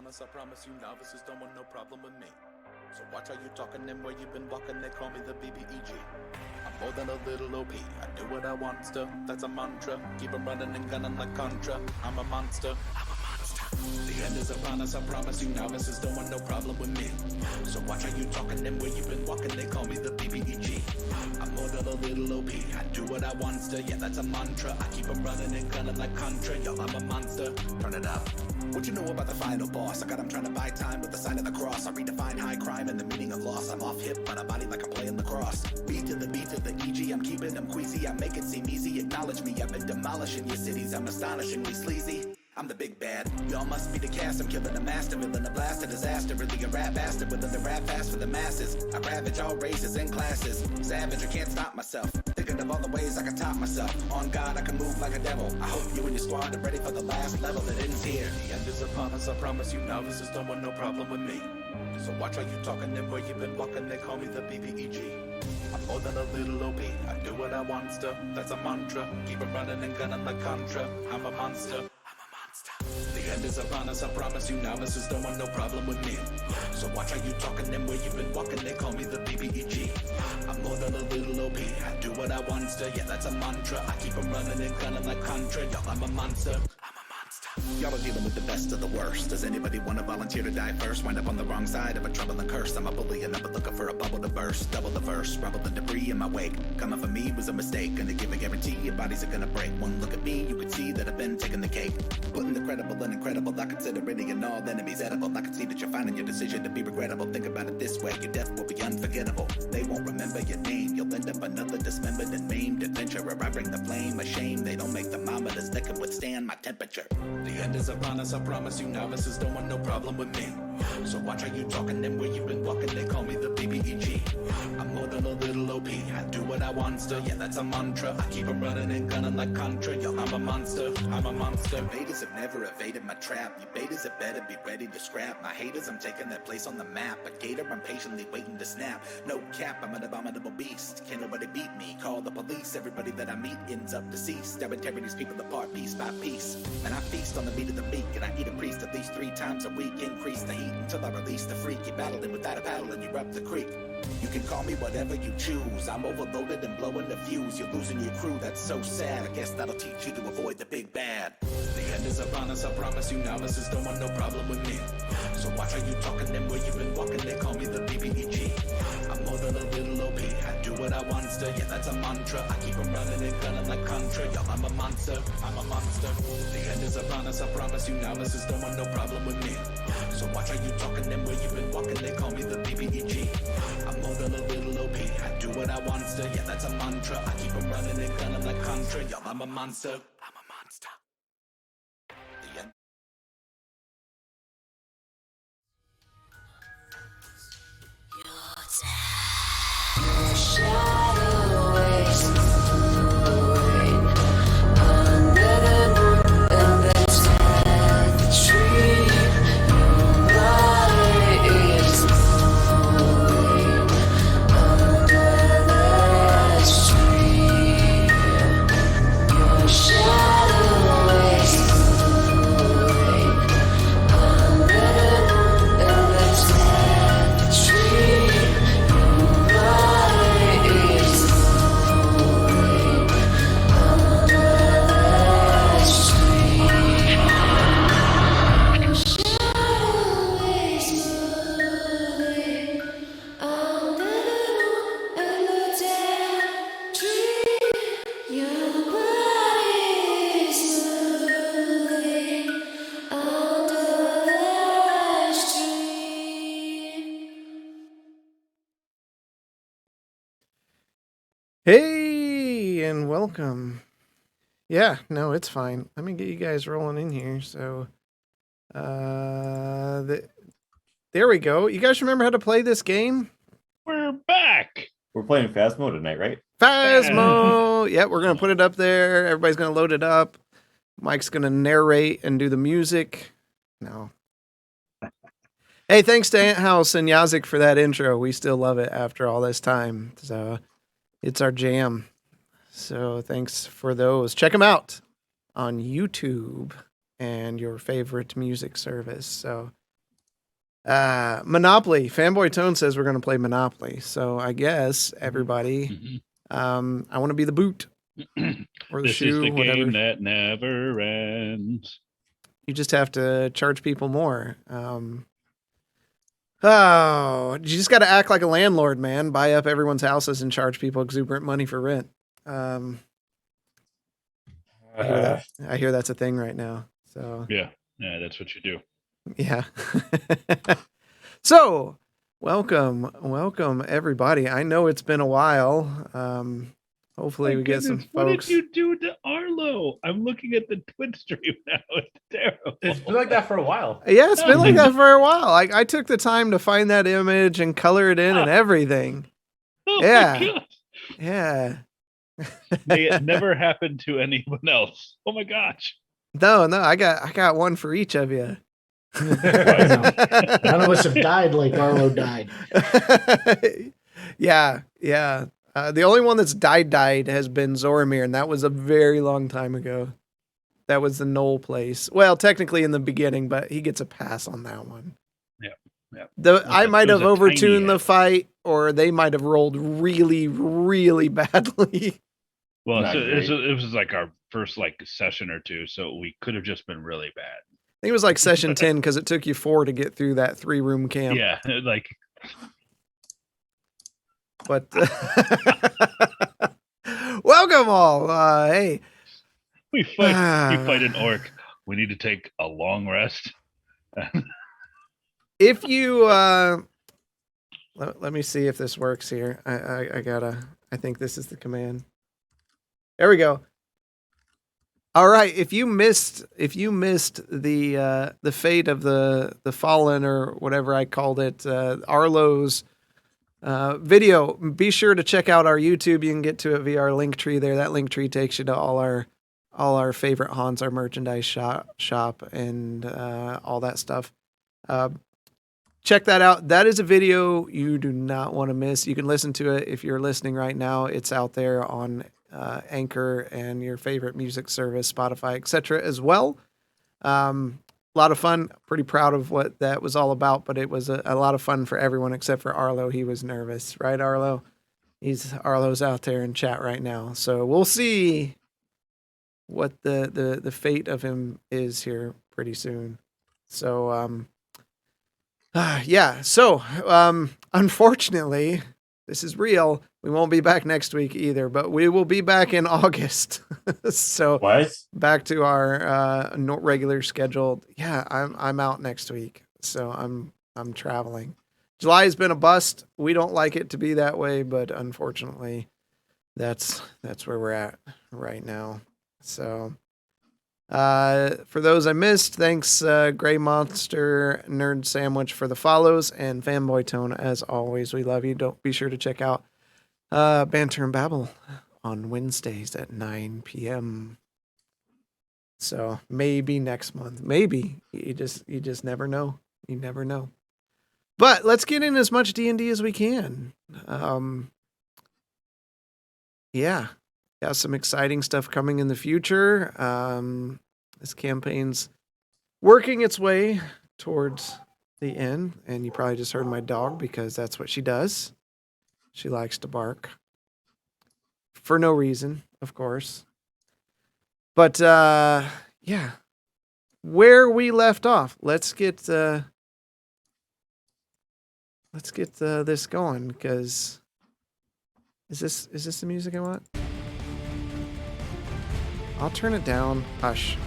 upon us, I promise you novices don't want no problem with me. So watch how you talking and where you been walking, they call me the BBEG. I'm more than a little OP, I do what I want to, that's a mantra. Keep 'em running and gunning like Contra, I'm a monster. The end is upon us, I promise you novices don't want no problem with me. So watch how you talking and where you been walking, they call me the BBEG. I'm more than a little OP, I do what I want to, yeah that's a mantra. I keep 'em running and gunning like Contra, yo I'm a monster. Turn it up. What you know about the final boss? I got him trying to buy time with the sign of the cross. I redefine high crime and the meaning of loss. I'm off hip on a body like I'm playing lacrosse. Beat to the EG, I'm keeping them queasy. I make it seem easy, acknowledge me. I've been demolishing your cities, I'm astonishingly sleazy. I'm the big bad, y'all must be the cast. I'm killing a master, villain, a blast, a disaster. Really a rap bastard, within the rap fast for the masses. I ravage all races and classes. Savage, I can't stop myself. Thinking of all the ways I can top myself. On God, I can move like a devil. I hope you and your squad are ready for the last level that ends here. The end is upon us, I promise you novices don't want no problem with me. So watch how you talking and where you been walking, they call me the BBEG. I'm more than a little OP, I do what I want to, that's a mantra. Keep 'em running and gunning like Contra, I'm a monster. The end is upon us, I promise you novices don't want no problem with me. So watch how you talking and where you been walking, they call me the BBEG. I'm more than a little OP, I do what I want to, yeah that's a mantra. I keep 'em running and gunning like Contra, yo I'm a monster. Y'all are dealing with the best of the worst. Does anybody want to volunteer to die first? Wind up on the wrong side of a troubling curse. I'm a bully and I'm looking for a bubble to burst. Double the verse, rubble the debris in my wake. Coming for me was a mistake. Gonna give a guarantee your bodies are gonna break. One look at me, you can see that I've been taking the cake. Putting the credible and incredible. I consider any and all enemies edible. I can see that you're finding your decision to be regrettable. Think about it this way, your death will be unforgettable. They won't remember your name. You'll end up another dismembered and maimed adventurer. I bring the flame, a shame they don't make thermometers that can withstand my temperature. The end is upon us, I promise you novices don't want no problem with me. So watch how you talking and where you been walking, they call me the BBEG. I'm more than a little OP, I do what I want to, yeah that's a mantra. I keep 'em running and gunning like Contra, yo I'm a monster, I'm a monster. Betas have never evaded my trap, you betas had better be ready to scrap. My haters, I'm taking their place on the map. A gator, I'm patiently waiting to snap. No cap, I'm an abominable beast, can't nobody beat me. Call the police, everybody that I meet ends up deceased. I've been tearing these people apart piece by piece. And I feast on the meat of the meek, and I eat a priest at least 3 times a week. Increase the heat until I release the freak. You're battling without a paddle and you're up the creek. You can call me whatever you choose. I'm overloaded and blowing the fuse. You're losing your crew, that's so sad. I guess that'll teach you to avoid the big bad. The end is upon us, I promise you novices don't want no problem with me. So watch how you talking and where you been walking, they call me the BBEG. I'm more than a little OP, I do what I want to, yeah that's a mantra. I keep 'em running and gunning like Contra, yo I'm a monster, I'm a monster. The end is upon us, I promise you novices don't want no problem with me. So watch how you talking and where you been walking, they call me the BBEG. I'm more than a little OP, I do what I want to, yeah that's a mantra. I keep 'em running and gunning like Contra, yo I'm a monster, I'm a monster. The end. Hey, and welcome. Yeah, no, it's fine. Let me get you guys rolling in here. So, there we go. You guys remember how to play this game? We're back. We're playing Phasmo tonight, right? Phasmo! Yep, we're going to put it up there. Everybody's going to load it up. Mike's going to narrate and do the music. No. Hey, thanks to Ant House and Yazik for that intro. We still love it after all this time. So, it's our jam. So thanks for those. Check them out on YouTube and your favorite music service. So Monopoly. Fanboy Tone says we're going to play Monopoly. So I guess everybody, Mhm. I want to be the boot or the This shoe, is the whatever. game that never ends. You just have to charge people more. Oh, you just got to act like a landlord, man. Buy up everyone's houses and charge people exuberant money for rent. I hear that. I hear that's a thing right now. So Yeah, that's what you do. yeah. So welcome everybody. I know it's been a while. Hopefully My we get some goodness, what folks. did you do to Arlo? I'm looking at the Twitch stream now. It's terrible. It's been like that for a while. Yeah, it's been like that for a while. Like I took the time to find that image and color it in and everything. Oh Yeah. my gosh. Yeah. May it never happen to anyone else. Oh my gosh. No, I got one for each of you. None of us have died like Arlo died. Yeah. The only one that's died has been Zoramir, and that was a very long time ago. That was the Knoll place. Well, technically in the beginning, but he gets a pass on that one. Yeah. I might have it was a tiny overtuned the head. fight, or they might have rolled really, really badly. Well, Not so great. it was like our first session or two, so we could have just been really bad. I think it was like session 10 because it took you 4 to get through that 3-room camp. Yeah, But welcome all. Hey, we fight an orc. We need to take a long rest. if you let me see if this works here. I think this is the command. There we go. All right, if you missed the fate of the fallen or whatever I called it, Arlo's video, be sure to check out our YouTube. You can get to it via our link tree there. That link tree takes you to all our favorite haunts, our merchandise shop and all that stuff. Check that out. That is a video you do not want to miss. You can listen to it if you're listening right now. It's out there on Anchor and your favorite music service, Spotify, etc. as well. A lot of fun. Pretty proud of what that was all about, but it was a lot of fun for everyone except for Arlo. He was nervous, right, Arlo? Arlo's out there in chat right now, so we'll see what the fate of him is here pretty soon. So yeah. So unfortunately, this is real. We won't be back next week either, but we will be back in August. So What? back to our regular scheduled. Yeah, I'm out next week, so I'm traveling. July has been a bust. We don't like it to be that way, but unfortunately, that's where we're at right now. So, for those I missed, thanks Gray Monster Nerd Sandwich for the follows, and Fanboy Tone as always. We love you. Don't be sure to check out Banter and Babble on Wednesdays at 9 p.m. So maybe next month. Maybe. You just never know. You never know. But let's get in as much D&D as we can. Yeah. Got some exciting stuff coming in the future. This campaign's working its way towards the end, and you probably just heard my dog because that's what she does. She likes to bark. For no reason, of course. But yeah. Where we left off, let's get this going, because is this the music I want? I'll turn it down. Hush.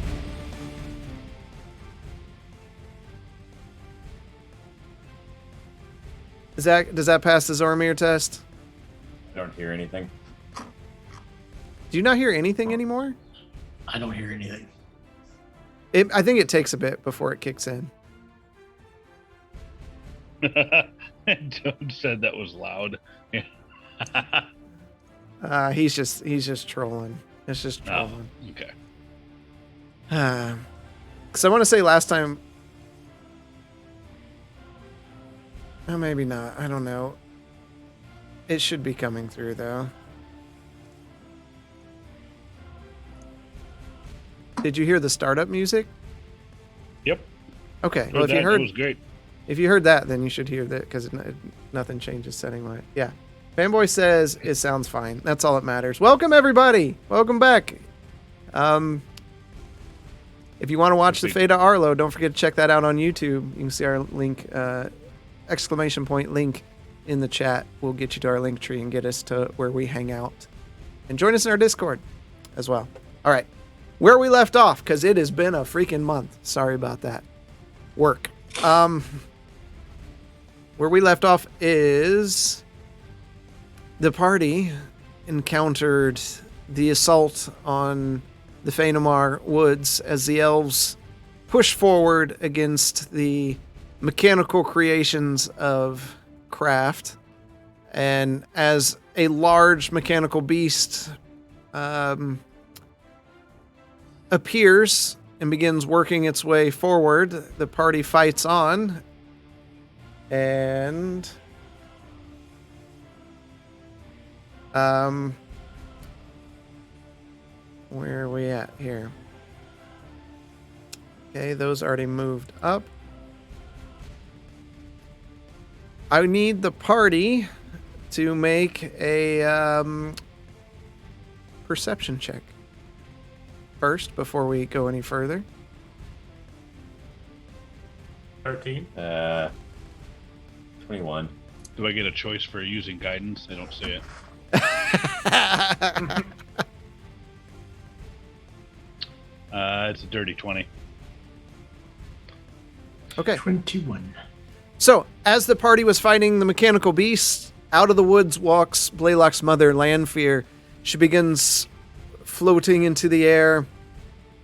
Does that pass the Zoramir test? I don't hear anything. Do you not hear anything anymore? I don't hear anything. I think it takes a bit before it kicks in. Joan said that was loud. He's just trolling. It's just Oh, trolling. okay. Because I want to say last time. Oh, maybe not. I don't know. It should be coming through though. Did you hear the startup music? Yep. Okay. Heard Well, if you that. heard, It was great. If you heard that, then you should hear that because nothing changes setting wise. Yeah. Fanboy says it sounds fine. That's all that matters. Welcome, everybody. Welcome back. If you want to watch the Fate of Arlo, don't forget to check that out on YouTube. You can see our link, exclamation point link in the chat. We'll get you to our link tree and get us to where we hang out. And join us in our Discord as well. All right. Where we left off, because it has been a freaking month. Sorry about that. Work. Where we left off is the party encountered the assault on the Feynamar Woods as the elves push forward against the mechanical creations of Craft. And as a large mechanical beast appears and begins working its way forward, the party fights on. And where are we at here? Okay, those already moved up. I need the party to make a perception check first before we go any further. 13. 21. Do I get a choice for using guidance? I don't see it. It's a dirty 20. Okay. 21. So, as the party was fighting the mechanical beast, out of the woods walks Blaylock's mother, Lanfear. She begins floating into the air.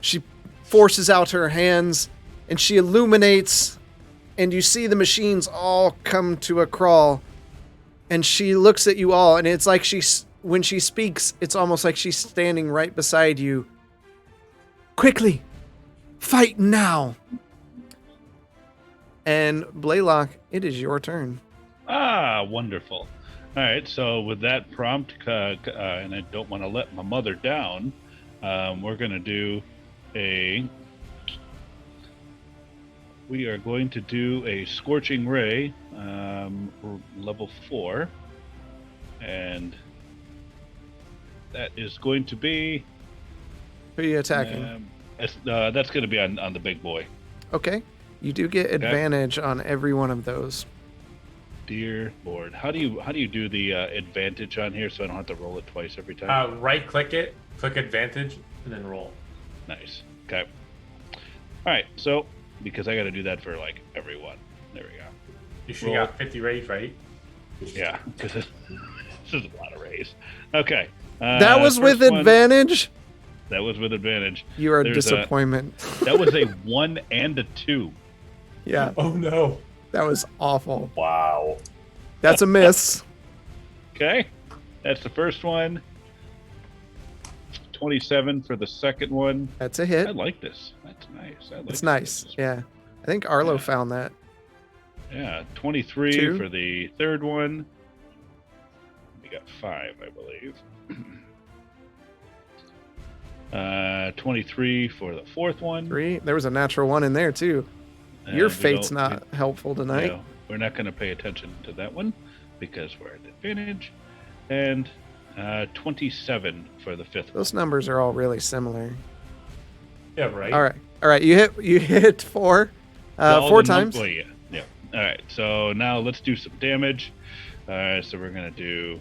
She forces out her hands, and she illuminates, and you see the machines all come to a crawl. And she looks at you all, and it's like when she speaks, it's almost like she's standing right beside you. Quickly, fight now. And Blaylock, it is your turn. Ah, wonderful. All right, so with that prompt, and I don't want to let my mother down, we're going to do we are going to do a Scorching Ray, level 4, and that is going to be... Who are you attacking? That's going to be on the big boy. Okay. You do get advantage on every one of those. Dear Lord, how do you do the advantage on here so I don't have to roll it twice every time? Right click it, click advantage, and then roll. Nice. Okay. All right. So because I got to do that for like everyone. There we go. You should got 50 rays, right? Yeah, because this is a lot of rays. Okay. That was with advantage? That was with advantage. You are a disappointment. That was a 1 and a 2. Yeah. Oh no. That was awful. Wow. That's a miss. Okay. That's the first one. 27 for the second one. That's a hit. I like this. That's nice. It's nice. Yeah. I think Arlo found that. Yeah. 23 2. For the third one. We got 5, I believe. 23 for the fourth one. 3. There was a natural 1 in there too. Your fate's not helpful tonight. No, we're not going to pay attention to that one because we're at advantage. And 27 for the fifth. Those numbers are all really similar. Yeah, right. All right. You hit 4. Well, 4 times. Yeah. All right. So now let's do some damage. So we're going to do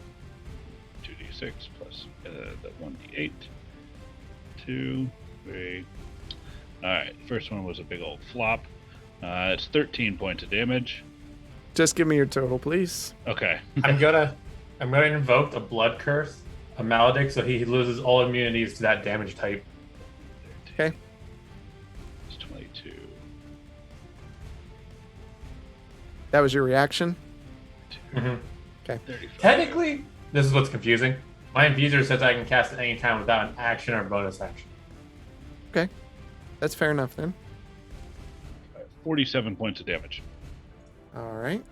2d6 plus the 1d8. 2, 3. All right. First one was a big old flop. It's 13 points of damage. Just give me your total, please. Okay. I'm gonna invoke a blood curse, a maledict, so he loses all immunities to that damage type. Okay. It's 22. That was your reaction? Mm-hmm. Okay. 35. Technically, this is what's confusing. My infuser says I can cast at any time without an action or bonus action. Okay. That's fair enough then. 47 points of damage. All right.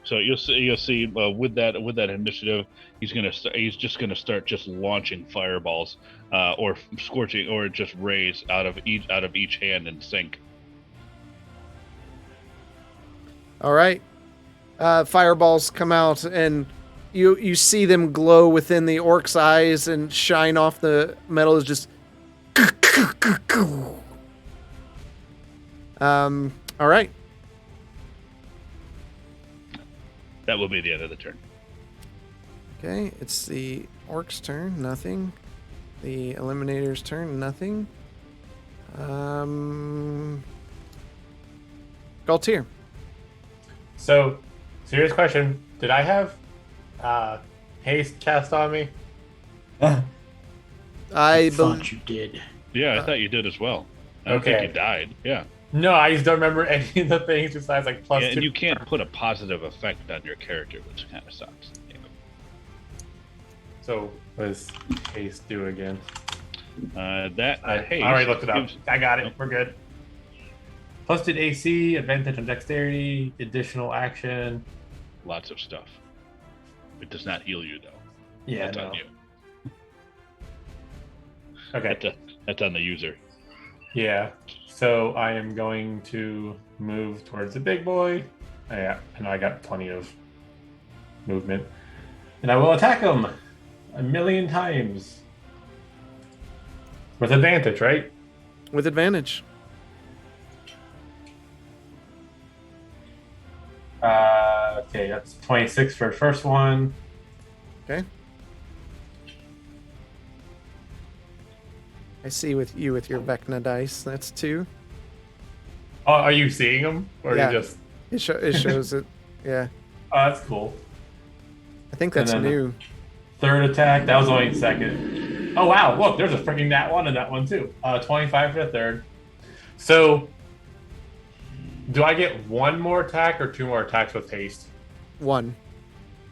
So you'll see with that initiative, he's just gonna start just launching fireballs, or scorching, or just rays out of each hand and sink. All right. Fireballs come out, and you see them glow within the orc's eyes and shine off the metal. Is just. All right. That will be the end of the turn. Okay, it's the orc's turn. Nothing. The eliminator's turn. Nothing. Galtier. So, serious question. Did I have haste cast on me? I thought you did. Yeah, I thought you did as well. I don't think you died. Yeah. No, I just don't remember any of the things besides like plus Yeah, 2. and you can't put a positive effect on your character, which kind of sucks. So, what does haste do again? That I haste already looked it up. gives- I got it. We're good. Plus 2 AC, advantage on dexterity, additional action. lots of stuff. It does not heal you though. Yeah, That's no. on you. Okay. That's on the user. Yeah. So I am going to move towards the big boy. Yeah, and I got plenty of movement. And I will attack him 1,000,000 times. With advantage, right? with advantage. Okay, that's 26 for the first one. Okay. I see with you with your Vecna dice. That's 2. Oh, are you seeing him? Or Yeah. you just. It shows it. Yeah. Oh, that's cool. I think that's And then- new. Third attack, that was only second. Oh, wow. Look, there's a freaking nat 1 in that one, too. 25 for the third. So, do I get one more attack or 2 more attacks with haste? 1.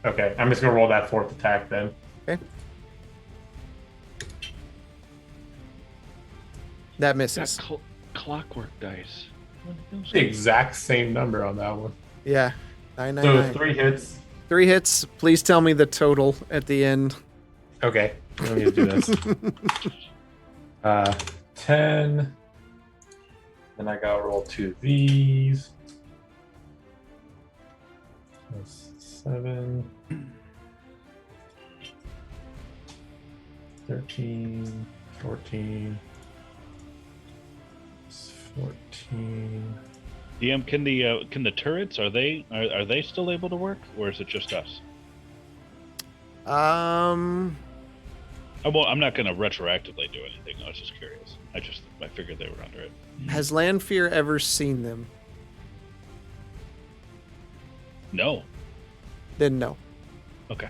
Okay, I'm just going to roll that fourth attack then. Okay. That That misses. clockwork dice. The exact same number on that one. Yeah. So 999. 3 hits. 3 hits. Please tell me the total at the end. Okay, let me do this. 10. Then I gotta roll 2 of these. That's 7. 13. 14. 14. DM, can the turrets are they still able to work, or is it just us? Well, I'm not going to retroactively do anything. I was just curious. I figured they were under it. Has Landfear ever seen them? No. Then no. Okay.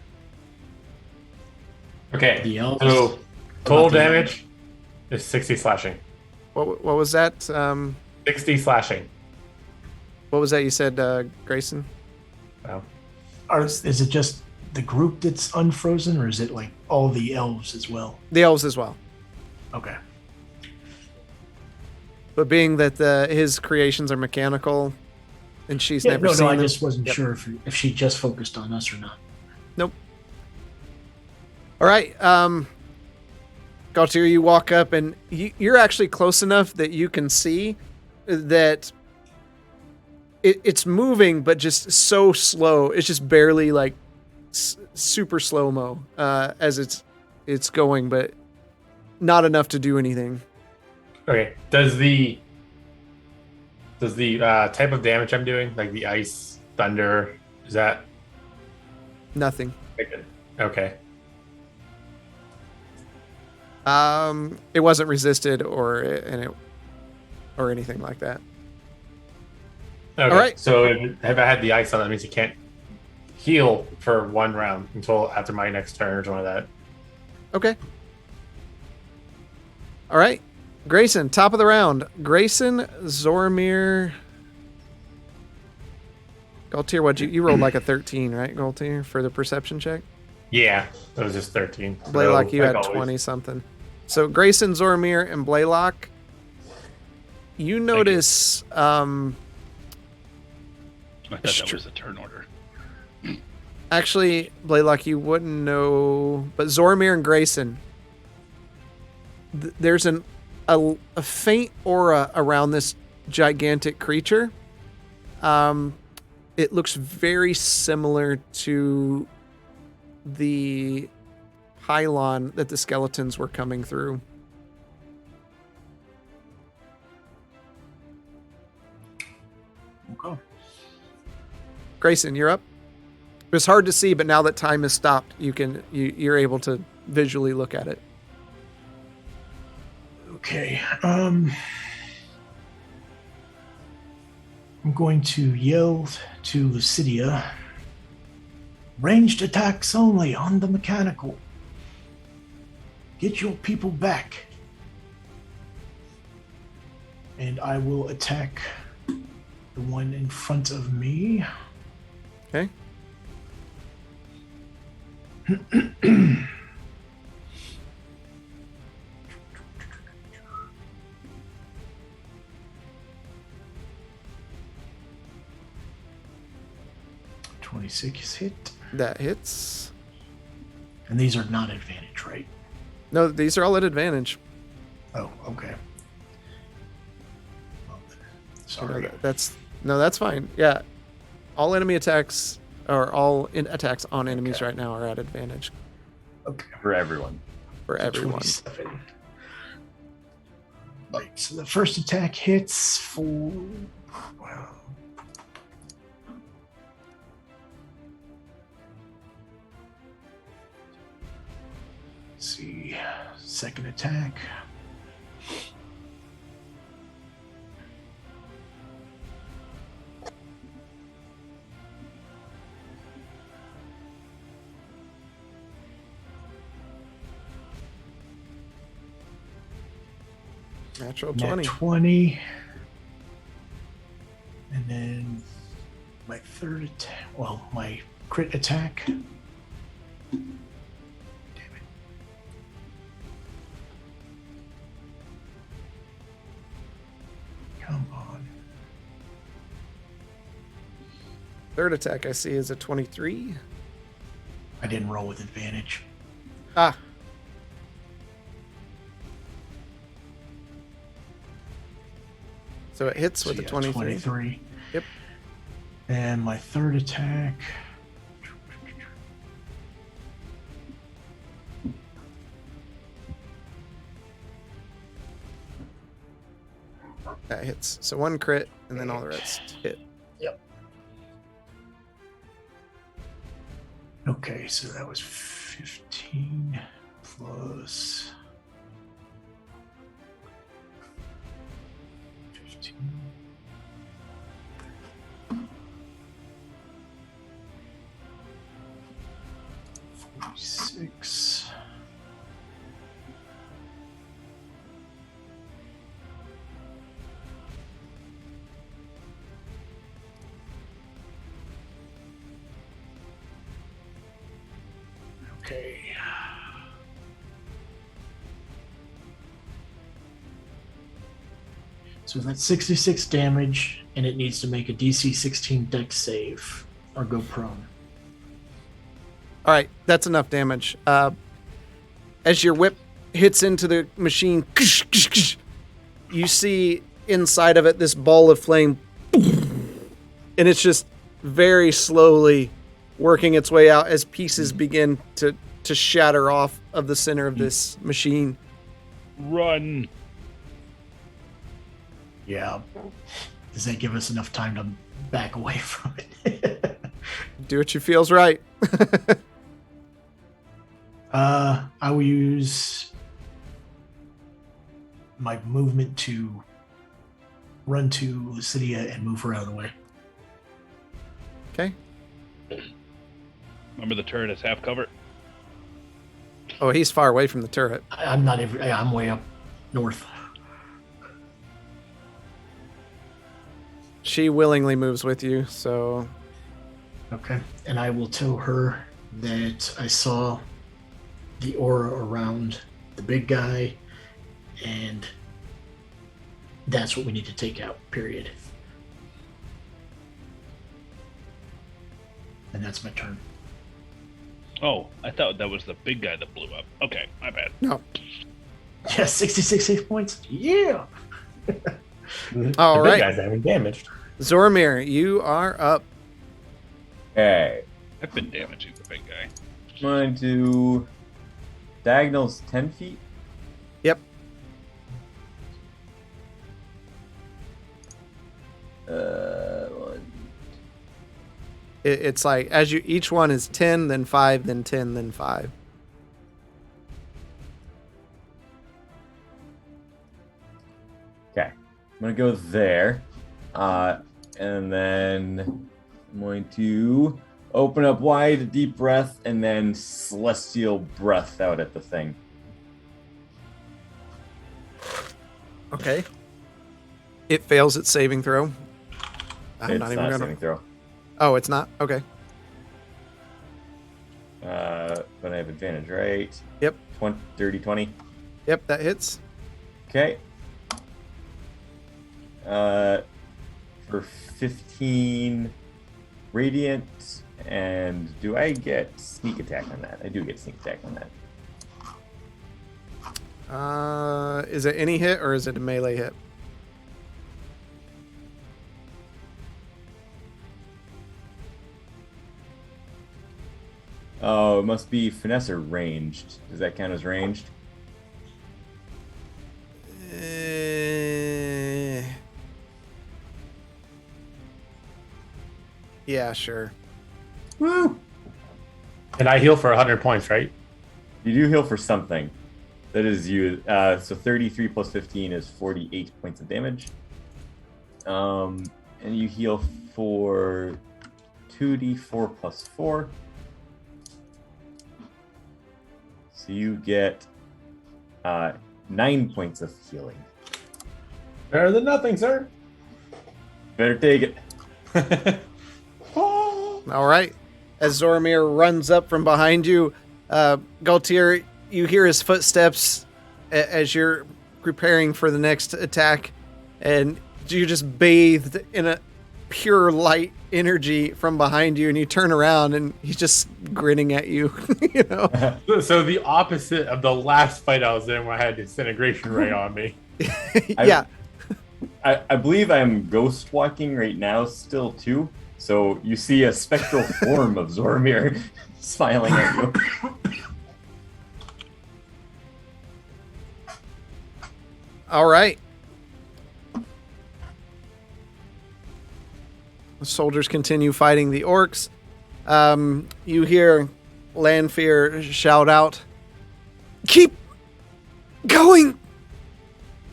Okay, The elves. so total About the- damage is 60 slashing. What was that? 60 slashing. What was that you said, Grayson? Wow. Is it just the group that's unfrozen, or is it like all the elves as well? The elves as well. Okay. But being that his creations are mechanical, and she's Yeah, never no, seen I them. just wasn't Yep. sure if she just focused on us or not. Nope. All right. Galtier, you walk up, and you're actually close enough that you can see that it's moving, but just so slow. It's just barely like super slow mo as it's going, but not enough to do anything. Okay. Does the type of damage I'm doing, like the ice, thunder, is that Nothing. okay? It wasn't resisted or anything like that. Okay. All right. So if I had the ice on, that means you can't heal for 1 round until after my next turn or something like that. Okay. All right. Grayson, top of the round. Grayson, Zoramir. Galtier, you rolled like a 13, right, Galtier, for the perception check? Yeah, it was just 13. Blaylock, So, you like had always. 20 something. So Grayson, Zoramir, and Blaylock, you notice I thought that was the turn order. Actually, Blaylock, you wouldn't know, but Zormir and Grayson, there's a faint aura around this gigantic creature. It looks very similar to the pylon that the skeletons were coming through. Okay. Grayson, you're up. It was hard to see, but now that time has stopped, you're able to visually look at it. Okay. I'm going to yell to Lucidia. Ranged attacks only on the mechanical. Get your people back. And I will attack the one in front of me. Okay. $26 hit. That hits. And these are not advantage, right? No, these are all at advantage. Oh, okay. Well, No, sorry. that's fine. Yeah. All enemy attacks or all attacks on enemies Okay. right now are at advantage Okay. For everyone. for everyone. 27. Right, so the first attack hits for. Well, let's see. Second attack. Natural Nat 20. 20. And then my third attack. Well, my crit attack. Damn it. Come on. Third attack I see is a 23. I didn't roll with advantage. Ah. So it hits with So a yeah, 23. 23. Yep. And my third attack. That hits. So one crit and then all the rest hit. Okay, so that was 15 plus 15. $46. Okay. So that's 66 damage, and it needs to make a DC 16 dex save or go prone. All right, that's enough damage. As your whip hits into the machine, you see inside of it this ball of flame, and it's just very slowly working its way out as pieces begin to shatter off of the center of this machine. Run. Yeah. Does that give us enough time to back away from it? Do what you feels right. I will use my movement to run to Lucidia and move her out of the way. Okay. Remember the turret is half cover. Oh, he's far away from the turret. I'm not. I'm way up north. She willingly moves with you, so Okay. And I will tell her that I saw the aura around the big guy, and that's what we need to take out, period. And that's my turn. Oh, I thought that was the big guy that blew up. Okay, my bad. No. Yeah, 66 hit points. Yeah. All the right. big guy's having damaged. Zormir, you are up. Okay. I've been damaging the big guy. I'm going to diagonals 10 feet. Yep. One. It's like as you each one is 10, then 5, then 10, then 5. Okay. I'm going to go there. And then I'm going to open up wide, deep breath, and then celestial breath out at the thing. Okay. It fails its saving throw. I'm It's not even not a gonna. saving throw. Oh, it's not. Okay. But I have advantage, right? Yep. 20, 30, 20. Yep, that hits. Okay. For 15 radiant, and do I get sneak attack on that? I do get sneak attack on that. Is it any hit or is it a melee hit? Oh, it must be finesse or ranged. Does that count as ranged? Yeah, sure. Woo! And I heal for 100 points, right? You do heal for something. That is you. So 33 plus 15 is 48 points of damage. And you heal for 2d4 plus 4. So you get 9 points of healing. Better than nothing, sir. Better take it. All right. As Zoromir runs up from behind you, Galtier, you hear his footsteps as you're preparing for the next attack, and you're just bathed in a pure light energy from behind you, and you turn around and he's just grinning at you. You know. So the opposite of the last fight I was in where I had disintegration ray on me. Yeah. I believe I'm ghost walking right now still too. So you see a spectral form of Zoromir smiling at you. All right. The soldiers continue fighting the orcs. You hear Lanfear shout out, "Keep going!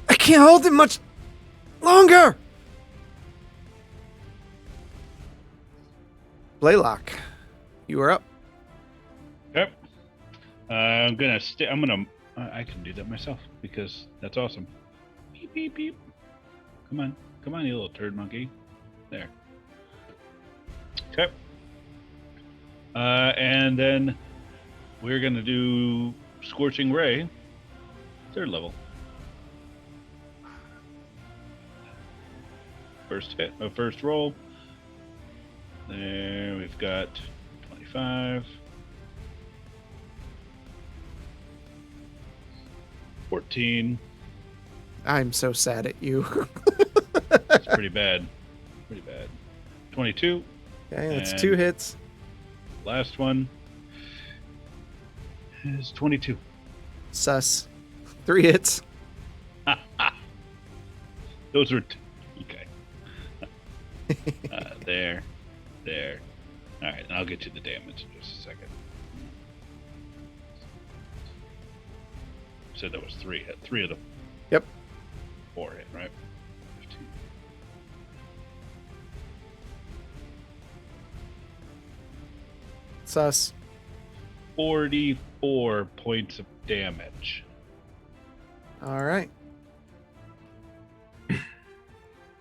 I can't hold it much longer!" Blaylock, you are up. Yep. I'm gonna stay. I can do that myself because that's awesome. Beep beep beep. Come on, you little turd monkey. There. Okay. And then we're gonna do Scorching Ray, 3rd level. First roll. There we've got 25. 14. I'm so sad at you. That's pretty bad. 22. Okay, that's And 2 hits. Last one is 22. Sus. 3 hits. Those are okay. There. All right, I'll get you the damage in just a second. Said there was 3 hit. 3 of them. Yep. 4 hit, right? 15. Sus. 44 points of damage. All right.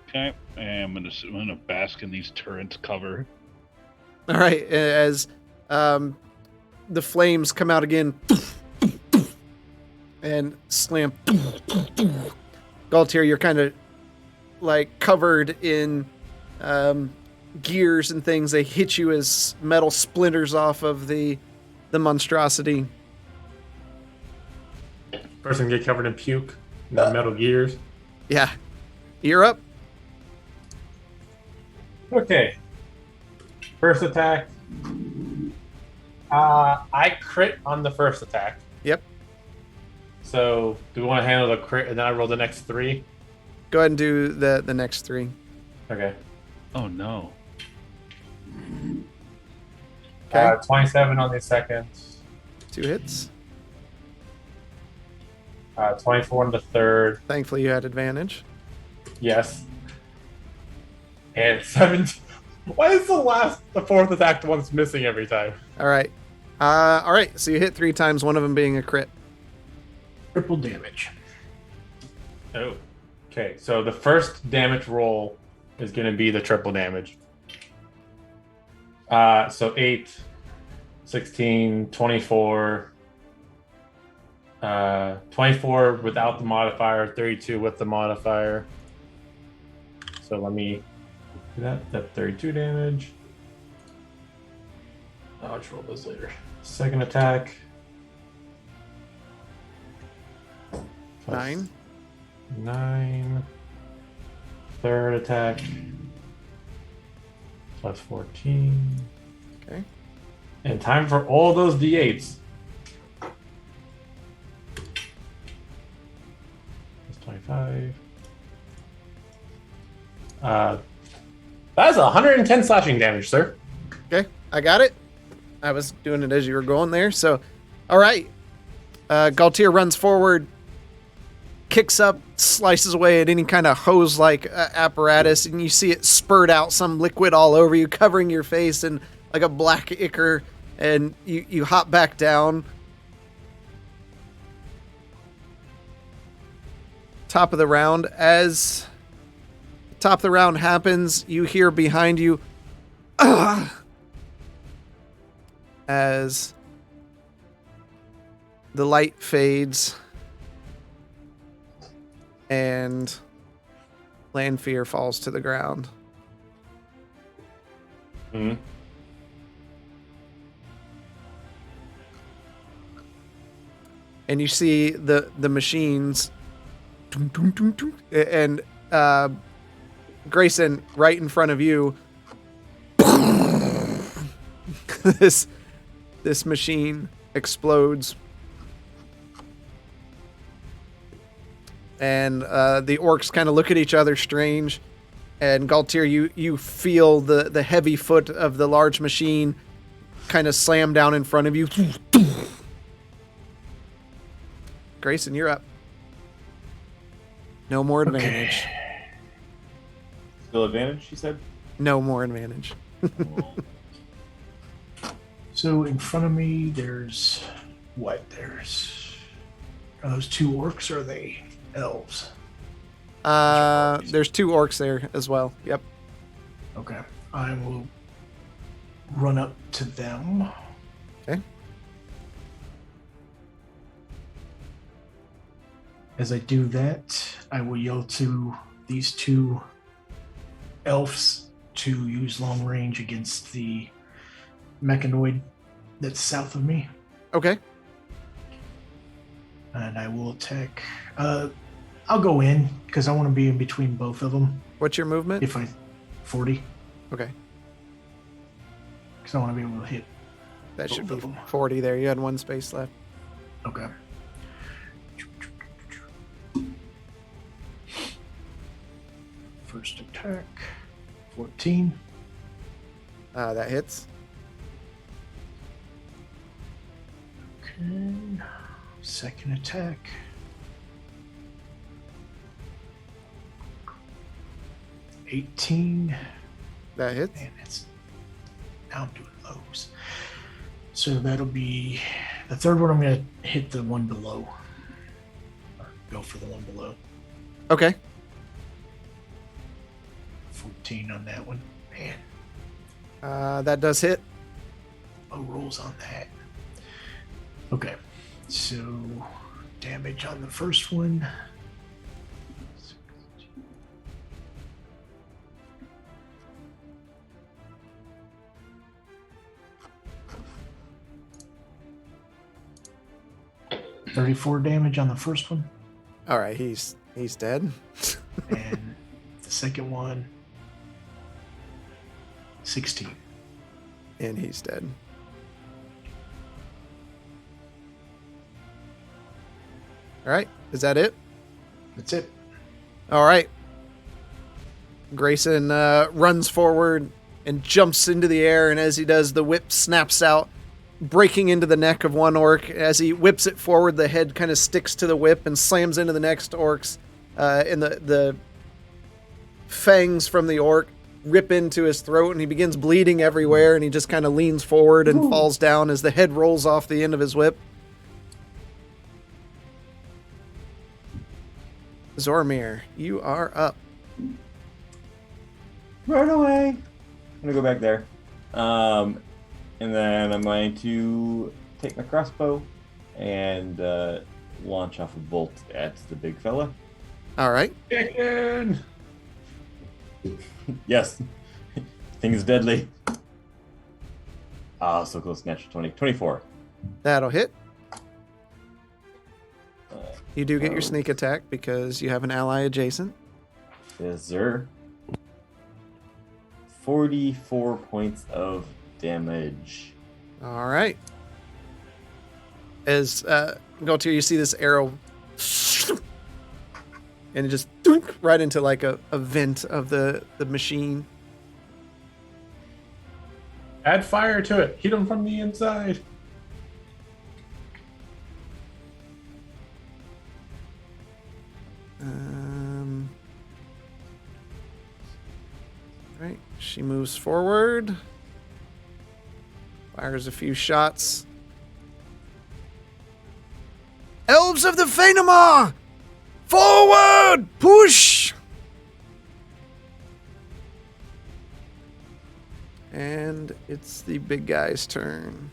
Okay, and I'm gonna bask in these turrets cover. All right. As the flames come out again and slam. Galtier, you're kind of like covered in gears and things. They hit you as metal splinters off of the the monstrosity. Person get covered in puke. No metal gears. Yeah. You're up. Okay. First attack. I crit on the first attack. Yep. So do we want to handle the crit and then I roll the next 3? Go ahead and do the next 3. Okay. Oh no. Okay. 27 on the second. 2 hits. 24 on the third. Thankfully, you had advantage. Yes. And 17. Why is the fourth attack the one that's missing every time? All right. All right. So you hit 3 times, one of them being a crit. Triple damage. Oh. Okay, so the first damage roll is going to be the triple damage. So 8, 16, 24. 24 without the modifier, 32 with the modifier. So let me do that. That's 32 damage. I'll just roll those later. Second attack. 9. 9. Third attack. Plus 14. Okay. And time for all those d8s. Plus 25. That's 110 slashing damage, sir. Okay. I got it. I was doing it as you were going there. So, all right. Galtier runs forward, kicks up, slices away at any kind of hose-like apparatus, and you see it spurt out some liquid all over you, covering your face in like a black ichor, and you hop back down. Top of the round. As top of the round happens, you hear behind you, as the light fades and Lanfear falls to the ground. Hmm. And you see the machines, and Grayson right in front of you. This machine explodes, and the orcs kind of look at each other strange. And Galtier, you feel the heavy foot of the large machine kind of slam down in front of you. Grayson, you're up. No more advantage. Still advantage, you said? No more advantage. So in front of me, there's what? Are those 2 orcs or are they elves? There's 2 orcs there as well. Yep. Okay. I will run up to them. Okay. As I do that, I will yell to these 2 elves to use long range against the mechanoid that's south of me. Okay. And I will attack. I'll go in because I want to be in between both of them. What's your movement? 40. Okay. Because I want to be able to hit. That should be Both of 'em. 40 there. You had 1 space left. Okay. First attack, 14. That hits. Okay. Second attack. 18. That hits. Man, that's now I'm doing lows. So that'll be the third one. I'm gonna hit the one below. Or go for the one below. Okay. 14 on that one. Man, That does hit. low rolls on that. Okay, so damage on the first one. 34 damage on the first one. All right, he's dead. And the second one, 16. And he's dead. All right, is that it? That's it. All right. Grayson runs forward and jumps into the air, and as he does, the whip snaps out, breaking into the neck of one orc. As he whips it forward, the head kind of sticks to the whip and slams into the next orc's, and the fangs from the orc rip into his throat, and he begins bleeding everywhere, and he just kind of leans forward and falls down as the head rolls off the end of his whip. Zormir, you are up. Run away. I'm gonna go back there. And then I'm going to take my crossbow and launch off a bolt at the big fella. All right. Chicken! Yes. Thing is deadly. Ah, so close. Natural 20. 24. That'll hit. Uh, You do get your sneak attack because you have an ally adjacent. Yes, sir. 44 points of damage. All right. As Gaultier, you see this arrow, and it just dunk right into like a vent of the machine. Add fire to it. Heat them from the inside. Right. She moves forward. Fires a few shots. Elves of the Phanomar! Forward! Push! And it's the big guy's turn.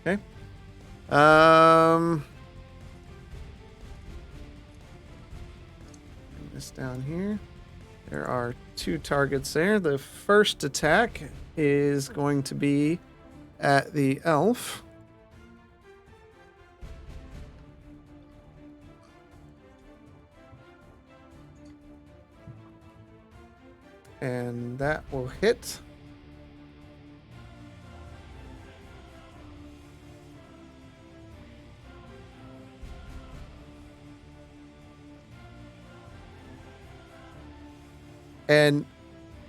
Okay. Bring this down here. There are 2 targets there. The first attack is going to be at the elf. And that will hit. And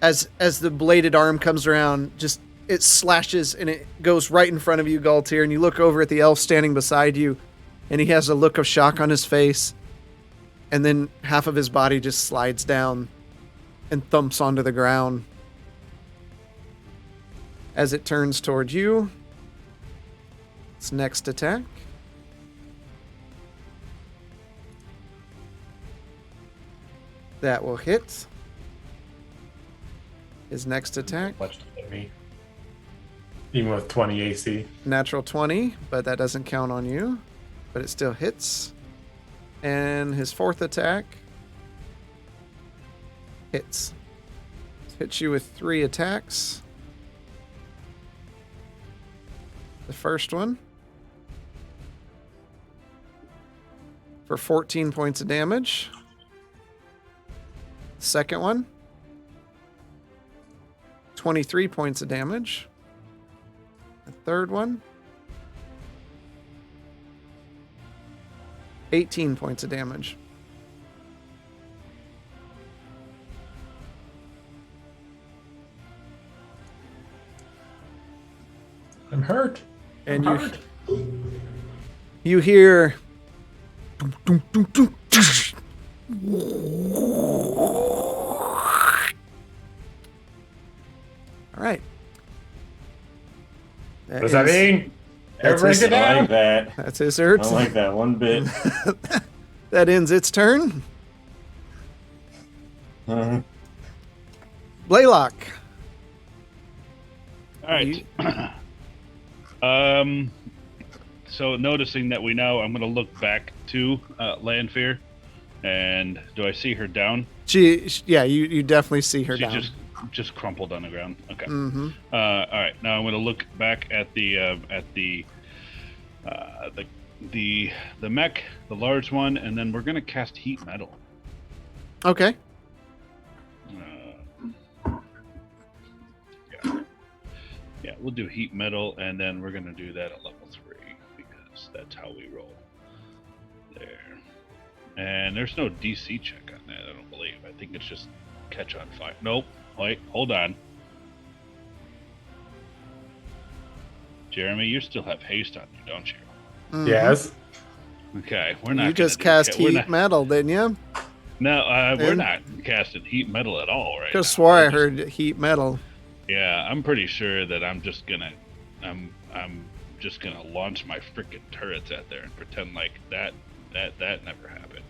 as the bladed arm comes around, just it slashes and it goes right in front of you, Gaultier, and you look over at the elf standing beside you, and he has a look of shock on his face, and then half of his body just slides down and thumps onto the ground. As it turns toward you, its next attack. That will hit. His next attack, Much to me. Even with 20 AC. natural 20, but that doesn't count on you. But it still hits. And his fourth attack hits. Hits you with 3 attacks. The first one for 14 points of damage. Second one, 23 points of damage. The third one, 18 points of damage. I'm hurt. And I'm hurt. you hear all right. What does that mean? That's Everybody his- sit I down. like that. That's his I urge. don't like that one bit. That ends its turn. Blaylock. All right. So noticing that I'm going to look back to Landfear, and do I see her down? Yeah, you definitely see her She down. just just crumpled on the ground. Okay. Mm-hmm. All right. Now I'm going to look back at the mech, the large one, and then we're going to cast heat metal. Okay. Yeah, we'll do heat metal, and then we're going to do that at level 3 because that's how we roll. There. And there's no DC check on that, I don't believe. I think it's just catch on fire. Nope. Wait, hold on. Jeremy, you still have haste on you, don't you? Mhm. Yes. Okay, we're not. You just gonna do cast we're heat not- metal, didn't you? No, we're And- not casting heat metal at all right Just now. swore We're I just- heard heat metal. Yeah, I'm pretty sure that I'm just gonna launch my freaking turrets out there and pretend like that never happened.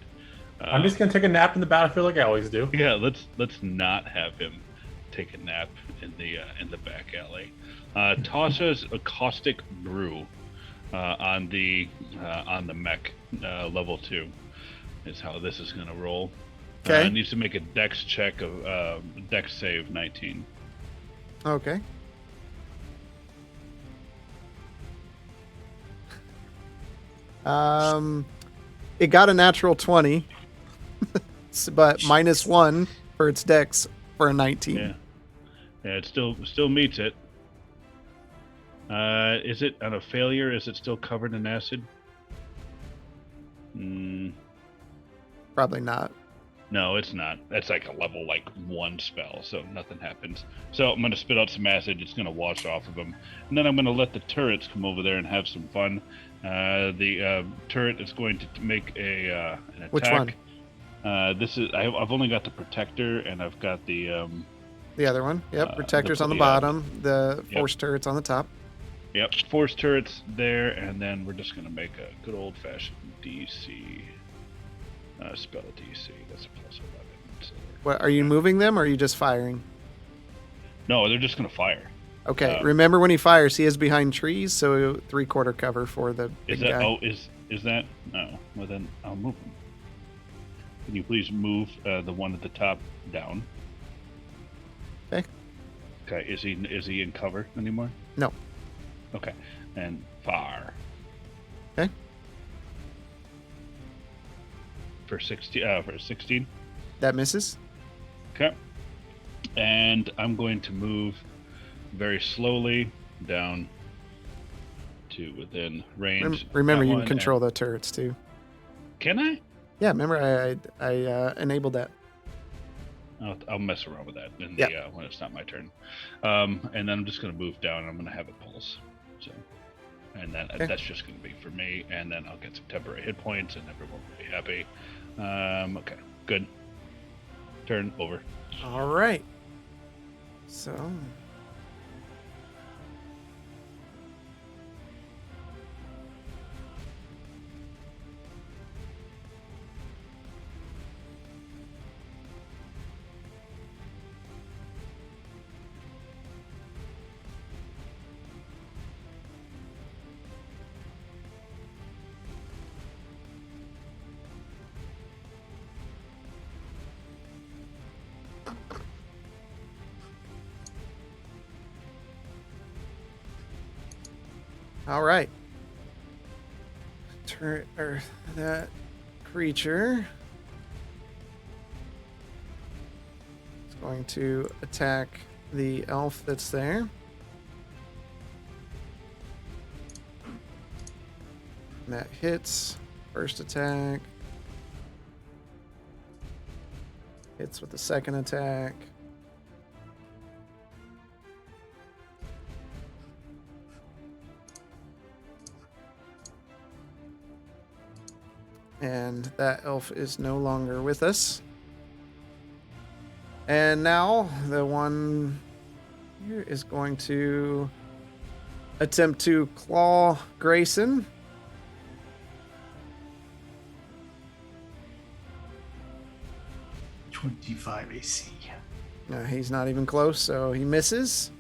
I'm just gonna take a nap in the battlefield like I always do. Yeah, let's not have him take a nap in the back alley. Tasha's caustic brew on the mech level 2 is how this is gonna roll. Okay. Needs to make a dex check of dex save 19. Okay. It got a natural 20, but -1 for its dex for a 19. Yeah, it still meets it. Is it on a failure? Is it still covered in acid? Probably not. No, it's not. That's like a level 1 spell, so nothing happens. So I'm gonna spit out some acid. It's gonna wash off of them, and then I'm gonna let the turrets come over there and have some fun. The turret is going to make an attack. Which one? This is. I've only got the protector, and I've got the. The other one. Yep. Protectors on the yeah. bottom. The Yep. force turrets on the top. Yep, force turrets there, and then we're just gonna make a good old-fashioned DC spell DC. That's a +11. So. What, are you moving them or are you just firing? No, they're just gonna fire. Okay. Remember when he fires, he is behind trees, so 3/4 cover for the big Is that? guy. Oh, is that? No. Well, then I'll move them. Can you please move the one at the top down? Okay. Okay. Is he in cover anymore? No. Okay. And fire. Okay. For 16. That misses. Okay. And I'm going to move very slowly down to within range. Remember, That you one, can control the turrets too. Can I? Yeah, remember I enabled that. I'll mess around with that in Yeah. the when it's not my turn. And then I'm just going to move down. I'm going to have it pulse. So, and then Okay. that's just going to be for me. And then I'll get some temporary hit points, and everyone will be happy. Okay, good. Turn over. All right. So. All right. That creature is going to attack the elf that's there. And that hits. First attack. Hits with the second attack. And that elf is no longer with us. And now the one here is going to attempt to claw Grayson. .25 AC. He's not even close, so he misses.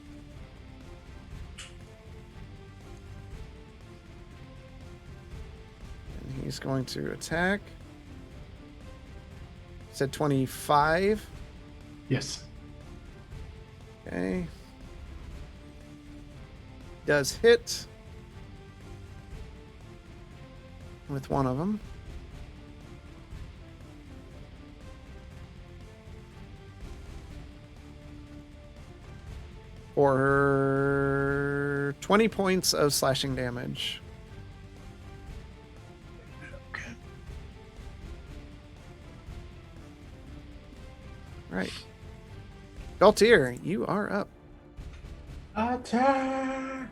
And he's going to attack. Said 25. Yes. Okay. Does hit with one of them. For 20 points of slashing damage. Okay. Right. Galtier, you are up. Attack!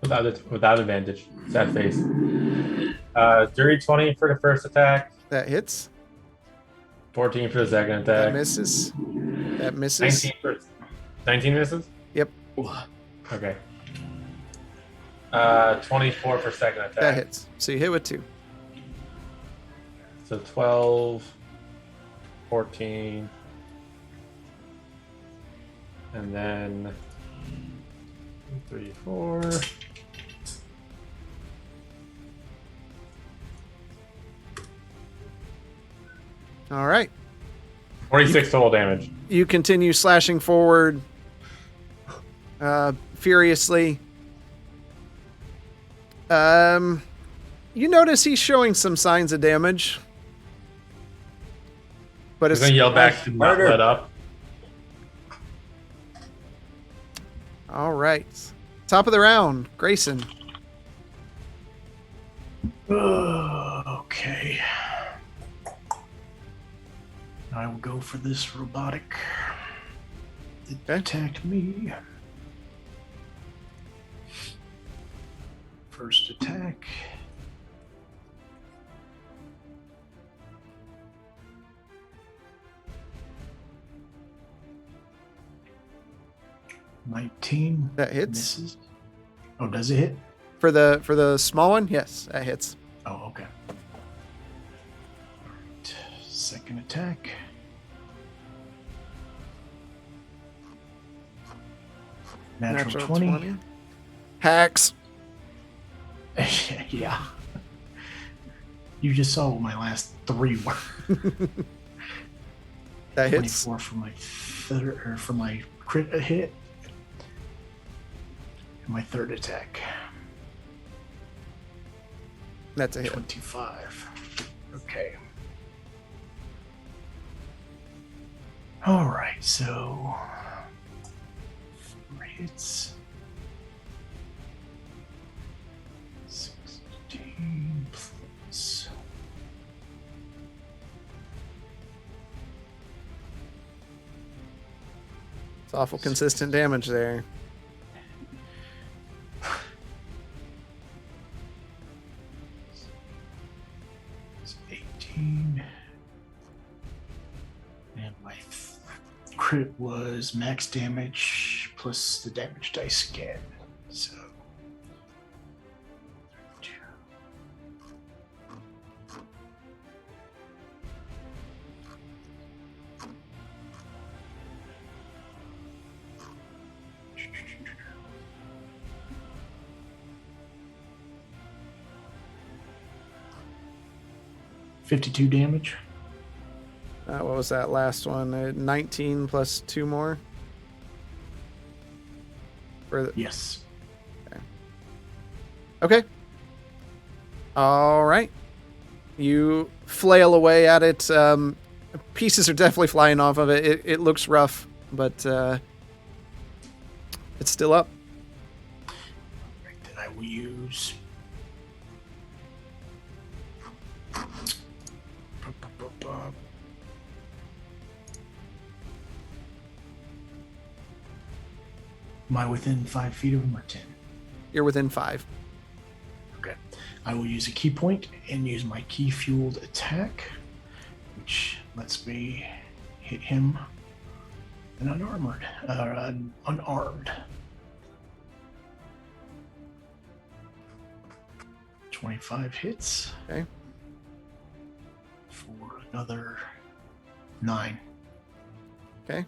Without advantage. Sad face. Dirty 20 for the first attack. That hits. 14 for the second That attack. misses. That misses. 19 misses? Yep. Okay. 24 for second attack. That hits. So you hit with 2. So 12, 14, and then 3, 4. All right. 46 total damage. You continue slashing forward furiously. You notice he's showing some signs of damage. But He's it's gonna yell back to not Murder. let up. all right. Top of the round, Grayson. Okay. I will go for this robotic that Okay. attacked me. First attack. $19. That hits. Misses. Oh, does it hit? For the small one, yes, that hits. Oh, okay. Alright. Second attack. Natural 20. Hacks. Yeah. You just saw what my last 3 were. That hits. 24 for my third, or for my crit hit. And my third attack. That's a hit. 25. Okay. All right, so 4 hits. 16 plus. It's awful consistent damage there. It's 18. And my crit was max damage plus the damage dice again. So. 32. $52 damage. What was that last one? 19 plus 2 more. For the, Yes. okay. All right. You flail away at it. Pieces are definitely flying off of it. It looks rough, but it's still up. Right, then I will use. Am I within 5 feet of him or 10? You're within 5. Okay. I will use a key point and use my key fueled attack, which lets me hit him an unarmed. 25 hits. Okay. For another 9. Okay.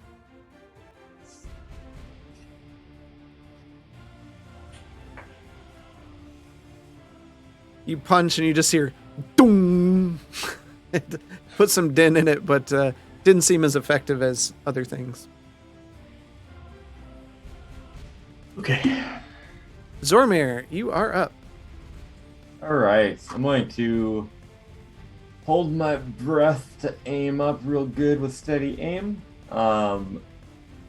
You punch and you just hear doom. It put some dent in it, but didn't seem as effective as other things. Okay. Zormir, you are up. All right, I'm going to hold my breath to aim up real good with steady aim. And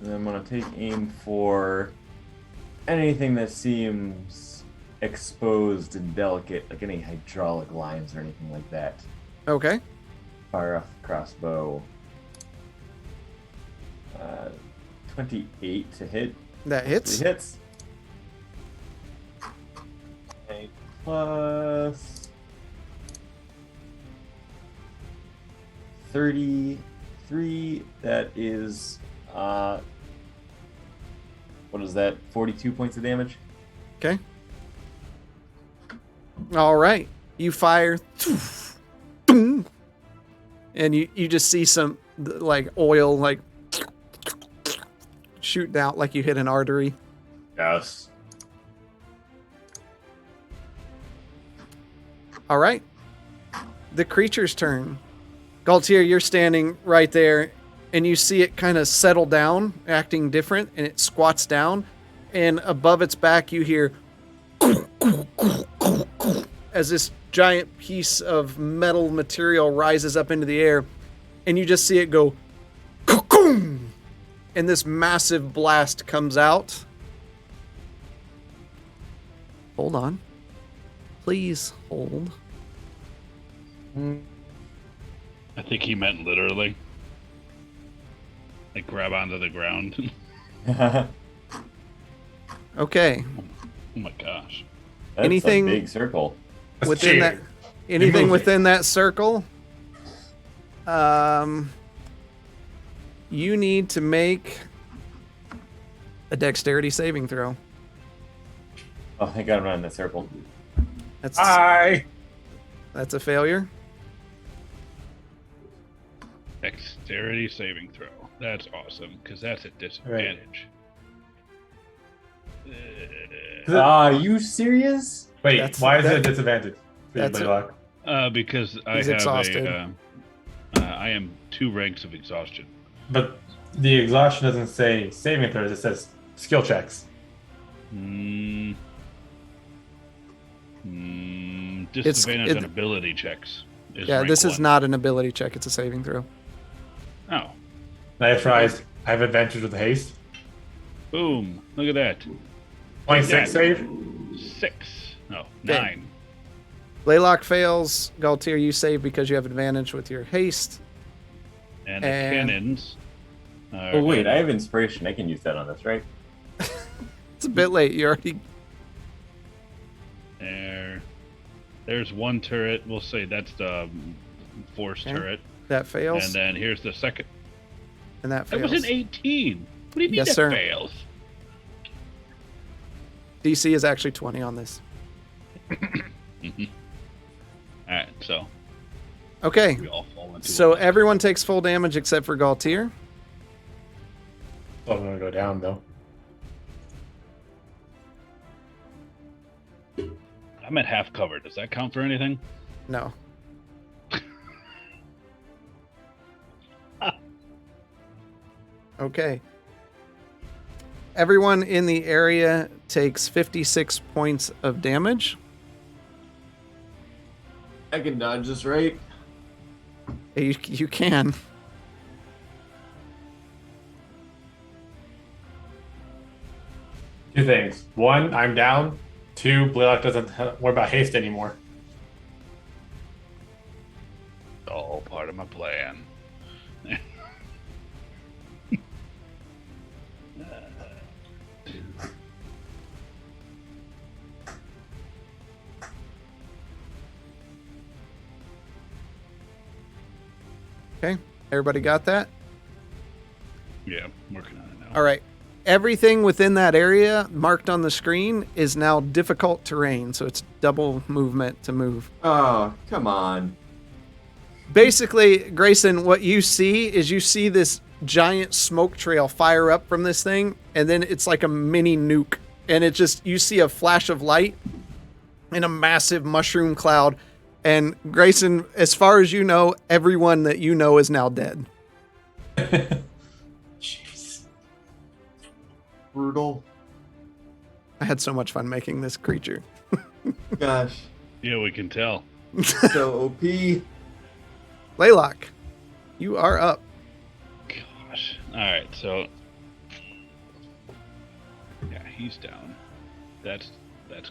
I'm gonna take aim for anything that seems exposed and delicate, like any hydraulic lines or anything like that. Okay. Fire off the crossbow. 28 to hit. That hits. Three hits. Okay, plus 33. That is what is that? 42 points of damage. Okay. All right. You fire. And you just see some like oil like shooting out like you hit an artery. Yes. All right. The creature's turn. Galtier, you're standing right there and you see it kind of settle down, acting different, and it squats down, and above its back you hear as this giant piece of metal material rises up into the air, and you just see it go and this massive blast comes out. Hold on. Please hold. I think he meant literally. Like grab onto the ground. Okay. Oh my gosh. That's Anything- a big circle. Within that, anything moved it. within that circle, you need to make a dexterity saving throw. Oh, thank God I'm not in that circle. That's Hi. that's a failure. Dexterity saving throw. That's awesome, because that's a disadvantage. Are you serious? Wait, That's- why is it a that- disadvantage? that's a- Blaylock? Because I He's have exhausted. I am 2 ranks of exhaustion. But the exhaustion doesn't say saving throws, it says skill checks. Disadvantage it- on ability checks. Yeah, rank this is 1. not an ability check; it's a saving throw. Oh, I tried. I have advantage with haste. boom! Look at that. 26 save. 6. No, Okay. 9. Laylock fails. Galtier, you save because you have advantage with your haste. And the And- cannons. Oh wait, I have inspiration. I can use that on this, right? It's a bit late. You already. There's one turret. We'll say that's the force Okay. turret. That fails, And then here's the second. and that That fails. was an 18. What do you mean Yes, that sir. fails? DC is actually 20 on this. Alright, so Okay, we all fall into so it. everyone takes full damage except for Galtier. Oh, I'm gonna go down though. I'm at half cover. Does that count for anything? No. Okay. Everyone in the area takes 56 points of damage. I can dodge this, right? You can. Two things. One, I'm down. Two, Blaylock doesn't worry about haste anymore. All part of my plan. Okay. Everybody got that? Yeah, I'm working on it now. All right. Everything within that area marked on the screen is now difficult terrain, so it's double movement to move. Oh, come on. Basically, Grayson, what you see is you see this giant smoke trail fire up from this thing, and then it's like a mini nuke. And it just, you see a flash of light and a massive mushroom cloud. And Grayson, as far as you know, everyone that you know is now dead. Jeez. Brutal. I had so much fun making this creature. Gosh. Yeah, we can tell. So OP. Laylock, you are up. Gosh. All right. So yeah, he's down. That's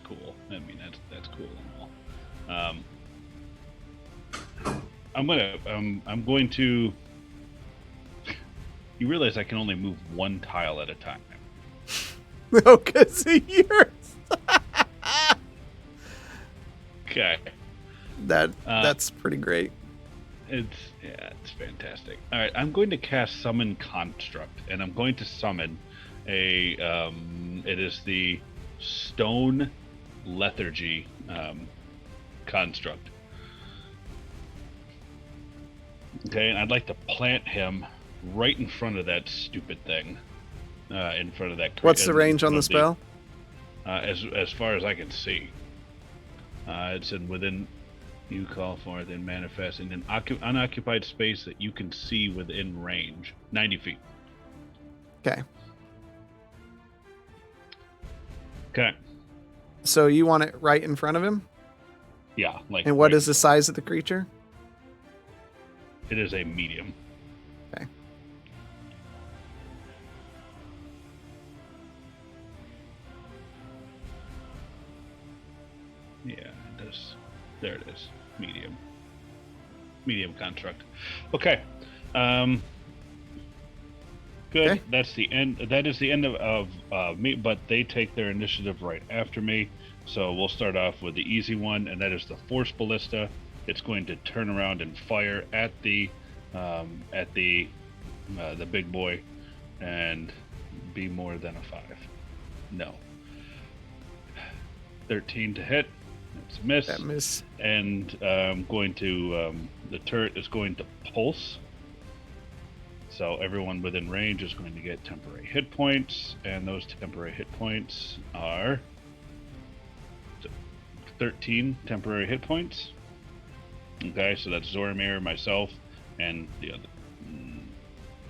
cool. I mean, that's cool and all. I'm going to. You realize I can only move one tile at a time. No, because yours. Okay. That's pretty great. It's fantastic. All right, I'm going to cast Summon Construct, and I'm going to summon a. It is the Stone Lethargy construct. Okay, and I'd like to plant him right in front of that stupid thing. In front of that. What's the range on the spell? As far as I can see. It said within. You call for then manifest in an unoccupied space that you can see within range, 90 feet. Okay. Okay. So you want it right in front of him? Yeah. Like. And what right. is the size of the creature? It is a medium. Okay. Yeah, it does. There it is. Medium construct. Okay. Good. Okay. That's the end. That is the end of me. But they take their initiative right after me. So we'll start off with the easy one, and that is the Force Ballista. It's going to turn around and fire at the big boy, and be more than a 5. No. 13 to hit. It's a miss. That miss. And going to the turret is going to pulse. So everyone within range is going to get temporary hit points, and those temporary hit points are 13 temporary hit points. Okay, so that's Zoramir, myself, and the other.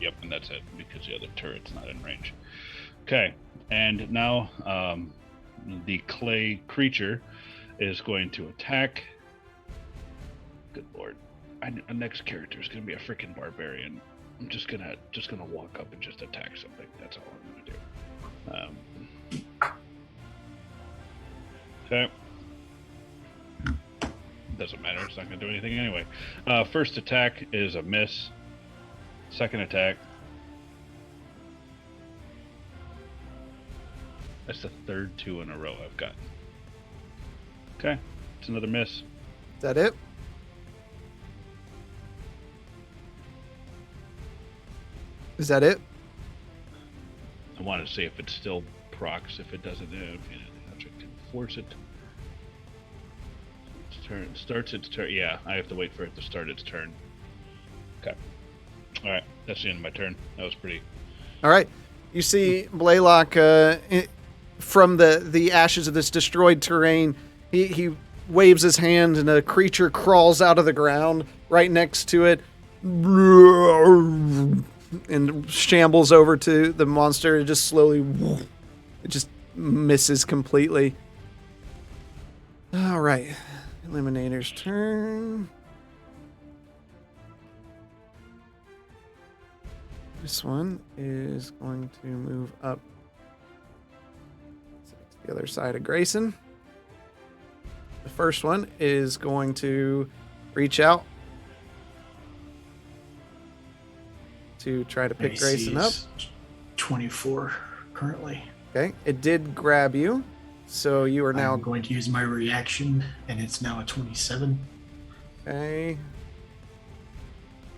Yep, and that's it because the other turret's not in range. Okay, and now the clay creature is going to attack. Good lord! Our next character is going to be a freaking barbarian. I'm just gonna walk up and just attack something. That's all I'm gonna do. Okay. Doesn't matter. It's not gonna do anything anyway. First attack is a miss. Second attack. That's the third 2 in a row I've got. Okay, it's another miss. Is that it? Is that it? I want to see if it still procs. If it doesn't, I can force it. Its turn starts its turn. Yeah, I have to wait for it to start its turn. Okay. All right, that's the end of my turn. That was pretty. All right. You see Blaylock from the ashes of this destroyed terrain. He waves his hand, and a creature crawls out of the ground right next to it and shambles over to the monster. It just slowly, it just misses completely. All right. Eliminator's turn. This one is going to move up to the other side of Grayson. The first one is going to reach out to try to pick Grayson up. 24 currently. Okay, it did grab you, so you are now I'm going to use my reaction, and it's now a 27. okay.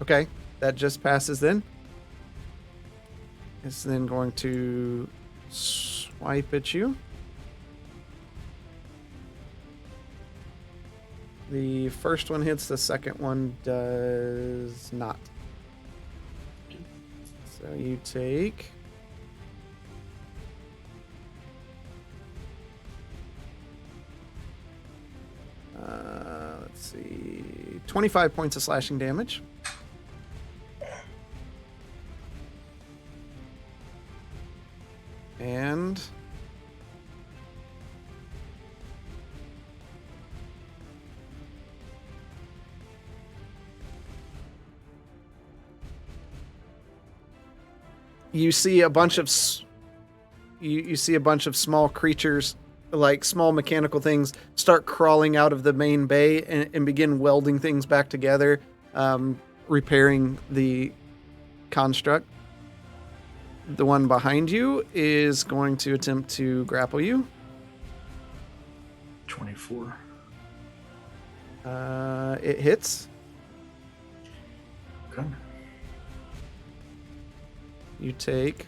Okay, that just passes then. It's then going to swipe at you. The first one hits, the second one does not. So you take let's see, 25 points of slashing damage. And you see a bunch of you see a bunch of small creatures, like small mechanical things, start crawling out of the main bay and begin welding things back together, repairing the construct. The one behind you is going to attempt to grapple you. 24. It hits. Okay. You take.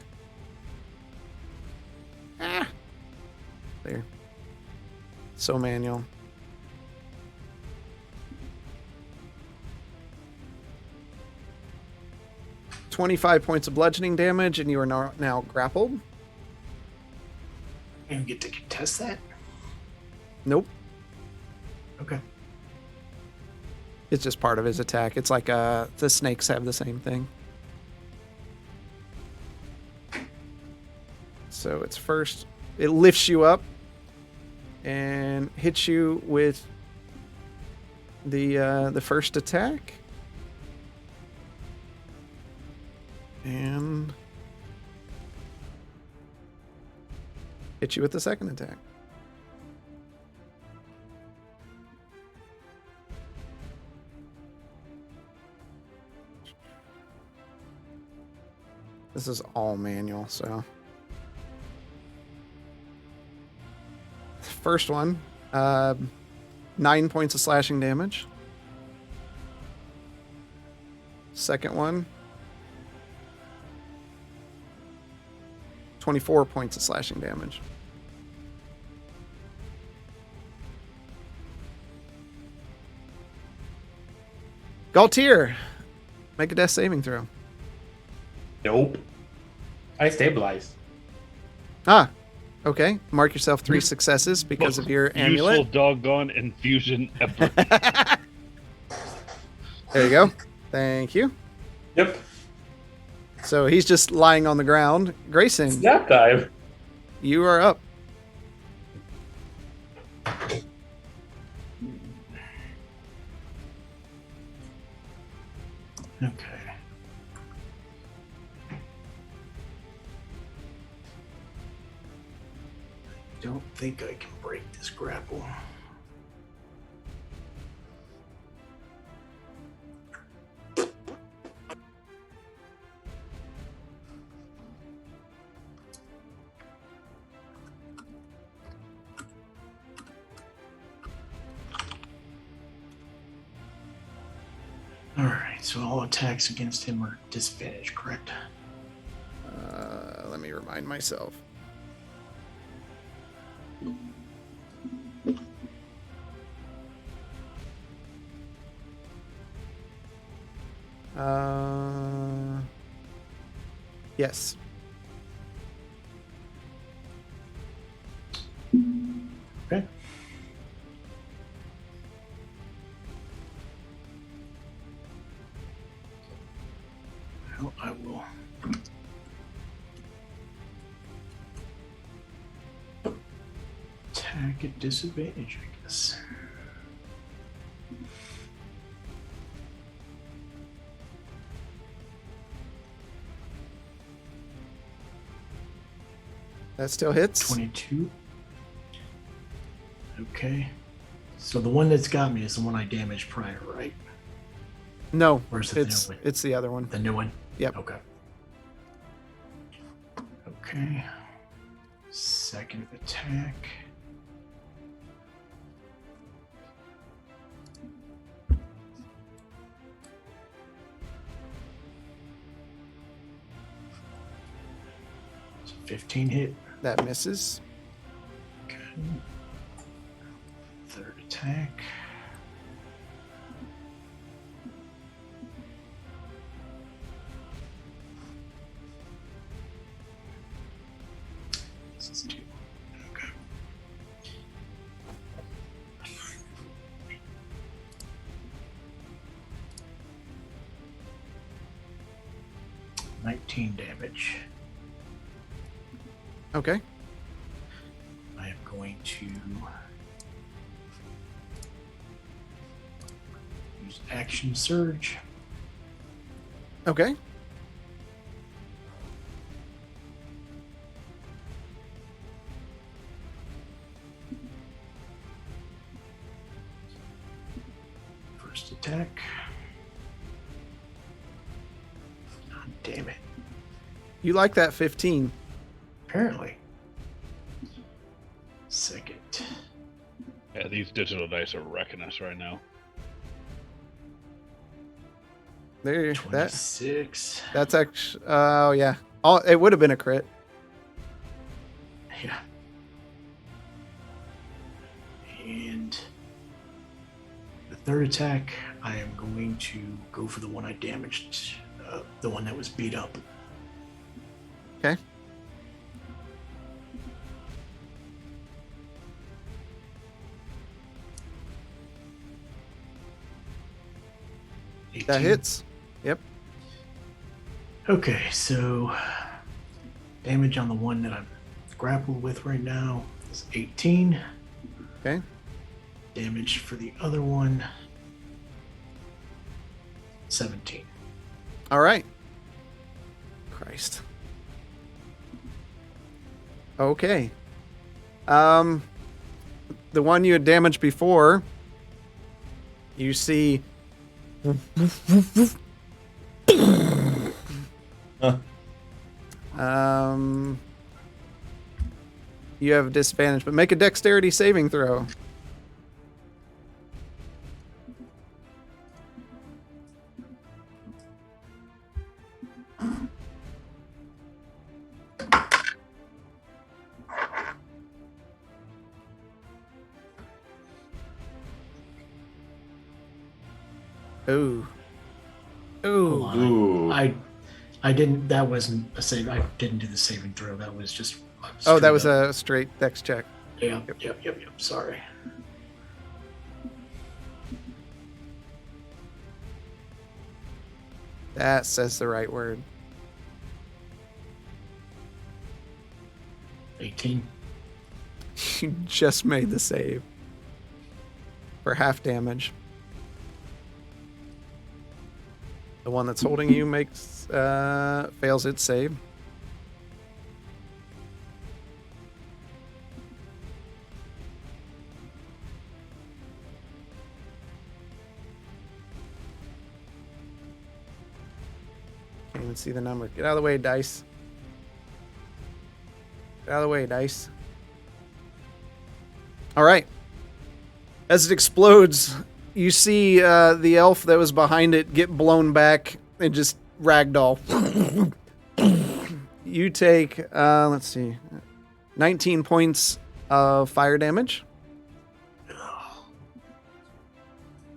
There. So manual. $25 points of bludgeoning damage, and you are now grappled. And get to contest that? Nope. Okay. It's just part of his attack. It's like the snakes have the same thing. So it's first, it lifts you up and hits you with the first attack. And hit you with the second attack. This is all manual, so. First one, 9 points of slashing damage. Second one, 24 points of slashing damage. Galtier, make a death saving throw. Nope. I stabilized. Ah, okay. Mark yourself 3 successes because of your amulet. Useful doggone infusion ever. There you go. Thank you. Yep. So he's just lying on the ground. Grayson, Snap dive. you are up. Okay. Don't think I can break this grapple. Alright, so all attacks against him are disadvantaged, correct? Let me remind myself. Yes. Okay. Well, I will. Attack at disadvantage, I guess. That still hits. 22. Okay. So the one that's got me is the one I damaged prior, right? No, Or is it the it's new one? it's the other one. The new one? Yep. Okay. Okay. Second attack. So 15 hit. That misses. Okay. Third attack. This is 2. Okay. $19 damage. Okay. I am going to use action surge. Okay. attack. God damn it. You like that 15. Apparently. Second. Yeah, these digital dice are wrecking us right now. There, 26. that's actually. Oh yeah. Oh, it would have been a crit. Yeah. And the third attack, I am going to go for the one I damaged, the one that was beat up. Okay. That 18. hits. Yep. Okay, so damage on the one that I'm grappled with right now is 18. Okay. Damage for the other one, 17. All right. Christ. Okay. The one you had damaged before, you see. You have disadvantage, but make a dexterity saving throw. Ooh. Hold Ooh. on. Ooh. I didn't. That wasn't a save. I didn't do the saving throw. That was just. Oh, that was straight up. a straight dex check. Yep. Sorry. That says the right word. 18. You just made the save. For half damage. The one that's holding you makes fails its save. Can't even see the number. Get out of the way, dice. Get out of the way, dice. All right. As it explodes, you see the elf that was behind it get blown back and just ragdoll. You take, let's see, 19 points of fire damage.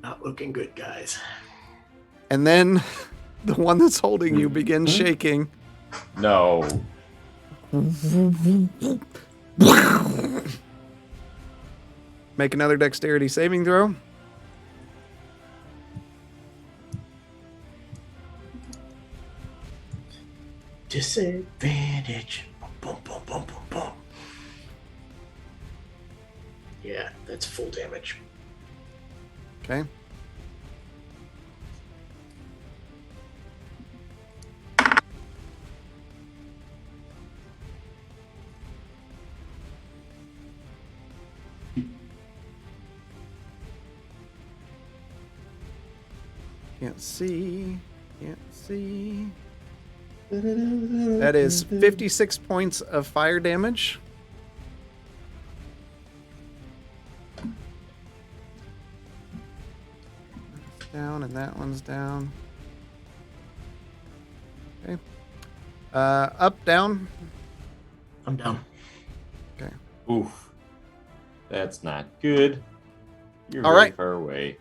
Not looking good, guys. And then the one that's holding you begins shaking. No. Make another dexterity saving throw. Disadvantage. Boom, boom, boom, boom, boom. Yeah, that's full damage. Okay. Can't see. Can't see. That is 56 points of fire damage. That's down, and that one's down. Okay. Up, down. I'm down. Okay. Oof. That's not good. You're All very right. far away.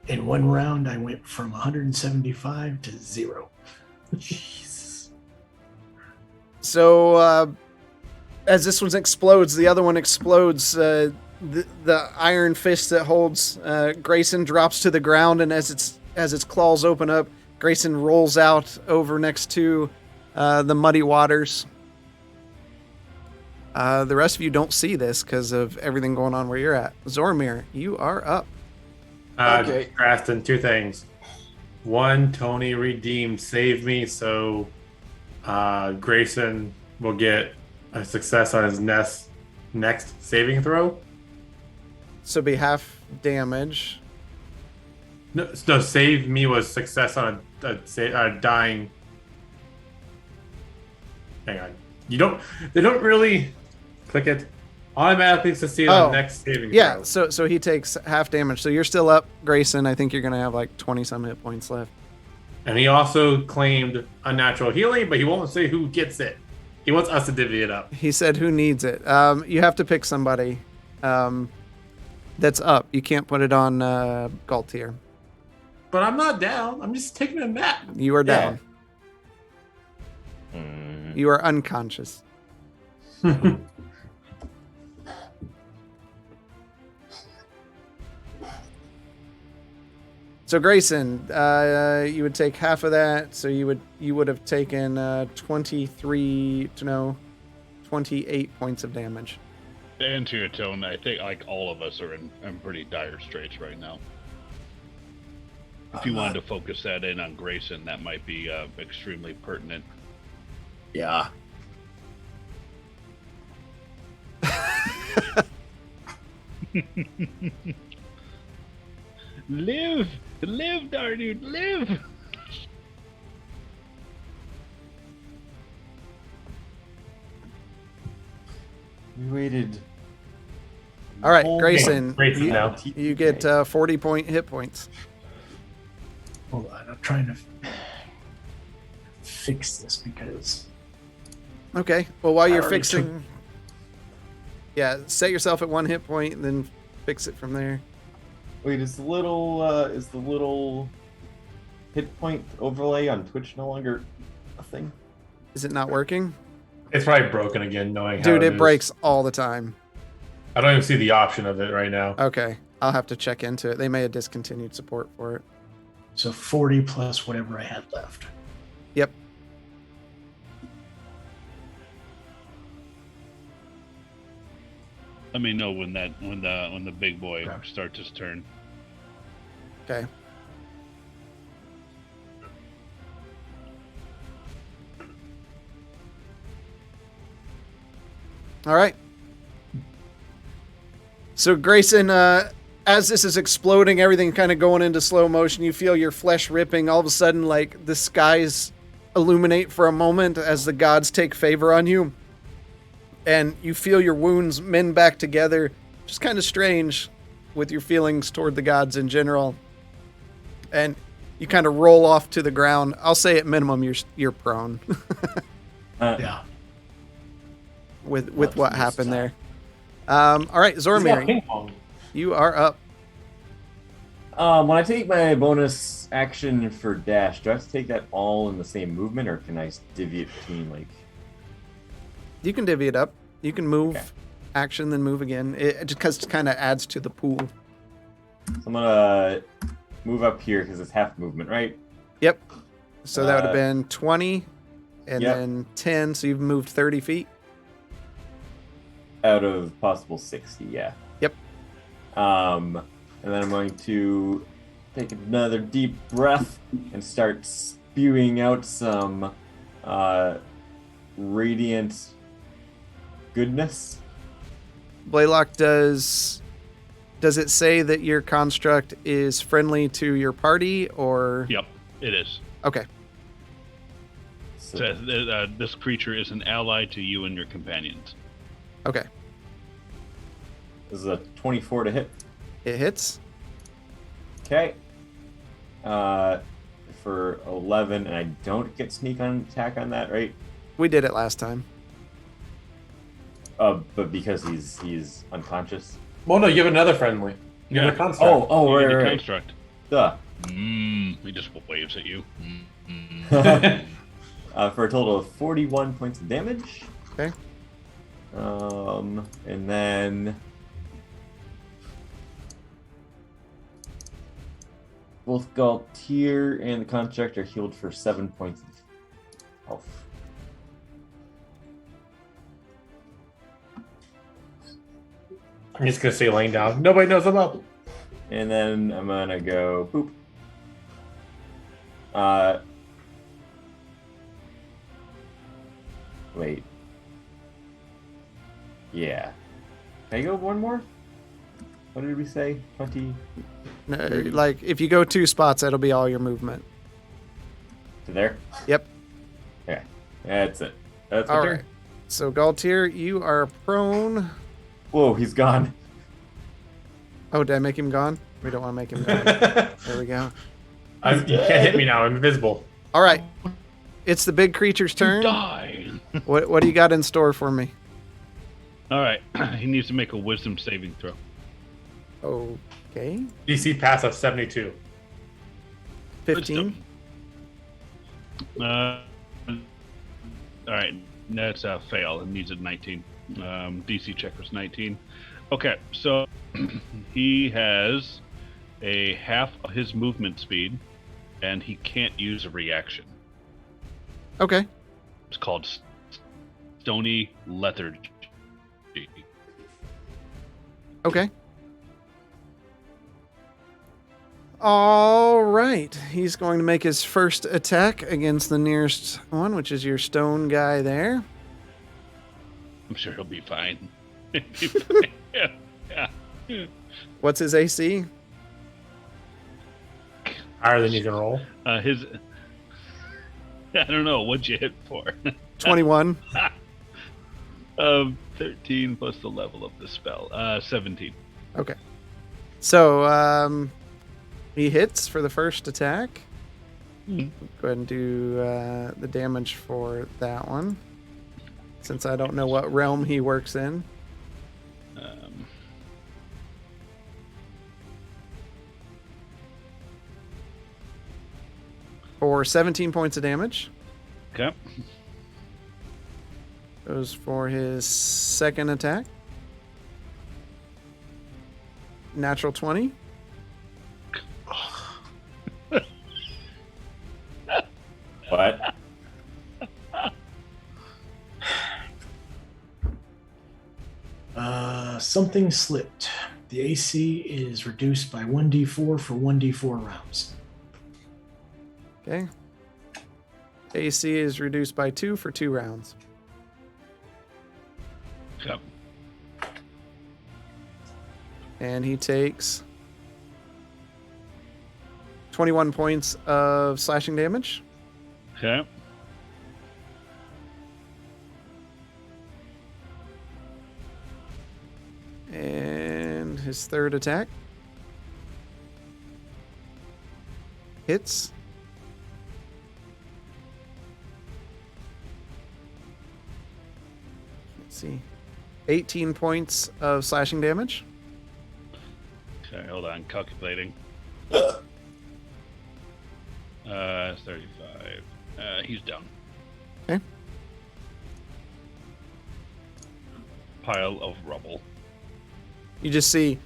In one round, I went from 175 to 0. Jesus. So, as this one explodes, the other one explodes. The iron fist that holds Grayson drops to the ground, and as its claws open up, Grayson rolls out over next to the muddy waters. The rest of you don't see this because of everything going on where you're at. Zormir, you are up. Okay. Grafton, two things. One, Tony redeemed saved me, so Grayson will get a success on his next saving throw. So be half damage. No, save me was success on a dying. Hang on. They don't really click it. Automatically succeed on next saving Yeah, throw. so he takes half damage. So you're still up, Grayson. I think you're gonna have like 20 some hit points left. And he also claimed unnatural healing, but he won't say who gets it. He wants us to divvy it up. He said, "Who needs it?" You have to pick somebody that's up. You can't put it on Galtier. But I'm not down. I'm just taking a nap. You are Yeah. down. You are unconscious. So Grayson, you would take half of that. So you would have taken 28 points of damage. To answer your tone, I think like all of us are in pretty dire straits right now. If you wanted to focus that in on Grayson, that might be extremely pertinent. Yeah. Live, Dardude, live. We waited. All right, whole Grayson, Grayson now. you get 40 point hit points. Hold on, I'm trying to fix this because Okay. Well, while I you're already fixing, yeah, set yourself at 1 hit point and then fix it from there. Wait, is the little hit point overlay on Twitch no longer a thing? Is it not working? It's probably broken again, knowing how Dude, it it is. breaks all the time. I don't even see the option of it right now. Okay. I'll have to check into it. They may have discontinued support for it. so 40 plus whatever I had left. Yep. Let me know when the big boy Okay. starts his turn. Okay. All right. So Grayson, as this is exploding, everything kind of going into slow motion, you feel your flesh ripping. All of a sudden, like the skies illuminate for a moment as the gods take favor on you. And you feel your wounds mend back together. Just kind of strange with your feelings toward the gods in general. And you kind of roll off to the ground. I'll say at minimum you're prone Yeah. with That's what nice happened time. there. All right, It's not Zormir, ping pong. you are up. When I take my bonus action for dash, do I have to take that all in the same movement, or can I divvy it between like? You can divvy it up. You can move Okay. action, then move again. It just kind of adds to the pool. So I'm gonna move up here because it's half movement, right? Yep. So that would have Uh, been 20 and yep. then 10. So you've moved 30 feet. Out of possible 60, yeah. Yep. And then I'm going to take another deep breath and start spewing out some radiant goodness. Blaylock, does it say that your construct is friendly to your party or? Yep, it is. Okay. So, Says this creature is an ally to you and your companions. Okay. this is a 24 to hit. It hits. Okay. For 11, and I don't get sneak on attack on that, right? We did it last time. But because he's unconscious. Well, no, you have another friendly. You have Yeah. a construct. Oh, You right, get the right, right. construct. Duh. He just waves at you. For a total of 41 points of damage. Okay. And then both Galtier and the construct are healed for 7 points of health. I'm just gonna stay laying down. Nobody knows I'm up. And then I'm gonna go boop. Wait. Yeah. Can I go one more? What did we say? 20? No, like if you go 2 spots, that'll be all your movement. To there? Yep. Okay. That's it. That's my All turn. right. So Galtier, you are prone. Whoa, he's gone. Oh, did I make him gone? We don't want to make him gone. There we go. You can't hit me now. I'm invisible. All right. It's the big creature's turn. Die. What do you got in store for me? All right. He needs to make a wisdom saving throw. Okay. DC pass of 72. 15. All right. That's a fail. It needs a 19. DC check was 19. Okay, so he has a half of his movement speed, and he can't use a reaction. Okay. It's called Stony Lethargy. Okay. All right. He's going to make his first attack against the nearest one, which is your stone guy there. I'm sure he'll be fine. yeah. What's his AC? Higher than you can roll. His. I don't know. What'd you hit for? 21. 13 plus the level of the spell. 17. Okay. So, he hits for the first attack. Go ahead and do the damage for that one. Since I don't know what realm he works in. For 17 points of damage. Okay. Goes for his second attack. Natural 20. What? Something slipped. The AC is reduced by 1d4 for 1d4 rounds. Okay. AC is reduced by 2 for 2 rounds. Yep. And he takes 21 points of slashing damage. Okay. And his third attack hits. Let's see. 18 points of slashing damage. Okay, hold on. Calculating. 35. He's down. Okay. Pile of rubble. You just see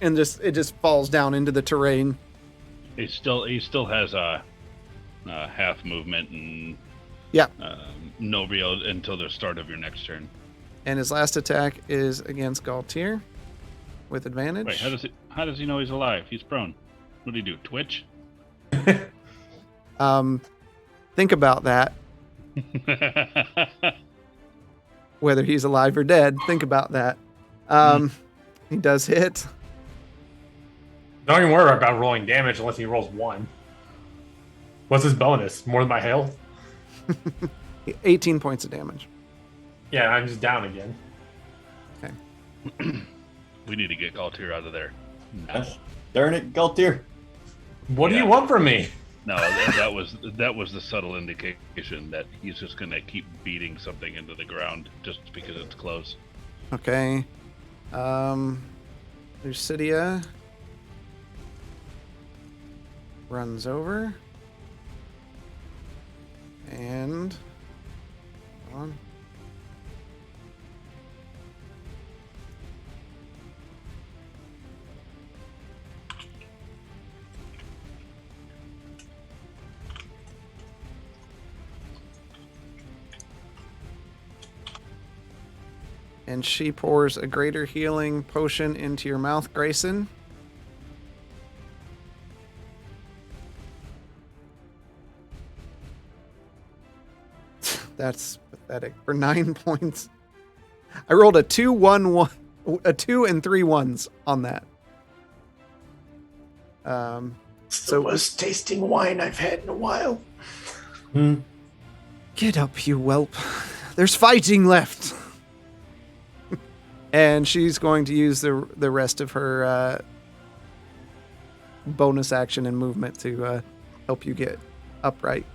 and it just falls down into the terrain. He still has a half movement and Yeah. no real until the start of your next turn. And his last attack is against Galtier with advantage. Wait, how does he know he's alive? He's prone. What do he do? Twitch? Think about that. Whether he's alive or dead, think about that. He does hit. Don't even worry about rolling damage unless he rolls 1. What's his bonus? More than my health? 18 points of damage. Yeah, I'm just down again. Okay. We need to get Galtier out of there. No. Darn it, Galtier. What do you want from me? No, that was the subtle indication that he's just gonna keep beating something into the ground just because it's close. Okay. Lucidia runs over and hold on. And she pours a greater healing potion into your mouth, Grayson. That's pathetic. For 9 points. I rolled a 2, 1, 1, a 2 and 3 ones on that. It's the worst tasting wine I've had in a while. Get up, you whelp. There's fighting left. And she's going to use the rest of her bonus action and movement to help you get upright.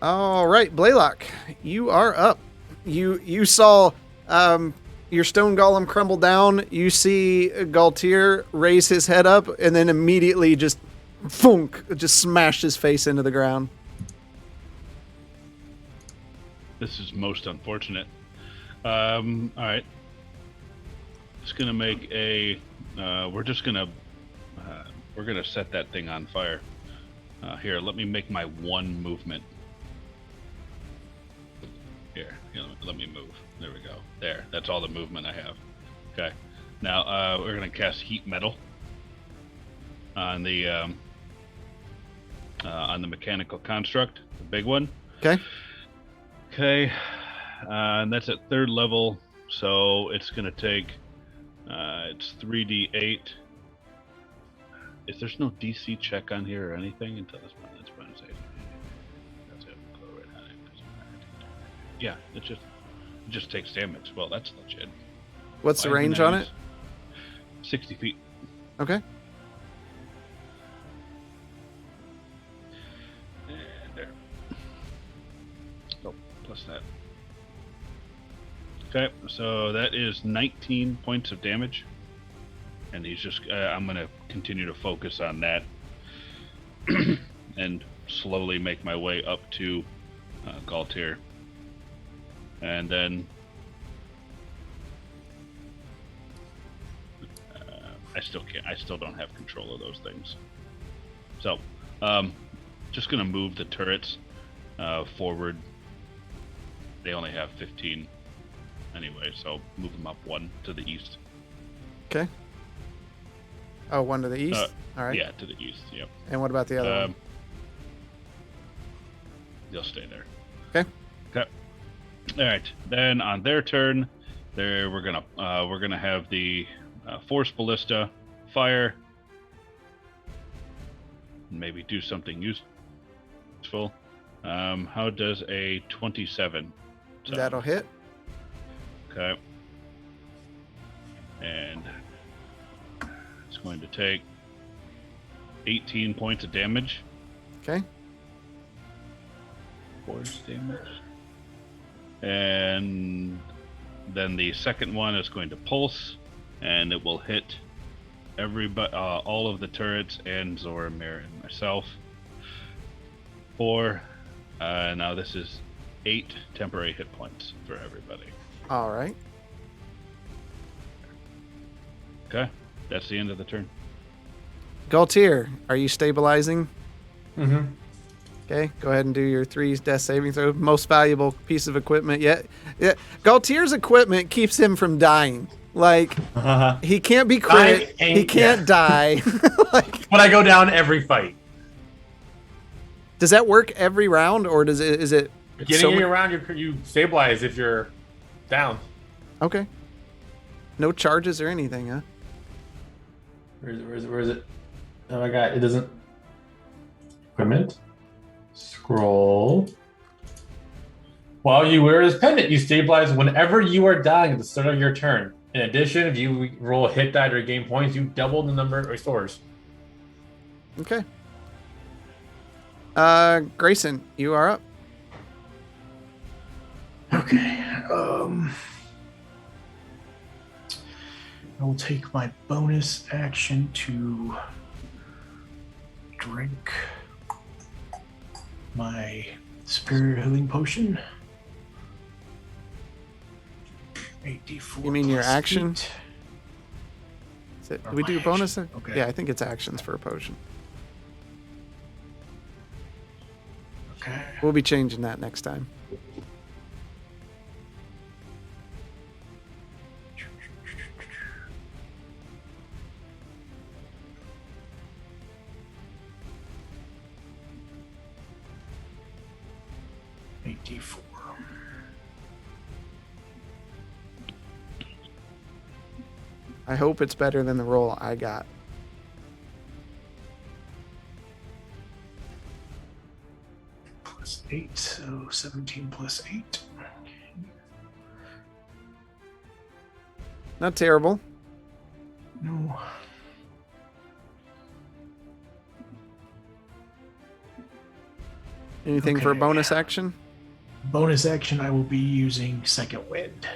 All right, Blaylock, you are up. You saw your stone golem crumble down. You see Galtier raise his head up and then immediately just smashed his face into the ground. This is most unfortunate. All right. Just gonna make a. We're gonna set that thing on fire. Here, let me make my one movement. Here, let me move. There we go. There, that's all the movement I have. Okay. Now we're gonna cast heat metal on the mechanical construct, the big one. Okay. Okay, and that's at 3rd level, so it's gonna take. It's 3d8. If there's no DC check on here or anything until this point, that's bonus 8. Yeah, it just takes damage. Well, that's legit. What's the range on it? 60 feet. Okay. And there. Oh, plus that. Okay, so that is 19 points of damage. And he's just, I'm going to continue to focus on that and slowly make my way up to Galtier. And then I still don't have control of those things. So, just going to move the turrets forward. They only have 15 anyway, so move them up 1 to the east. Okay. Oh, 1 to the east? All right. Yeah, to the east, yep. And what about the other one? They'll stay there. Okay. Okay. All right. Then on their turn, we're gonna have the force ballista fire. Maybe do something useful. How does a 27? That'll hit. Okay. And it's going to take 18 points of damage. Okay. Force damage. And then the second one is going to pulse, and it will hit everybody, all of the turrets, and Zoramir and myself. 4. Now this is 8 temporary hit points for everybody. All right. Okay, that's the end of the turn. Galtier, are you stabilizing? Mm-hmm. Okay, go ahead and do your 3 death saving throw. Most valuable piece of equipment yet. Yeah, Galtier's equipment keeps him from dying. Like, he can't be crit. He can't die. Like, But I go down every fight. does that work every round, or is it? Getting you around, you stabilize if you're down. Okay. No charges or anything, huh? Where is it? Oh my god, it doesn't. Equipment. Scroll. While you wear this pendant, you stabilize whenever you are dying at the start of your turn. In addition, if you roll a hit die to gain points, you double the number of restores. Okay. Grayson, you are up. Okay. I will take my bonus action to drink my superior healing potion. 8d4. You mean your plus action? 8. Is it, Or do we my do bonus? action. Okay. Yeah, I think it's actions for a potion. Okay. We'll be changing that next time. I hope it's better than the roll I got. +8, so 17 plus 8. Not terrible. No. Anything for a Okay. bonus action? Bonus action, I will be using Second Wind.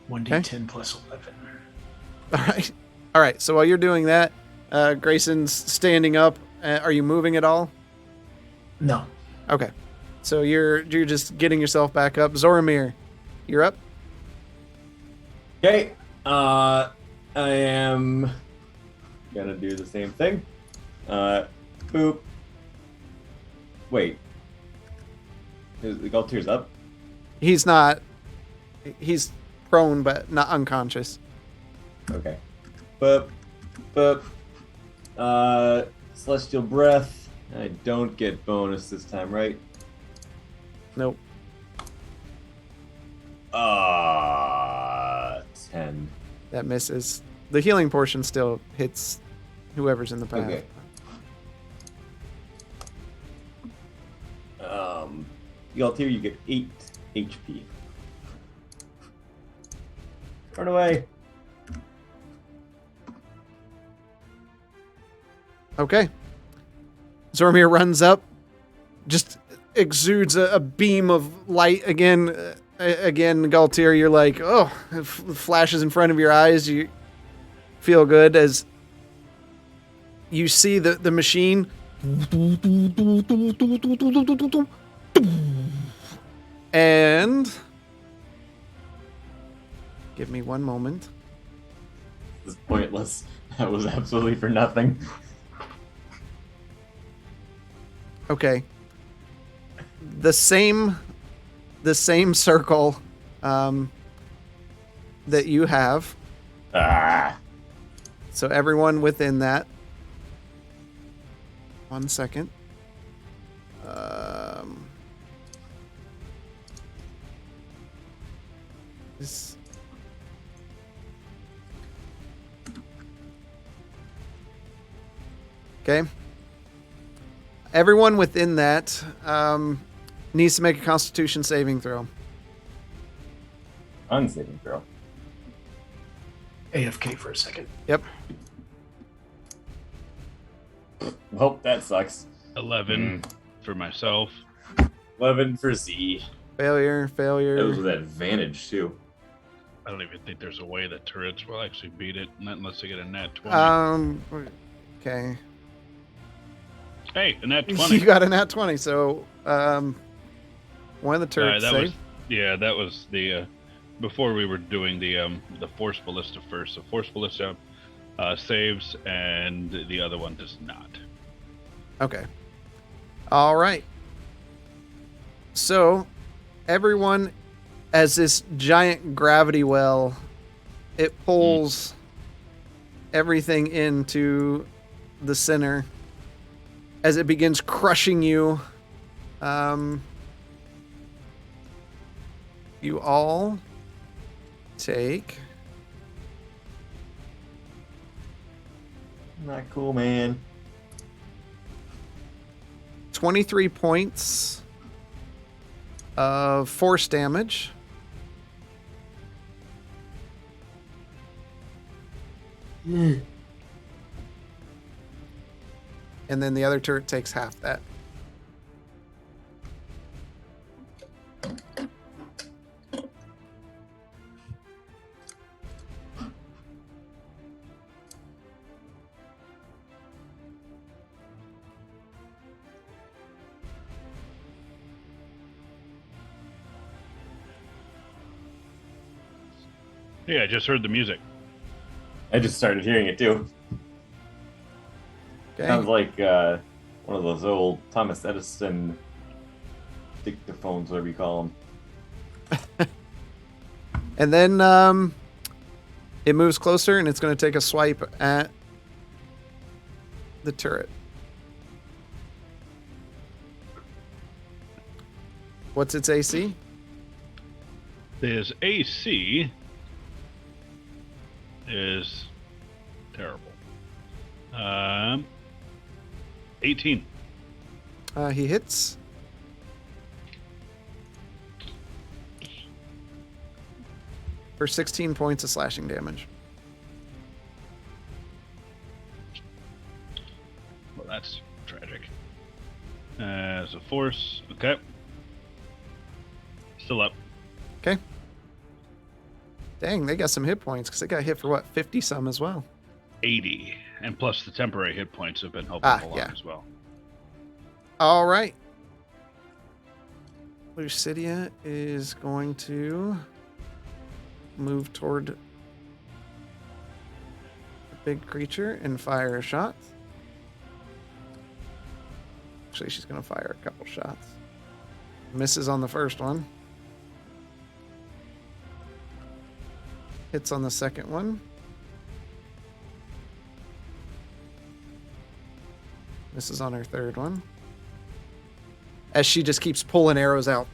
1d10 plus 11. All right. All right. So while you're doing that, Grayson's standing up. Are you moving at all? No. Okay. So you're just getting yourself back up. Zoramir, you're up. Okay. I am gonna do the same thing. Boop. Wait. Is the Galtier's up? He's not. He's prone, but not unconscious. Okay. Boop. Boop. Celestial Breath. I don't get bonus this time, right? Nope. 10. That misses. The healing portion still hits whoever's in the path. Okay. Galtier, you get 8 HP. Run away. Okay. Zoramir runs up, just exudes a beam of light again. Again, Galtier, you're like, oh, it flashes in front of your eyes. You feel good as you see the machine. And give me one moment. This is pointless. That was absolutely for nothing. Okay. The same circle that you have. Ah. So everyone within that. 1 second. This. Okay. Everyone within that needs to make a Constitution saving throw. Unsaving throw. AFK for a second. Yep. Well, that sucks. 11 for myself. 11 for Z. Failure. That was with advantage, too. I don't even think there's a way that turrets will actually beat it, not unless they get a nat 20. Okay. Hey, a nat 20. You got a nat 20, so one of the turrets that saved. that was the before we were doing the Force Ballista first. So Force Ballista saves, and the other one does not. Okay. All right. So everyone, as this giant gravity well, it pulls everything into the center as it begins crushing you. You all take Not cool, man. 23 points of force damage. And then the other turret takes half that. Yeah, I just heard the music. I just started hearing it, too. Okay. Sounds like one of those old Thomas Edison dictaphones, whatever you call them. And then it moves closer, and it's going to take a swipe at the turret. What's its AC? His AC is terrible. 18. He hits. For 16 points of slashing damage. Well, that's tragic. As a force, okay. Still up. Okay. Dang, they got some hit points because they got hit for what, 50 some as well. 80, and plus the temporary hit points have been helping along yeah. as well. All right. Lucidia is going to move toward the big creature and fire a shot. Actually, she's going to fire a couple shots. Misses on the first one. Hits on the second one. Misses on her third one. As she just keeps pulling arrows out.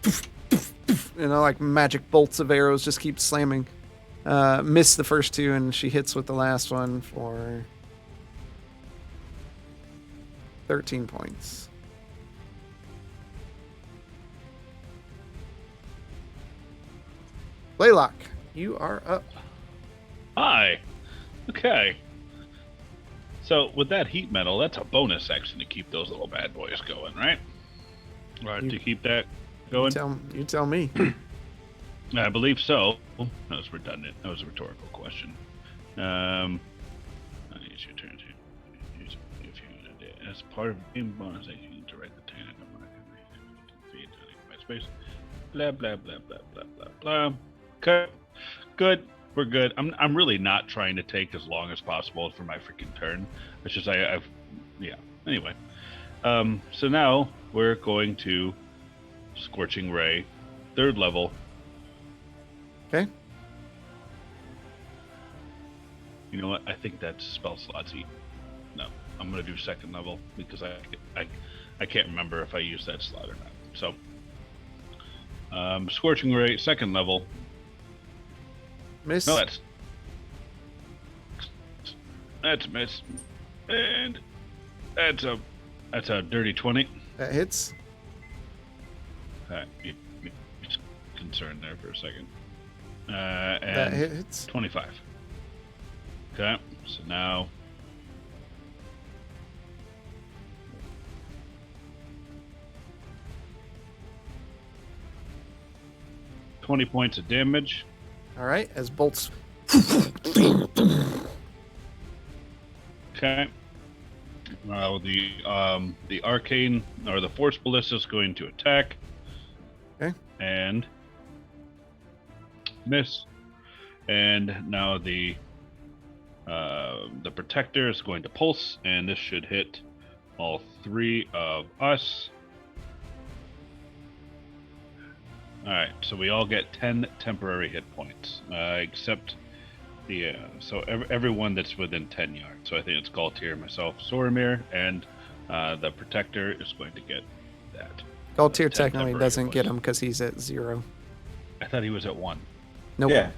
You know, like magic bolts of arrows just keep slamming. Missed the first two, and she hits with the last one for 13 points. Blaylock, you are up. Hi. Okay. So with that heat metal, that's a bonus action to keep those little bad boys going, right? Right, to keep that going? You tell me. I believe so. That was redundant. That was a rhetorical question. It's your turn to use if you as part of the game bonus action, you can direct the turn my space. Blah blah blah blah blah blah blah. Okay, good. We're good. I'm really not trying to take as long as possible for my freaking turn. It's just I've yeah. Anyway, so now we're going to Scorching Ray, 3rd level. Okay. You know what? I think that's spell slots. No, I'm gonna do 2nd level because I can't remember if I used that slot or not. So, Scorching Ray, 2nd level. Miss. No, that's a miss, and that's a dirty 20. That hits. You concerned there for a second. That And hits. 25. Okay, so now 20 points of damage. All right, as bolts. Okay. The arcane or the force ballista is going to attack. Okay. And miss. And now the protector is going to pulse, and this should hit all 3 of us. All right, so we all get 10 temporary hit points, except the so everyone that's within 10 yards. So I think it's Galtier, myself, Soramir, and the protector is going to get that. Galtier 10 technically temporary doesn't hit get points. him because he's at 0. I thought he was at 1. Nope. Yeah.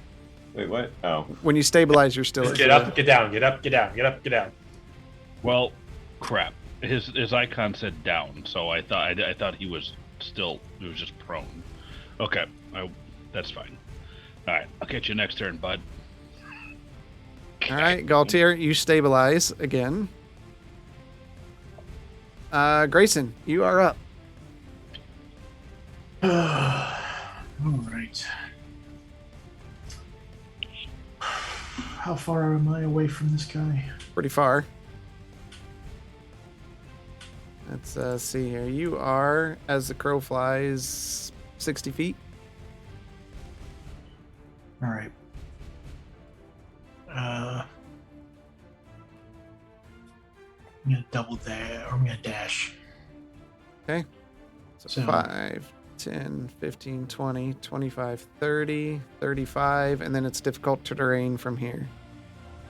Wait, what? Oh. When you stabilize, you're still Just at get 0. up, get down, get up, get down, get up, get down. Well, crap. His icon said down, so I thought he was still. He was just prone. Okay, that's fine. All right, I'll get you next turn, bud. All right, Galtier, you stabilize again. Grayson, you are up. All right. How far am I away from this guy? Pretty far. Let's see here. You are, as the crow flies, 60 feet. All right. I'm gonna double that, or I'm gonna dash. Okay. So 5, 10, 15, 20, 25, 30, 35, and then it's difficult terrain from here.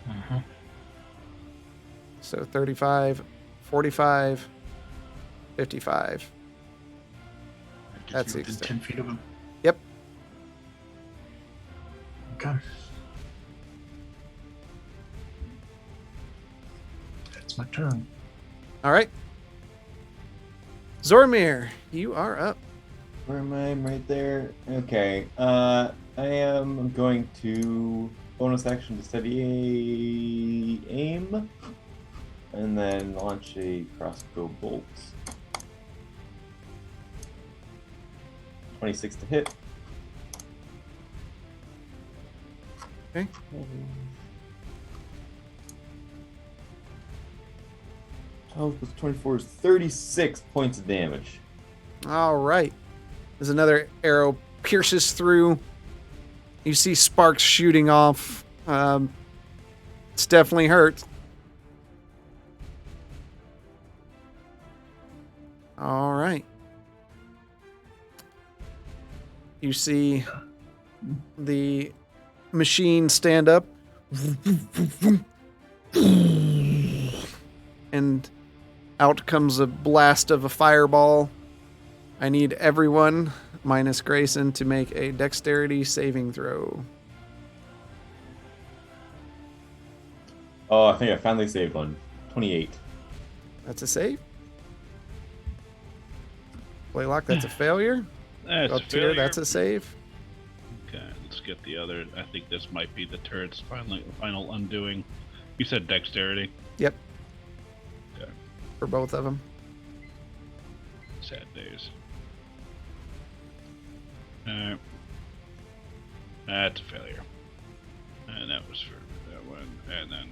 Uh-huh. So 35, 45, 55. That's the within extent. 10 feet of him. Yep. Okay. That's my turn. All right. Zormir, you are up. Where am I? I'm right there. Okay. I am going to bonus action to steady aim, and then launch a crossbow bolt. 26 to hit. Okay. 12 plus 24 is 36 points of damage. All right. As another arrow pierces through, you see sparks shooting off. It's definitely hurt. All right. You see the machine stand up. And out comes a blast of a fireball. I need everyone, minus Grayson, to make a dexterity saving throw. Oh, I think I finally saved one. 28. That's a save. Blaylock, that's a failure. That's Up tier, failure. that's a save. Okay, let's get the other. I think this might be the turret's final undoing. You said dexterity. Yep. Okay. For both of them. Sad days. Alright. That's a failure. And that was for that one. And then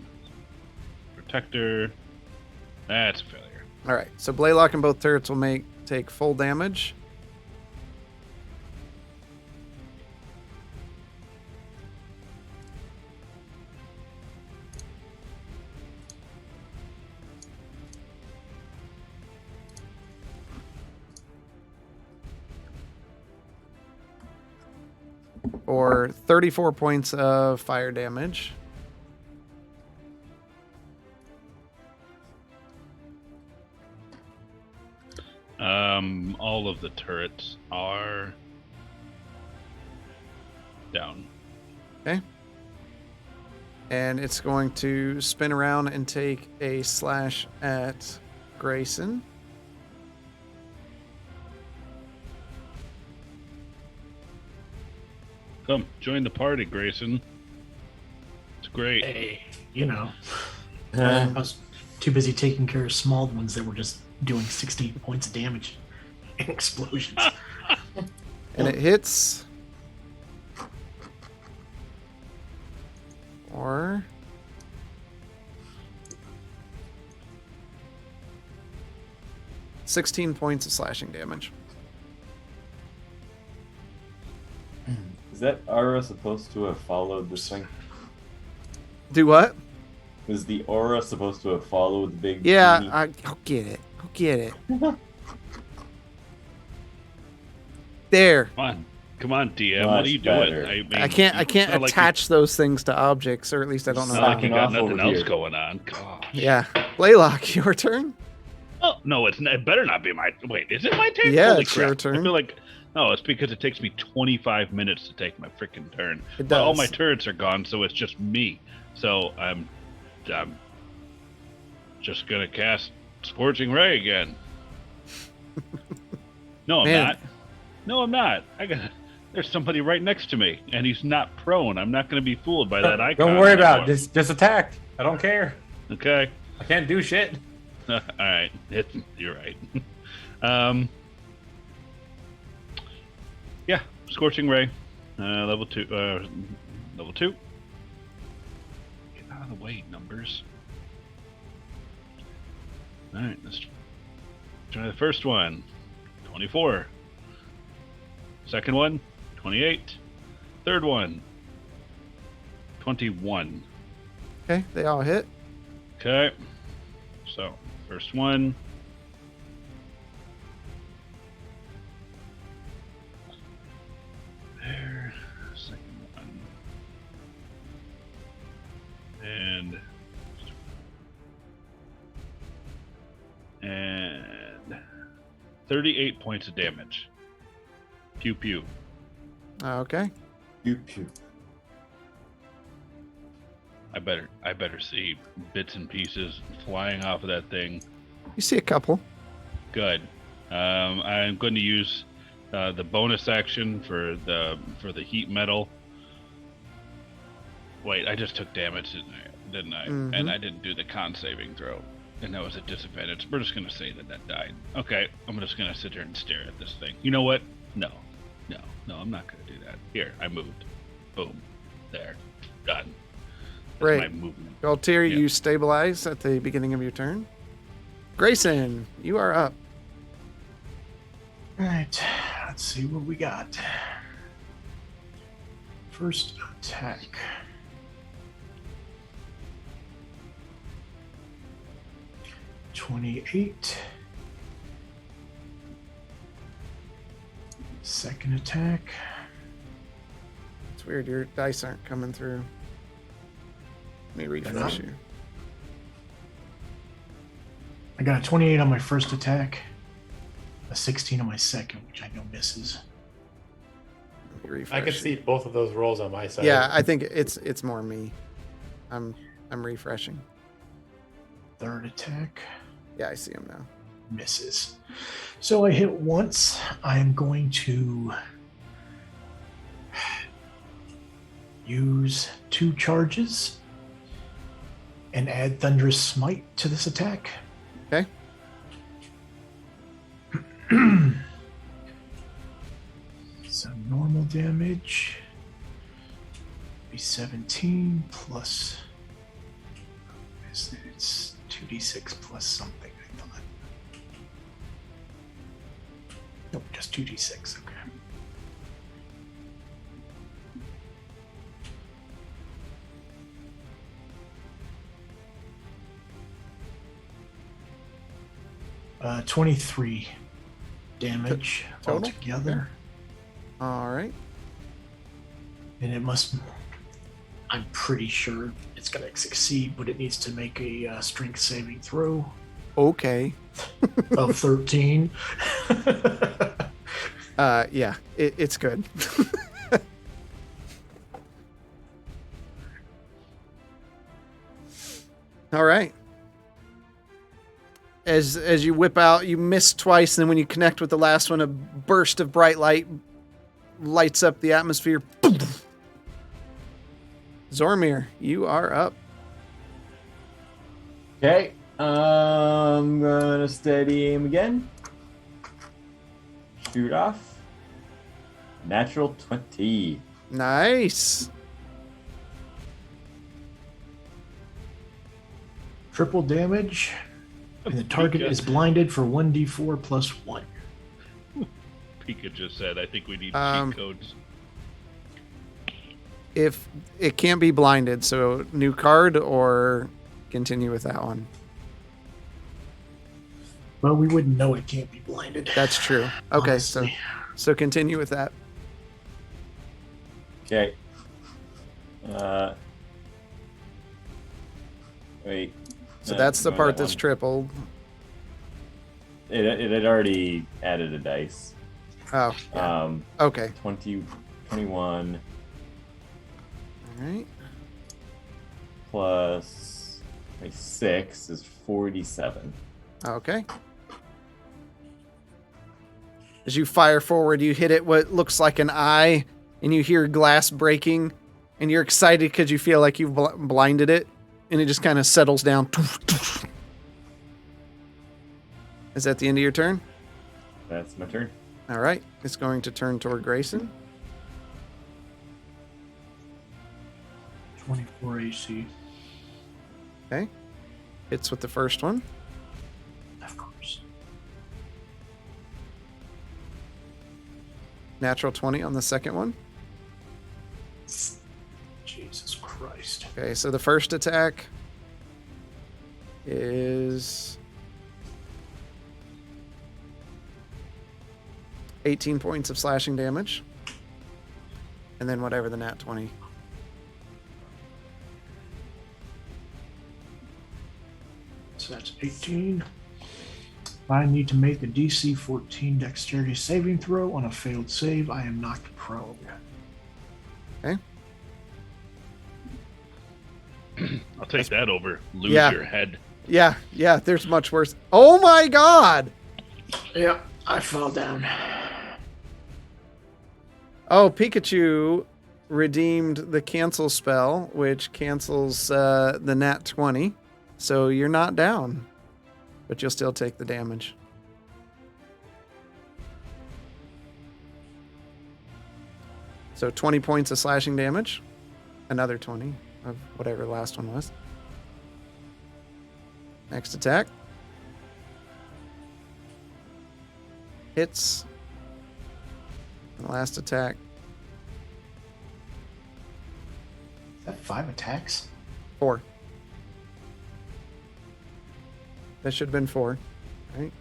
Protector. That's a failure. All right, so Blaylock and both turrets will take full damage. Or 34 points of fire damage. All of the turrets are down. Okay. And it's going to spin around and take a slash at Grayson. Come, join the party, Grayson. It's great. Hey, you know, I was too busy taking care of small ones that were just doing 60 points of damage and explosions. And it hits. Or 16 points of slashing damage. Is that aura supposed to have followed this thing? Do what? Was the aura supposed to have followed the big Yeah, genie? I'll get it. I'll get it. There. Come on, DM. Much What are you better. doing? I can't you sound like attach those things to objects, or at least I don't know You how. sound like you Knocking got off nothing over else here. going on. Gosh. Yeah. Blaylock, your turn? Oh no, it better not be my. Wait, is it my turn? Yeah, Holy it's your crap. turn. I feel like no, it's because it takes me 25 minutes to take my freaking turn. It But all does. my turrets are gone, so it's just me. So I'm just gonna cast Scorching Ray again. No, I'm Man. not. No, I'm not. There's somebody right next to me, and he's not prone. I'm not going to be fooled by that icon. Don't worry about anymore. it. Just attack. I don't care. Okay. I can't do shit. All right. You're right. Yeah. Scorching Ray. Level 2. Level 2. Get out of the way, numbers. All right. Let's try the first one. 24. Second one. 28. Third one. 21. Okay, they all hit. Okay. So, first one. There. Second one. And 38 points of damage. Pew pew. Okay. Pew, pew. I better see bits and pieces flying off of that thing. You see a couple. Good. I'm going to use the bonus action for the heat metal. Wait, I just took damage, didn't I? Mhm. And I didn't do the con saving throw, and that was a disadvantage. We're just going to say that died. Okay, I'm just going to sit here and stare at this thing. You know what? No, I'm not going to do that. Here, I moved. Boom. There. Done. That's Right. my movement. Galtier, Yeah. you stabilize at the beginning of your turn. Grayson, you are up. All right, let's see what we got. First attack. $28. Second attack. It's weird. Your dice aren't coming through. Let me refresh you. I got a 28 on my first attack, a 16 on my second, which I know misses. Let me refresh I can you. see both of those rolls on my side. Yeah, I think it's more me. I'm refreshing. Third attack Yeah, I see him now. misses. So I hit once. I am going to use 2 charges and add Thunderous Smite to this attack. Okay. So normal damage be 17 plus. It's 2d6 plus something, I thought. Nope, just 2d6. Okay. Uh, 23 damage Total? altogether. All right. And it must. I'm pretty sure it's going to succeed, but it needs to make a strength saving throw Okay. of 13. Yeah, it's good. All right. As you whip out, you miss twice, and then when you connect with the last one, a burst of bright light lights up the atmosphere. Zormir, you are up. Okay. I'm gonna steady aim again. Shoot off. Natural 20. Nice. Triple damage. And the target is blinded for 1d4 plus 1. Pika just said, I think we need Um, cheat codes. If it can't be blinded, so new card or continue with that one. Well, we wouldn't know it can't be blinded. That's true. Okay, honestly. so continue with that. Okay. Wait. So that's the Going part that that's one. tripled. It had already added a dice. Oh, okay. 20, 21 All right. plus 6 is 47. Okay. As you fire forward, you hit it what looks like an eye, and you hear glass breaking, and you're excited because you feel like you've blinded it, and it just kind of settles down. Is that the end of your turn? That's my turn. All right. It's going to turn toward Grayson. 24 AC. Okay. Hits with the first one. Of course. Natural 20 on the second one. Jesus Christ. Okay, so the first attack is 18 points of slashing damage. And then whatever the nat 20. So that's 18. I need to make a DC 14 dexterity saving throw. On a failed save, I am knocked prone. Okay. I'll take that over. Lose Yeah. your head. Yeah, there's much worse. Oh my god! Yeah, I fell down. Oh, Pikachu redeemed the cancel spell, which cancels the nat 20. So you're not down, but you'll still take the damage. So 20 points of slashing damage. Another 20 of whatever the last one was. Next attack. Hits. And last attack. Is that 5 attacks? 4. That should have been 4. Right?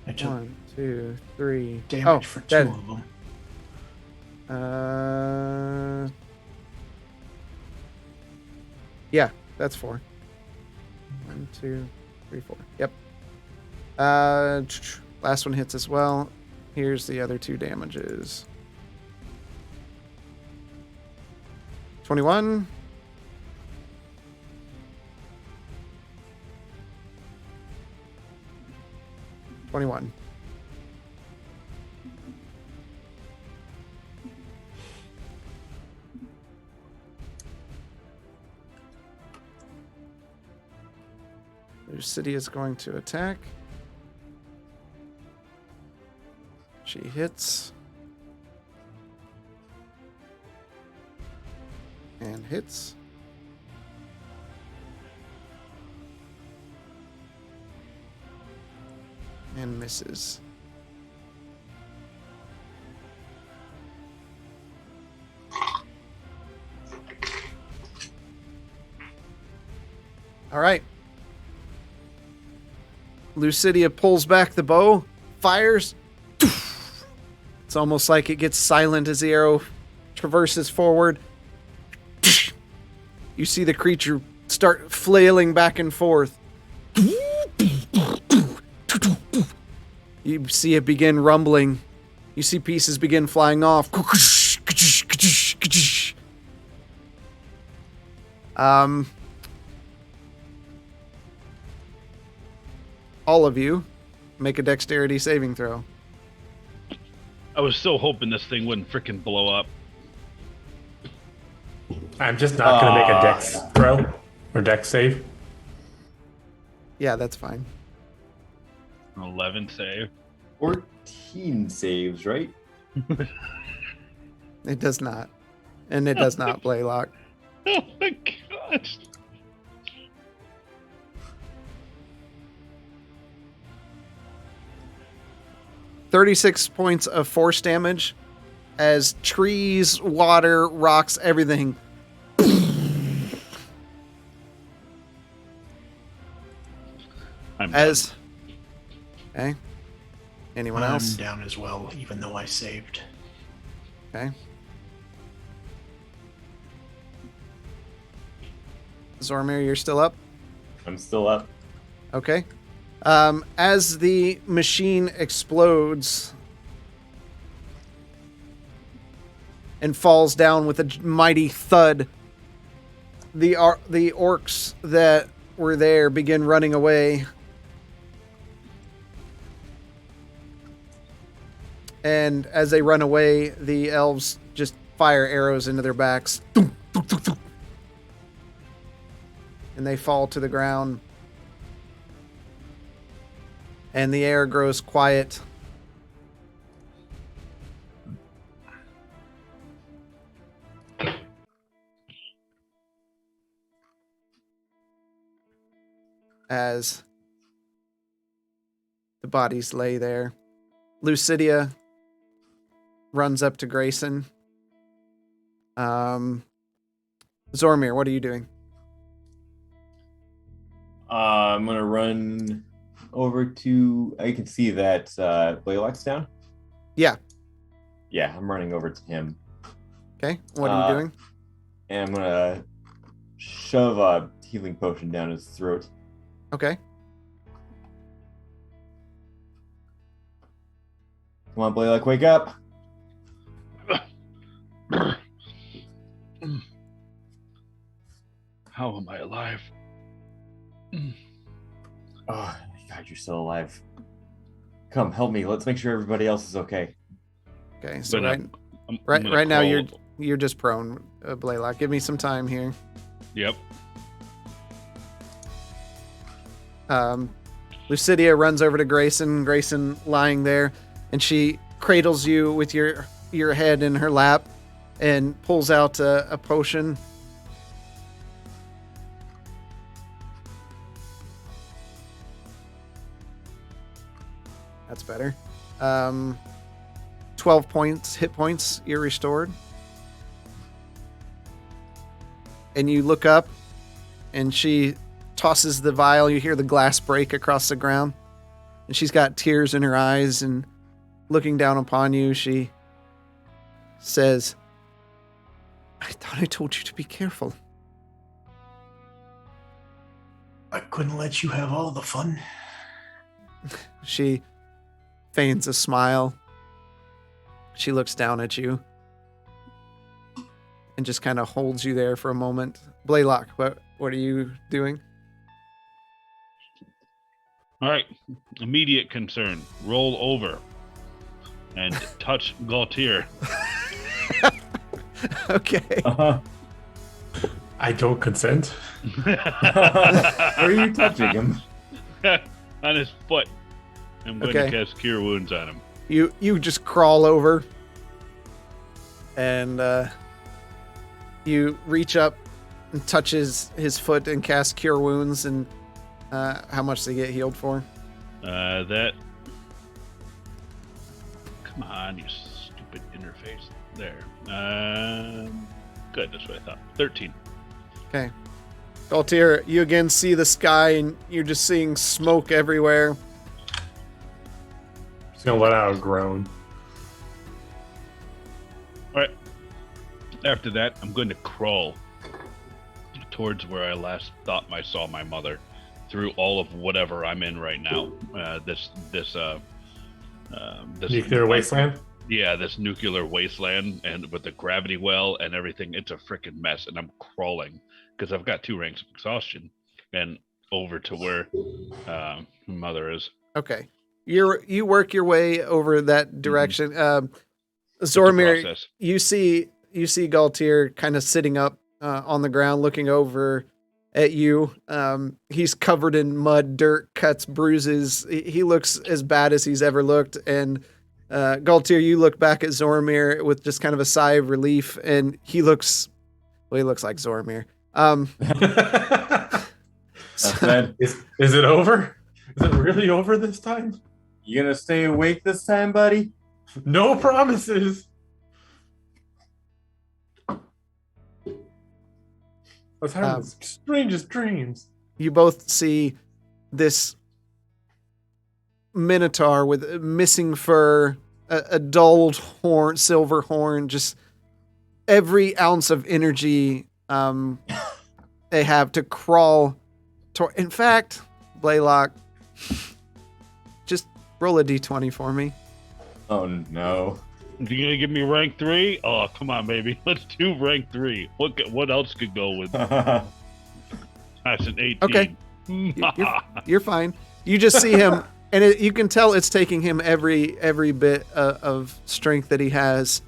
I took 1, 2, 3. damage for 2 that- of them. Yeah, that's 4. 1, 2, 3, 4. Yep. Last one hits as well. Here's the other 2 damages. 21. $21. Lucidia is going to attack. She hits. And hits. And misses. All right. Lucidia pulls back the bow, fires. It's almost like it gets silent as the arrow traverses forward. You see the creature start flailing back and forth. You see it begin rumbling. You see pieces begin flying off. All of you make a dexterity saving throw. I was so hoping this thing wouldn't freaking blow up. I'm just not going to make a dex throw or dex save. Yeah, that's fine. An 11 save. 14 saves, right? It does not. And it does not, Blaylock. Oh my gosh. $36 points of force damage as trees, water, rocks, everything. I'm As okay. Anyone I'm else? down as well, even though I saved. Okay. Zormir, you're still up? I'm still up. Okay. As the machine explodes and falls down with a mighty thud, the orcs that were there begin running away. And as they run away, the elves just fire arrows into their backs. And they fall to the ground. And the air grows quiet. As the bodies lay there. Lucidia runs up to Grayson. Zormir, what are you doing? I'm gonna run over to. I can see that Blaylock's down. Yeah. Yeah, I'm running over to him, Okay. What are you doing? and I'm gonna shove a healing potion down his throat. Okay. Come on, Blaylock, wake up! How am I alive? Oh, God, you're still alive. Come, help me. Let's make sure everybody else is okay. Okay, so But I'm right gonna now crawl- you're just prone, Blaylock. Give me some time here. Yep. Lucidia runs over to Grayson. Grayson lying there, and she cradles you with your head in her lap, and pulls out a potion. That's better. 12 hit points, you're restored. And you look up, and she tosses the vial. You hear the glass break across the ground. And she's got tears in her eyes, and looking down upon you, she says, I thought I told you to be careful. I couldn't let you have all the fun. She feigns a smile. She looks down at you and just kind of holds you there for a moment. Blaylock, what are you doing? All right. Immediate concern. Roll over and touch Galtier. Okay. Uh-huh. I don't consent. Where are you touching him? On his foot. I'm going Okay. to cast Cure Wounds on him. You just crawl over and you reach up and touch his foot and cast Cure Wounds. And how much they get healed for? That. Come on, you stupid interface. There. Good, that's what I thought. 13. Okay. Galtier, you again see the sky and you're just seeing smoke everywhere. Just gonna let out a groan. All right. After that, I'm going to crawl towards where I last thought I saw my mother, through all of whatever I'm in right now. This Nuclear wasteland. Yeah, this nuclear wasteland, and with the gravity well and everything, it's a freaking mess. And I'm crawling because I've got 2 ranks of exhaustion, and over to where mother is. Okay. You work your way over that direction. It's a Zormir, process. you see Galtier kind of sitting up on the ground looking over at you. He's covered in mud, dirt, cuts, bruises. He looks as bad as he's ever looked. And Galtier, you look back at Zormir with just kind of a sigh of relief, and he looks like Zormir. That's bad. Is it over? Is it really over this time? You gonna stay awake this time, buddy? No promises. I was having the strangest dreams. You both see this minotaur with missing fur, a dulled horn, silver horn, just every ounce of energy they have to crawl. In fact, Blaylock, just roll a d20 for me. Oh no. You gonna give me rank 3? Oh, come on, baby. Let's do rank 3. What else could go with that's an 18? Okay. You're fine. You just see him, and you can tell it's taking him every bit of strength that he has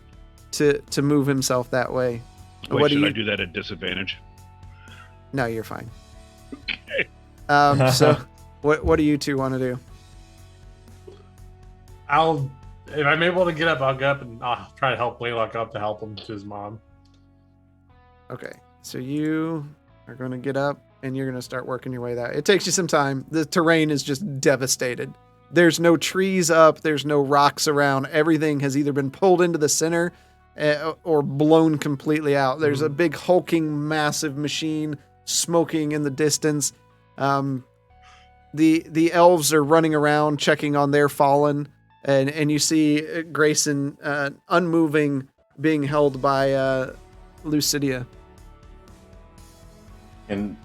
to move himself that way. Wait, What should do I you? do that at disadvantage? No, you're fine. Okay. So, what do you two want to do? If I'm able to get up, I'll get up and I'll try to help Blaylock up to help him to his mom. Okay, so you are going to get up and you're going to start working your way that. It takes you some time. The terrain is just devastated. There's no trees up. There's no rocks around. Everything has either been pulled into the center or blown completely out. There's a big hulking, massive machine smoking in the distance. The elves are running around checking on their fallen, and you see Grayson unmoving, being held by Lucidia. Can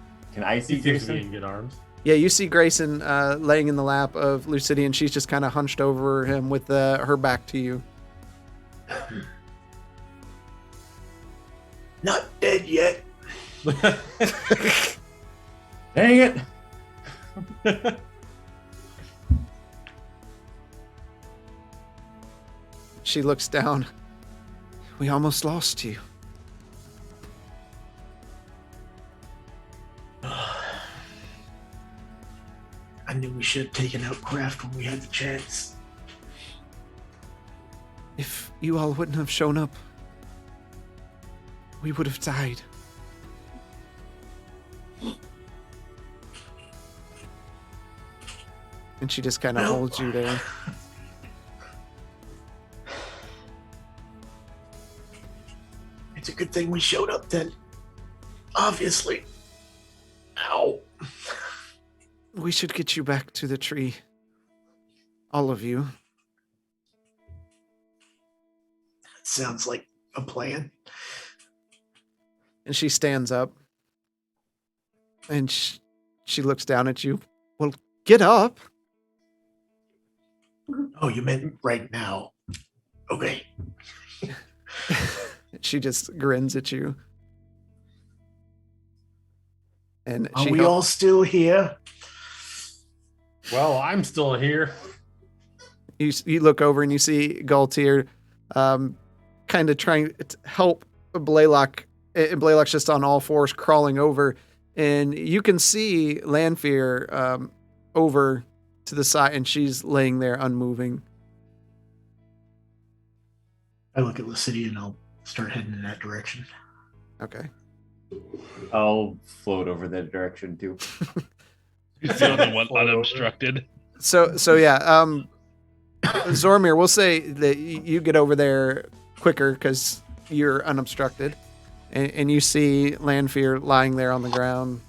I see He seems to be Jason? in good arms. Yeah, you see Grayson laying in the lap of Lucidia, and she's just kind of hunched over him with her back to you. Not dead yet. Dang it! She looks down. We almost lost you. I knew we should have taken out Kraft when we had the chance. If you all wouldn't have shown up, we would have died. And she just kind of Well- holds you there. It's a good thing we showed up then. Obviously. Ow. We should get you back to the tree. All of you. Sounds like a plan. And she stands up. And she looks down at you. Well, get up. Oh, you meant right now. Okay. She just grins at you. And Are she we hel- all still here? Well, I'm still here. you look over and you see Galtier kind of trying to help Blaylock. And Blaylock's just on all fours crawling over. And you can see Lanfear over to the side, and she's laying there unmoving. I look at Lucidia and I'll start heading in that direction. Okay. I'll float over that direction too. He's the only one Float over. unobstructed. So yeah, Zormir, we'll say that you get over there quicker because you're unobstructed, and you see Lanfear lying there on the ground.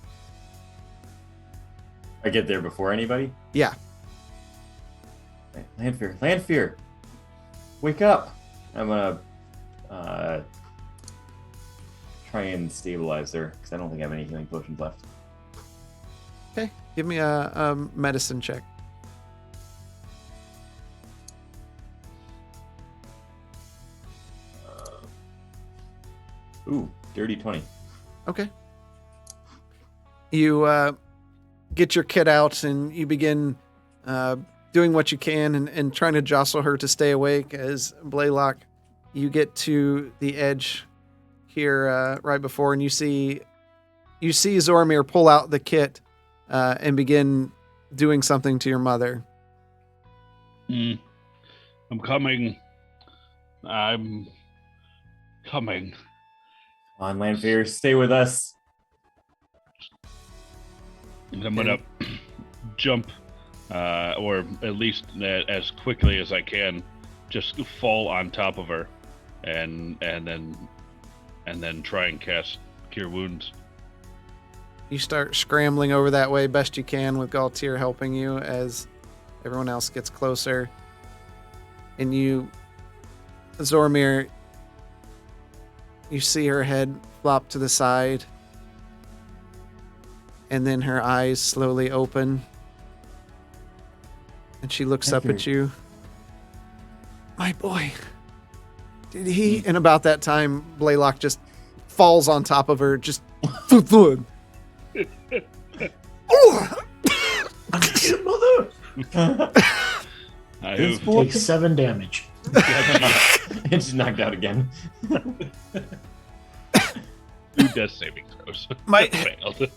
I get there before anybody? Yeah. Lanfear, wake up! I'm gonna try and stabilize her because I don't think I have any healing potions left. Okay. Give me a medicine check. Ooh, dirty 20. Okay. You get your kit out and you begin doing what you can and trying to jostle her to stay awake as Blaylock, you get to the edge here right before, and you see Zormir pull out the kit and begin doing something to your mother. I'm coming. I'm coming. Come on, Lanfear, stay with us. And I'm gonna jump, or at least as quickly as I can, just fall on top of her, and then try and cast Cure Wounds. You start scrambling over that way best you can with Galtier helping you as everyone else gets closer. And Zormir, you see her head flop to the side. And then her eyes slowly open. And she looks up at you. My boy. Did he? And about that time, Blaylock just falls on top of her, just thud. I'm your mother. I It's have, Take 7 damage. And she's knocked out again. 2 death saving throws. My- Failed.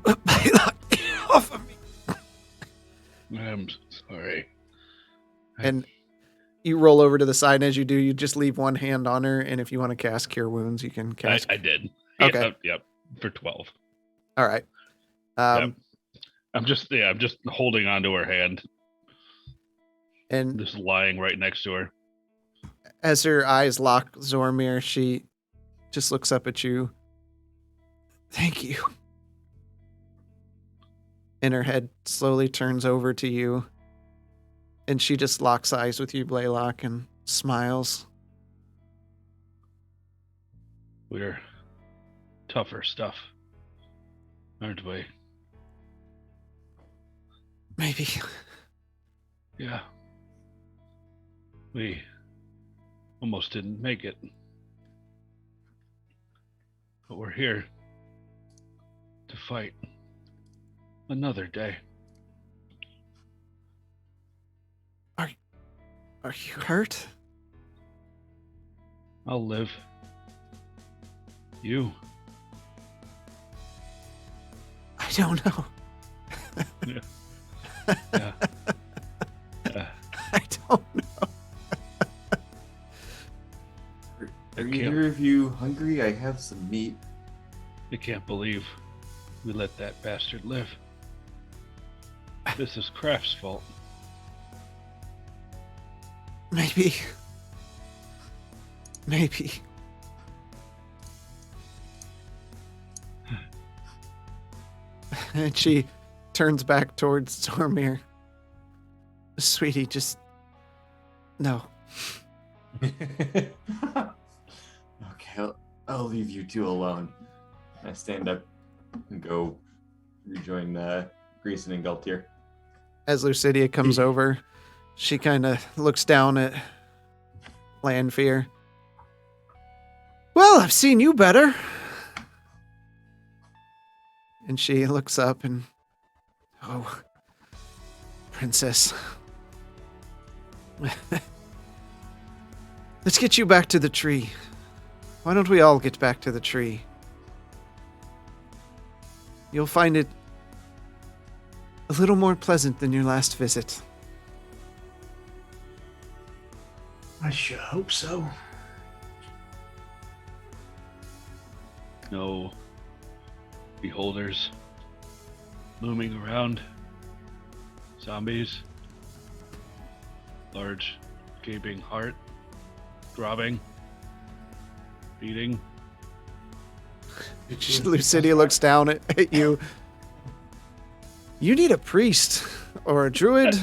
Blaylock, get off of me. I'm sorry. And you roll over to the side, and as you do, you just leave one hand on her, and if you want to cast Cure Wounds, you can cast. I did. Okay. Yep. For 12. All right. Yep. I'm just holding onto her hand, And just lying right next to her. as her eyes lock, Zormir, she just looks up at you. Thank you. And her head slowly turns over to you. And she just locks eyes with you, Blaylock, and smiles. We're tougher stuff, aren't we? Maybe. Yeah. We almost didn't make it. But we're here to fight another day. Are you hurt? I'll live. You. I don't know. Yeah. Yeah. Yeah. I don't know. Are either of you hungry? I have some meat. I can't believe we let that bastard live. This is Kraft's fault. Maybe. And she turns back towards Zormir. Sweetie, just... No. Okay, I'll leave you two alone. I stand up and go rejoin Grayson and Galtier. As Lucidia comes over, she kind of looks down at Lanfear. Well, I've seen you better. And she looks up and... Oh, Princess. Let's get you back to the tree. Why don't we all get back to the tree? You'll find it a little more pleasant than your last visit. I sure hope so. No beholders looming around. Zombies. Large gaping heart. Throbbing. Beating. Lucidia looks down at you. You need a priest or a druid.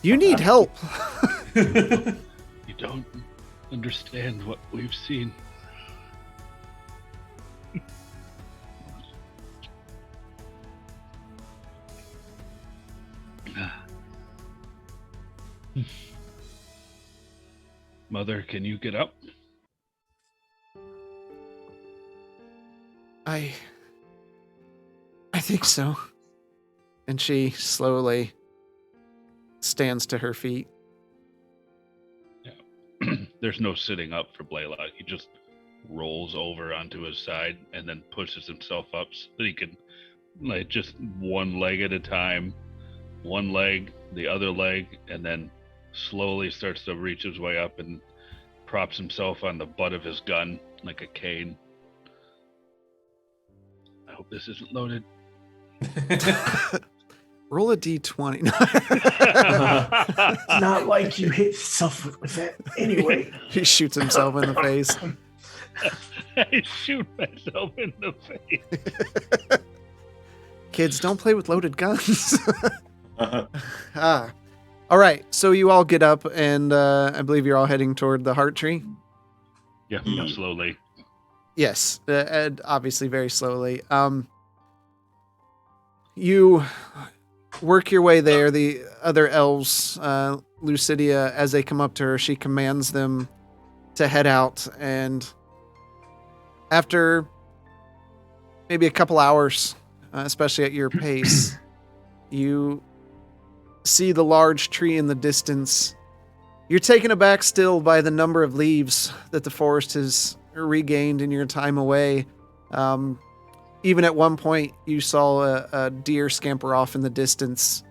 You need help. You don't understand what we've seen. Mother, can you get up? I think so. And she slowly stands to her feet. There's no sitting up for Blaylock. He just rolls over onto his side and then pushes himself up so that he can, like, just one leg at a time, one leg, the other leg, and then slowly starts to reach his way up and props himself on the butt of his gun like a cane. I hope this isn't loaded. Roll a d20. It's not like you hit yourself with that anyway. He shoots himself in the face. I shoot myself in the face. Kids, don't play with loaded guns. All right, so you all get up, and I believe you're all heading toward the heart tree. Yeah, slowly. Yes, and obviously very slowly. You work your way there. The other elves, Lucidia, as they come up to her, she commands them to head out. And after maybe a couple hours, especially at your pace, you see the large tree in the distance. You're taken aback still by the number of leaves that the forest has regained in your time away. Even at one point, you saw a deer scamper off in the distance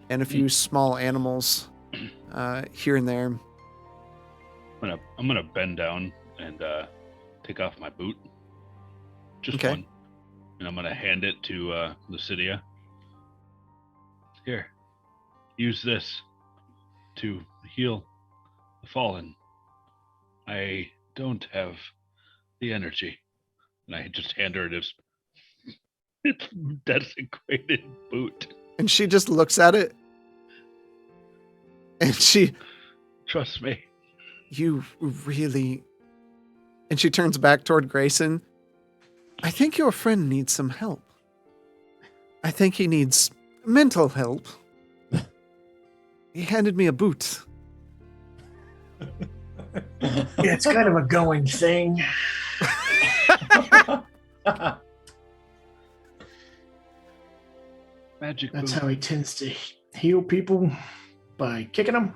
and a few small animals here and there. I'm gonna bend down and take off my boot. Just Okay. one. And I'm gonna hand it to Lucidia. Here. Use this to heal the fallen. I don't have the energy. And I just hand her this desecrated boot. And she just looks at it. And she, Trust me. you really... And she turns back toward Grayson. I think your friend needs some help. I think he needs mental help. He handed me a boot. Yeah, it's kind of a going thing. Magic That's boot. how he tends to heal people, by kicking them.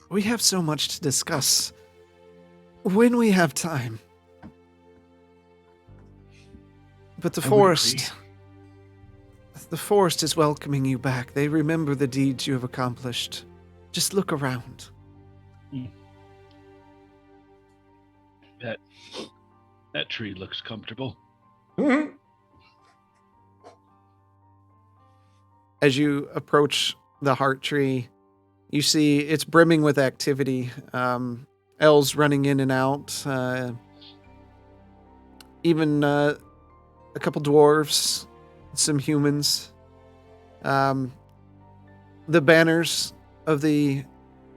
We have so much to discuss. When we have time. But the I would forest. The forest is welcoming you back. They remember the deeds you have accomplished. Just look around. That tree looks comfortable. As you approach the heart tree, you see it's brimming with activity. Elves running in and out. Even a couple dwarves, some humans. The banners of the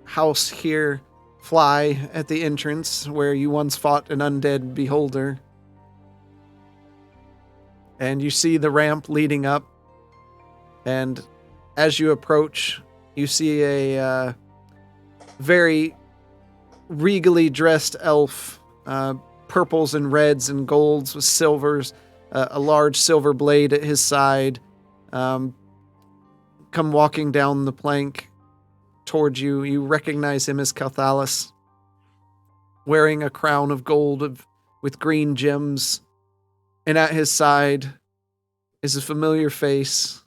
house here fly at the entrance where you once fought an undead beholder. And you see the ramp leading up. And as you approach, you see a very regally dressed elf, purples and reds and golds with silvers, a large silver blade at his side, come walking down the plank towards you. You recognize him as Cathalis, wearing a crown of gold with green gems, and at his side is a familiar face.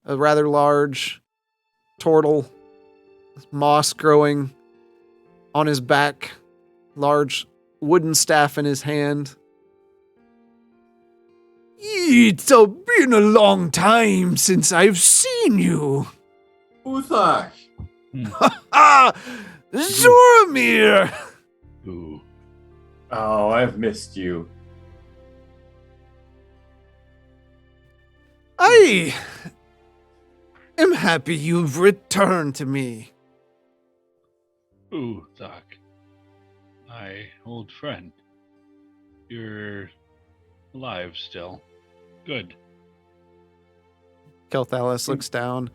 A rather large turtle, moss growing on his back, large wooden staff in his hand. It's been a long time since I've seen you. Uthak. Ah, Zoromir! Ooh. Oh, I've missed you. I am happy you've returned to me. Ooh, Doc. My old friend. You're alive still. Good. Kelthalis looks down.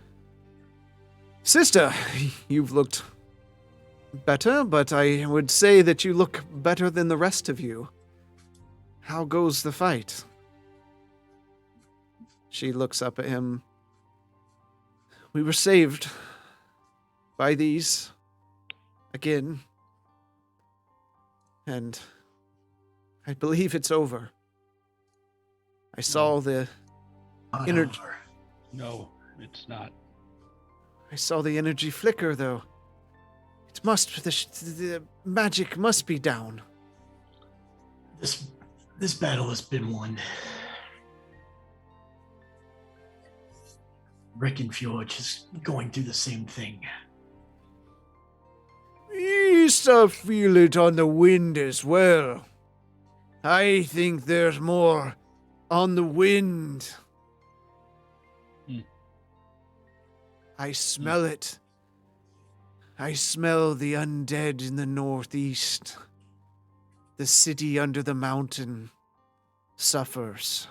Sister, you've looked better, but I would say that you look better than the rest of you. How goes the fight? She looks up at him. We were saved by these again. And I believe it's over. I saw the energy. No, it's not. I saw the energy flicker, though. It must. The magic must be down. This battle has been won. Breckenfjord is going through the same thing. You still feel it on the wind as well. I think there's more on the wind. I smell it. I smell the undead in the northeast. The city under the mountain suffers.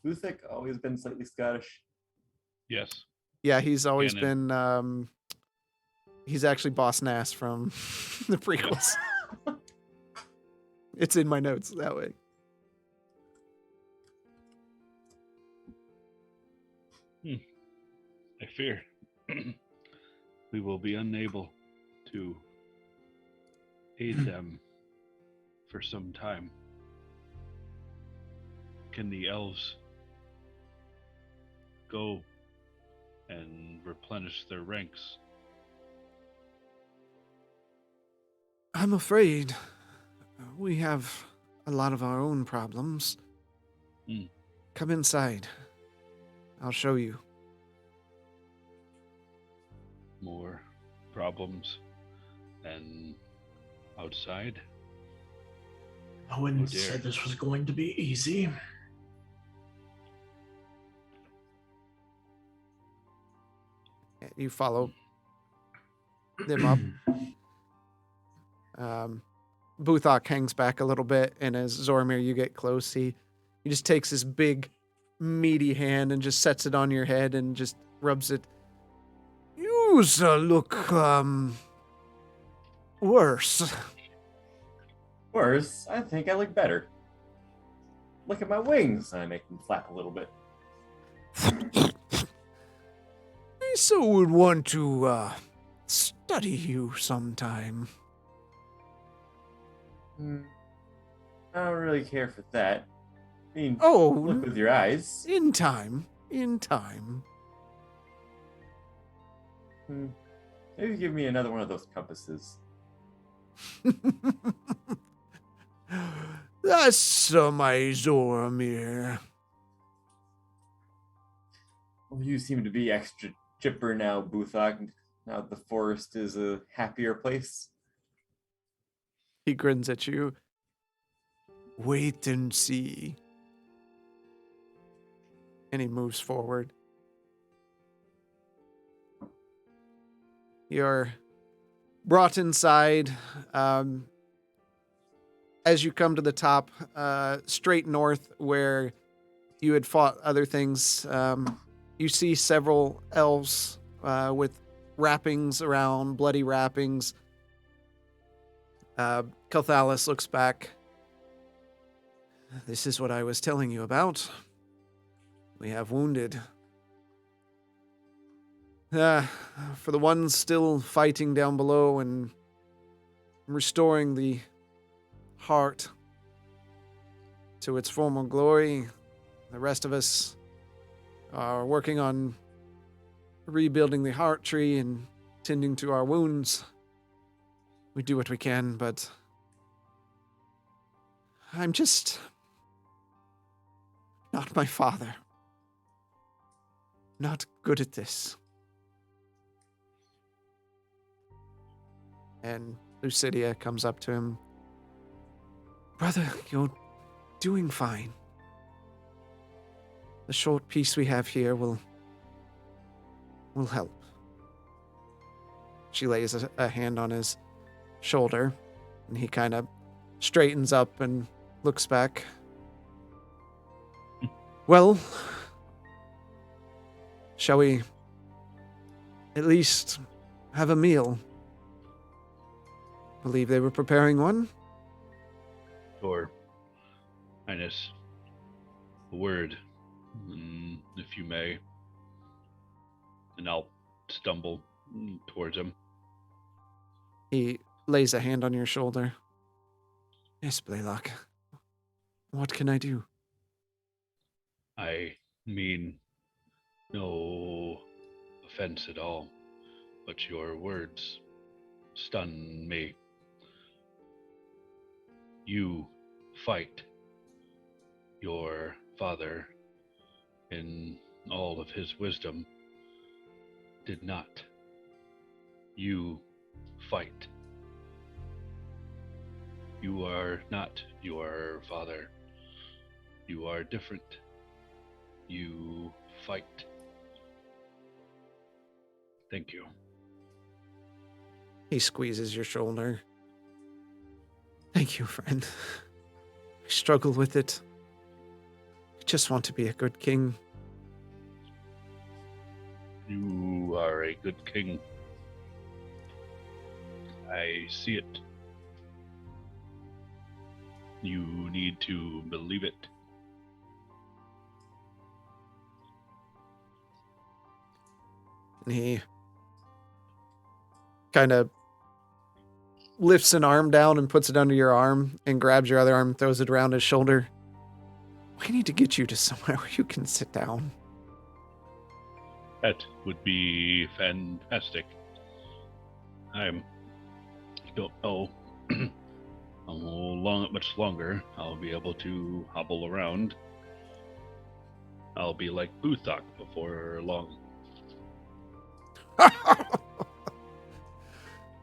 Uthak always been slightly Scottish. Yes. Yeah, he's always Canon. been, he's actually Boss Nass from the prequels. It's in my notes that way. I fear we will be unable to aid them for some time. Can the elves go and replenish their ranks? I'm afraid we have a lot of our own problems. Come inside. I'll show you. More problems than outside? I wouldn't Oh, dear. say this was going to be easy. You follow them up. Buthok hangs back a little bit, and as Zoromir, you get close, he just takes his big, meaty hand and just sets it on your head and just rubs it. You look Worse. Worse, I think I look better. Look at my wings. I make them flap a little bit. I so would want to, study you sometime. I don't really care for that. I mean, Oh, look with your eyes. in time. In time. Maybe give me another one of those compasses. That's my Zoramir. Well, you seem to be extra chipper now, Buthog. Now the forest is a happier place. He grins at you. Wait and see. And he moves forward. You're brought inside. As you come to the top, straight north where you had fought other things, you see several elves with wrappings around, bloody wrappings. Kelthalis looks back. This is what I was telling you about. We have wounded. For the ones still fighting down below and restoring the heart to its former glory, the rest of us are working on rebuilding the heart tree and tending to our wounds. We do what we can, but I'm just not my father. Not good at this. And Lucidia comes up to him. Brother, you're doing fine. The short peace we have here will help. She lays a hand on his shoulder, and he kind of straightens up and looks back. Well, shall we at least have a meal? Believe they were preparing one? Your Highness, a word, if you may. And I'll stumble towards him. He lays a hand on your shoulder. Yes, Blaylock. What can I do? I mean no offense at all, but your words stun me. You fight your father in all of his wisdom did not. You fight. You are not your father. You are different. You fight. Thank you. He squeezes your shoulder. Thank you, friend. I struggle with it. I just want to be a good king. You are a good king. I see it. You need to believe it. And he kind of lifts an arm down and puts it under your arm and grabs your other arm, throws it around his shoulder. We need to get you to somewhere where you can sit down. That would be fantastic. I don't know how much longer I'll be able to hobble around. I'll be like Buthok before long.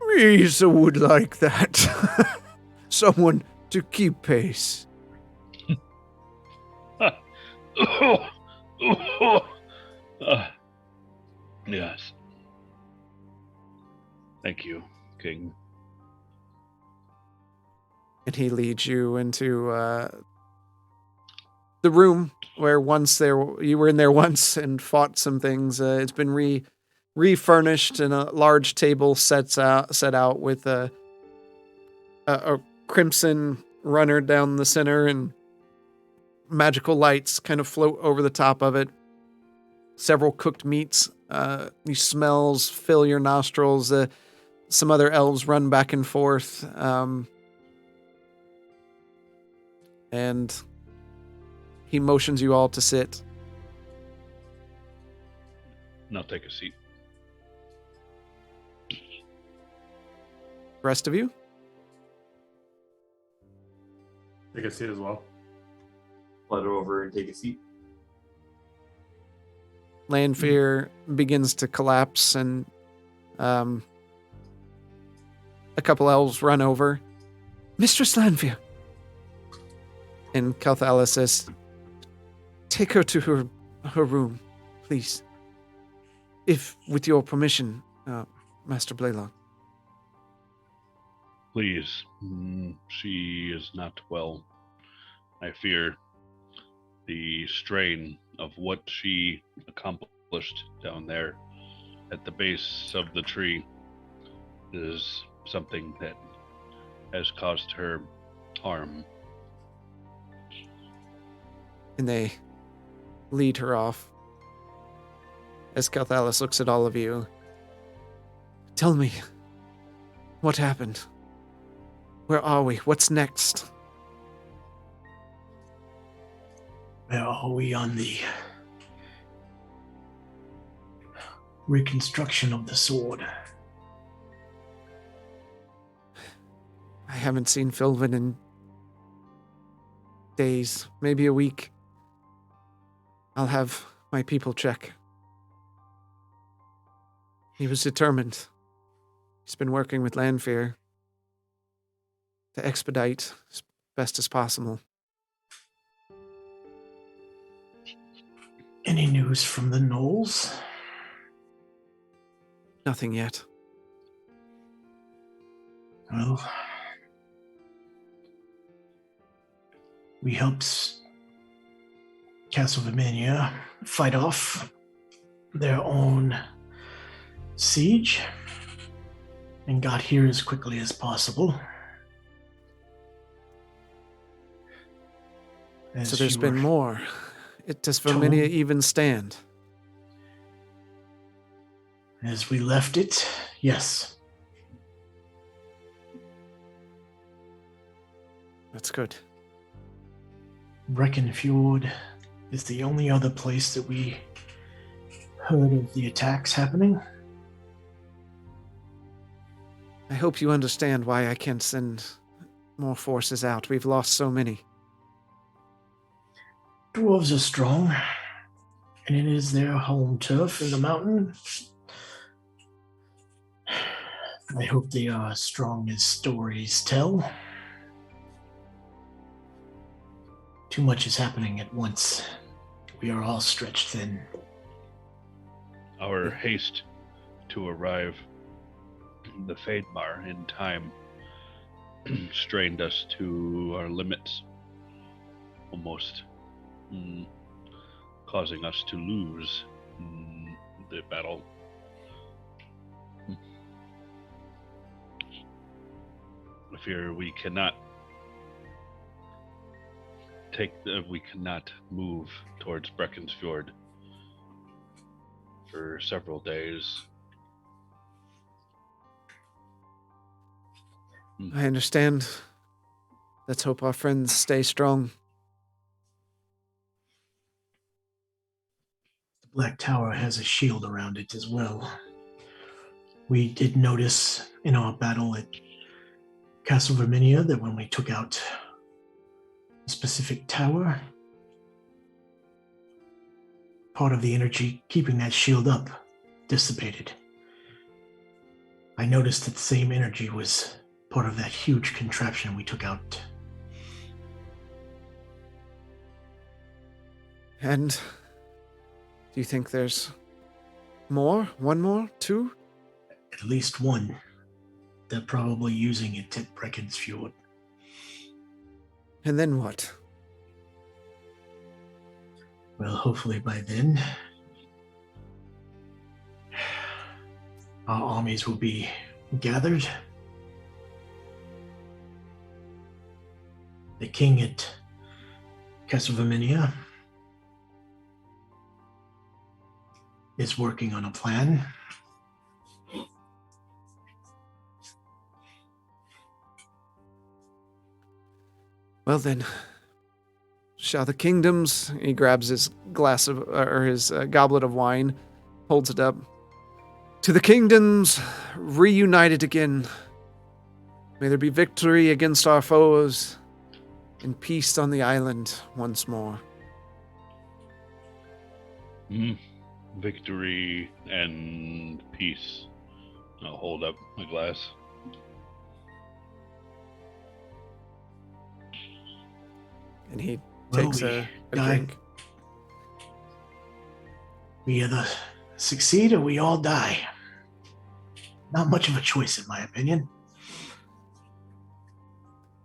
Risa would like that. Someone to keep pace. Yes. Thank you, King. And he leads you into the room where you were in there once and fought some things. It's been refurnished and a large table set out with a crimson runner down the center, and magical lights kind of float over the top of it. Several cooked meats. These smells fill your nostrils. Some other elves run back and forth. And he motions you all to sit. And I'll take a seat. Rest of you? Take a seat as well. Flutter over and take a seat. Lanfear begins to collapse, and a couple elves run over. Mistress Lanfear. And Kalthala says, take her to her room, please. If, with your permission, Master Blaylock. Please. She is not well. I fear the strain of what she accomplished down there at the base of the tree is something that has caused her harm. And they lead her off. As Kalthalis looks at all of you. Tell me, what happened? Where are we? What's next? Where are we on the reconstruction of the sword? I haven't seen Philvin in days, maybe a week. I'll have my people check. He was determined. He's been working with Lanfear to expedite as best as possible. Any news from the Knolls? Nothing yet. Well, we helped Castle Vermania fight off their own siege and got here as quickly as possible. So there's been more. Does Vermania even stand? As we left it, yes. That's good. Breckenfjord is the only other place that we heard of the attacks happening. I hope you understand why I can't send more forces out. We've lost so many. Dwarves are strong, and it is their home turf in the mountain. I hope they are as strong as stories tell. Too much is happening at once. We are all stretched thin. Our haste to arrive in the Fademar in time strained us to our limits, almost causing us to lose the battle. I fear we cannot move towards Breckenfjord for several days. I understand. Let's hope our friends stay strong. The Black Tower has a shield around it as well. We did notice in our battle at Castle Vermania that when we took out a specific tower, part of the energy keeping that shield up dissipated. I noticed that the same energy was part of that huge contraption we took out. And do you think there's more? One more? Two? At least one. They're probably using it at Breckenfjord. And then what? Well, hopefully by then, our armies will be gathered the king at Castlevania is working on a plan. Well then, shall the kingdoms? He grabs his glass of, or his goblet of wine, holds it up. To the kingdoms, reunited again. May there be victory against our foes, and peace on the island once more. Victory and peace. I'll hold up my glass. And he Well, takes we a die. drink. We either succeed or we all die. Not much of a choice, in my opinion.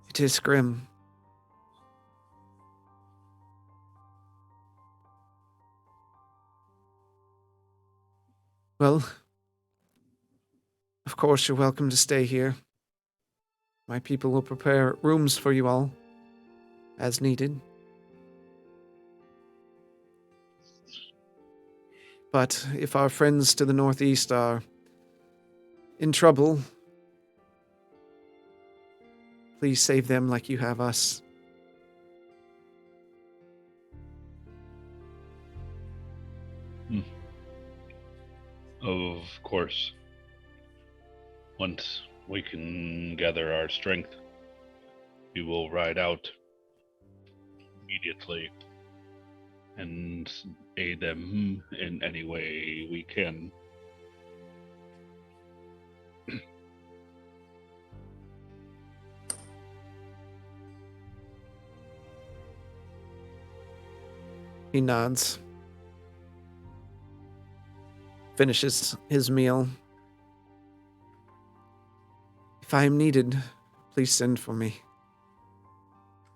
It is grim. Well, of course you're welcome to stay here. My people will prepare rooms for you all, as needed. But if our friends to the northeast are in trouble, please save them like you have us. Of course. Once we can gather our strength, we will ride out immediately and aid them in any way we can. He nods. Finishes his meal. If I am needed, please send for me.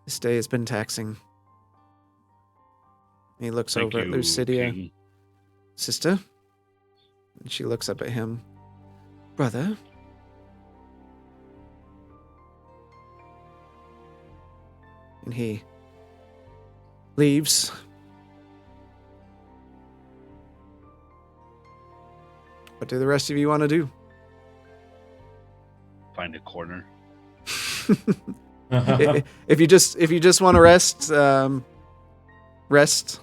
This day has been taxing. He looks Thank over at you, Lucidia. King. Sister? And she looks up at him. Brother? And he leaves. What do the rest of you want to do? Find a corner. If you just want to rest, rest.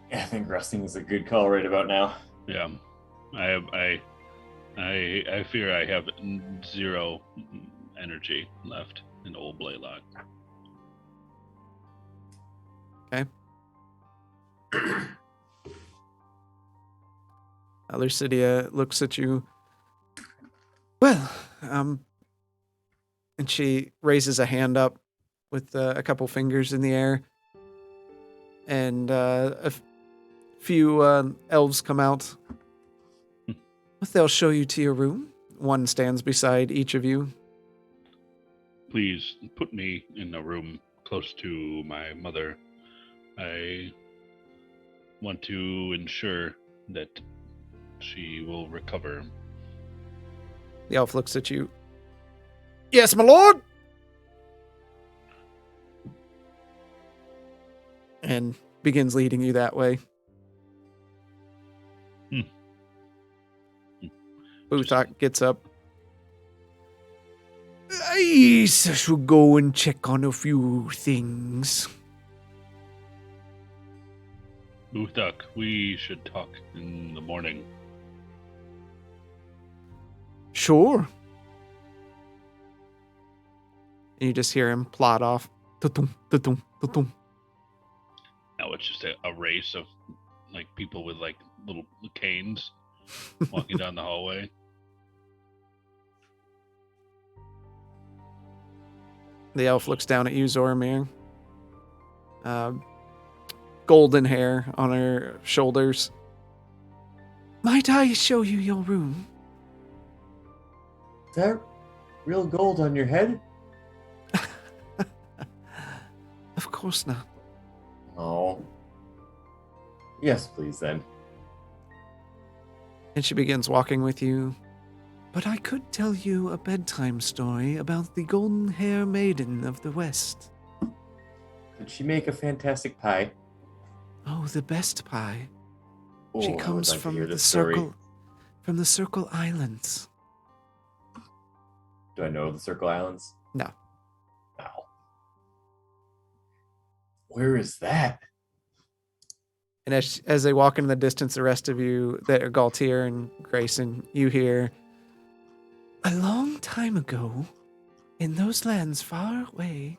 Yeah, I think resting is a good call right about now. Yeah, I fear I have 0 energy left in old Blaylock. Okay. Lucidia looks at you. Well, and she raises a hand up with a couple fingers in the air, and a few elves come out. They'll show you to your room. One stands beside each of you. Please put me in a room close to my mother. I want to ensure that she will recover. The elf looks at you. Yes, my lord! And begins leading you that way. Uthak gets up. I should go and check on a few things. Uthak, we should talk in the morning. Sure. And you just hear him plod off. Tutum, tutum, tutum. Now it's just a race of like people with like little canes walking down the hallway. The elf looks down at you, Zoramir. Golden hair on her shoulders. Might I show you your room? Is that real gold on your head? Of course not. Oh. Yes, please then. And she begins walking with you But I could tell you a bedtime story about the golden hair maiden of the West. Did she make a fantastic pie? Oh, the best pie. Oh, She I would comes like to from hear the this story. Circle Islands. Do I know the Circle Islands? No. No. Where is that? And as they walk into the distance, the rest of you, that are Galtier and Grayson, you hear, a long time ago, in those lands far away.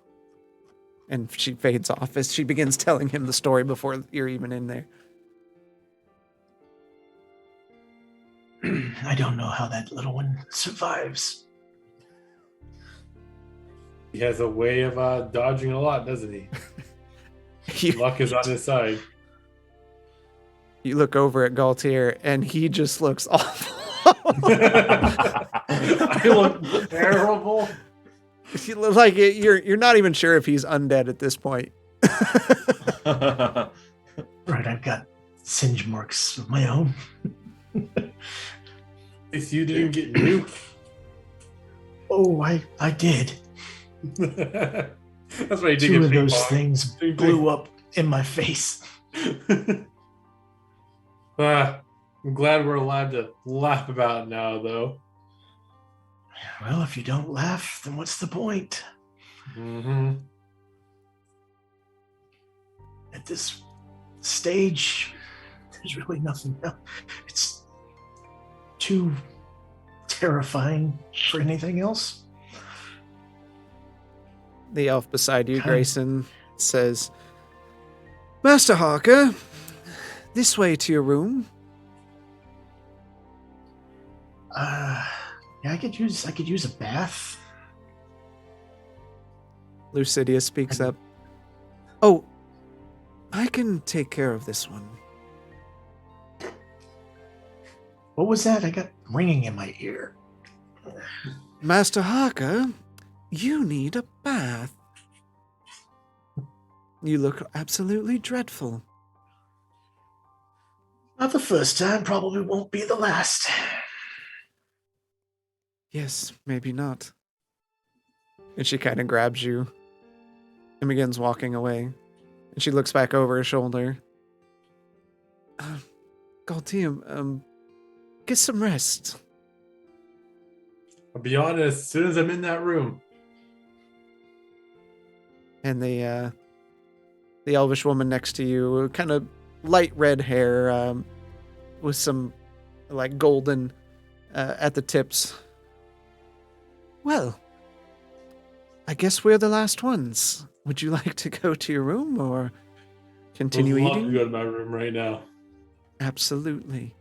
And she fades off as she begins telling him the story before you're even in there. I don't know how that little one survives. He has a way of dodging a lot, doesn't he? You, Luck is on his side. you look over at Galtier, and he just looks awful. I look terrible. You look like you're not even sure if he's undead at this point. Right, I've got singe marks of my own. If you didn't get nuked. Oh, I did. That's why you did Two get of ping those pong. things Ping blew up in my face. I'm glad we're allowed to laugh about it now, though. Well, if you don't laugh, then what's the point? Mm-hmm. At this stage, there's really nothing else. It's too terrifying for anything else. The elf beside you, Okay. Grayson, says, Master Harker, this way to your room. Yeah, I could use a bath. Lucidia speaks up. Oh, I can take care of this one. What was that? I got ringing in my ear. Master Harker, you need a bath. You look absolutely dreadful. Not the first time, probably won't be the last. Yes, maybe not. And she kind of grabs you and begins walking away. And she looks back over her shoulder. Galtier, get some rest. I'll be honest, as soon as I'm in that room. And the elvish woman next to you, kind of light red hair, with some like golden at the tips. Well, I guess we're the last ones. Would you like to go to your room or continue Would love eating? to go to my room right now. Absolutely.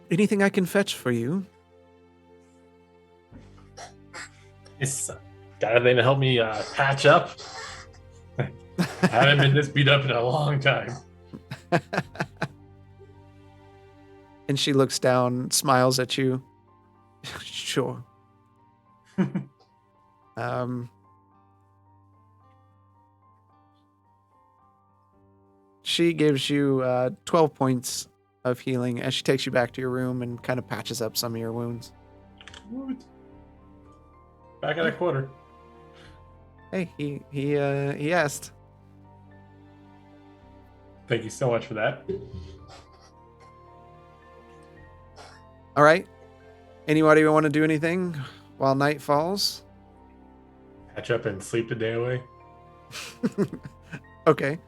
Anything I can fetch for you? It's got anything to help me patch up? I haven't been this beat up in a long time. And she looks down, smiles at you. Sure. She gives you 12 points of healing as she takes you back to your room and kind of patches up some of your wounds. What? Back at a quarter. Hey, he asked. Thank you so much for that. All right. Anybody want to do anything while night falls? Catch up and sleep the day away. Okay.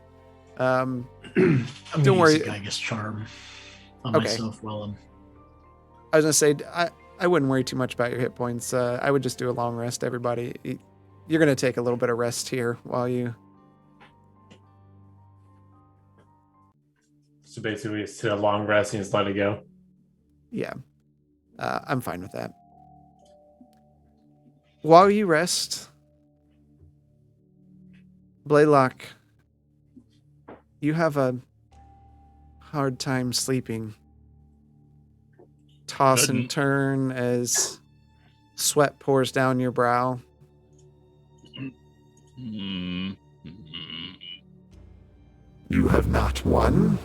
I'm Don't gonna worry. use a Geigus charm on Okay. myself while I'm. I was gonna say I wouldn't worry too much about your hit points. I would just do a long rest. Everybody, you're gonna take a little bit of rest here while you. So basically, it's hit a long rest and just let it go. Yeah, I'm fine with that. While you rest, Blaylock, you have a hard time sleeping. Toss and turn as sweat pours down your brow. Mm. You have not won.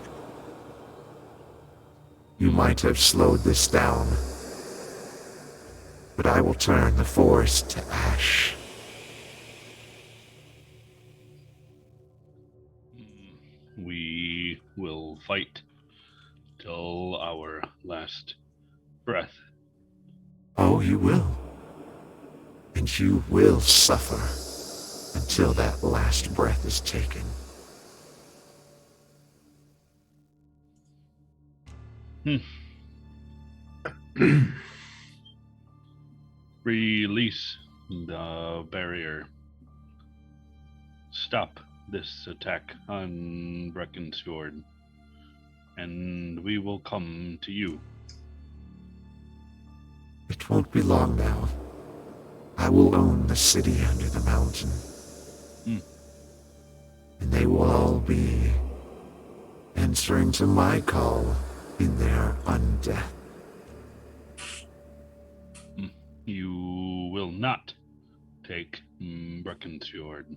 You might have slowed this down, but I will turn the forest to ash. We will fight till our last breath. Oh, you will. And you will suffer until that last breath is taken. Release the barrier. Stop this attack on Breckenfjord, and we will come to you. It won't be long now. I will own the city under the mountain. And they will all be answering to my call in their undeath. You will not take Breckenfjord.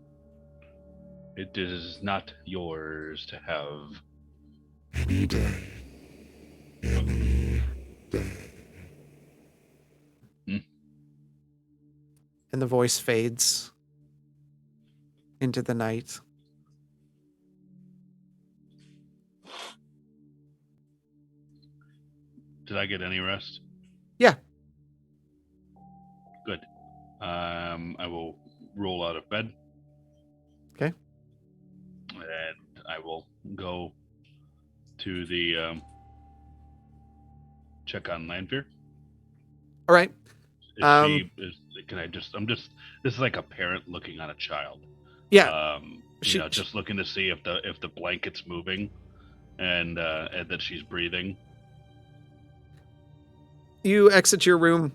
It is not yours to have. Any day. Any day. And the voice fades into the night. Did I get any rest? Yeah. Good. I will roll out of bed. Okay. And I will go to the check on Lanfear. All right. This is like a parent looking on a child. Yeah. Just looking to see if the blanket's moving and that she's breathing. You exit your room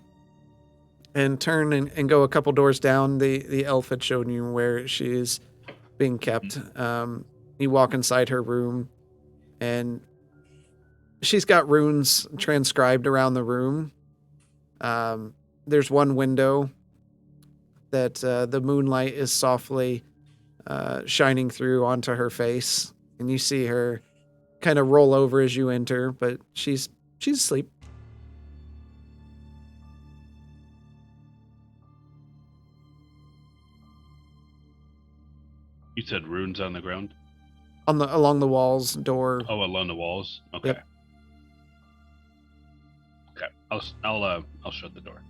and turn and go a couple doors down. The elf had shown you where she is being kept. You walk inside her room, and she's got runes transcribed around the room. There's one window that the moonlight is softly shining through onto her face, and you see her kind of roll over as you enter, but she's asleep. You said runes on the ground? Along the walls, door. Oh, along the walls? Okay. Yep. Okay. I'll shut the door.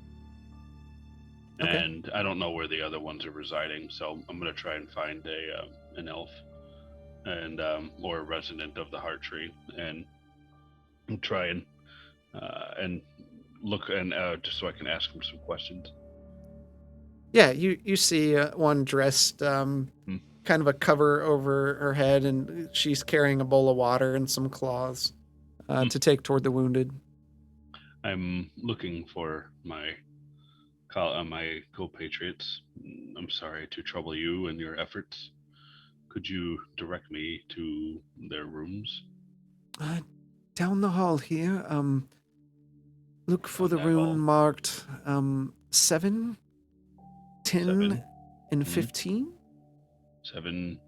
Okay. And I don't know where the other ones are residing, so I'm gonna try and find an elf and or a resident of the Heart Tree and try and look and just so I can ask him some questions. Yeah, you see one dressed kind of a cover over her head, and she's carrying a bowl of water and some cloths to take toward the wounded. I'm looking for my compatriots. I'm sorry to trouble you and your efforts. Could you direct me to their rooms? Down the hall here. Look for Down the that rune hall. marked 7, 10, 7. and Mhm. 15. 7,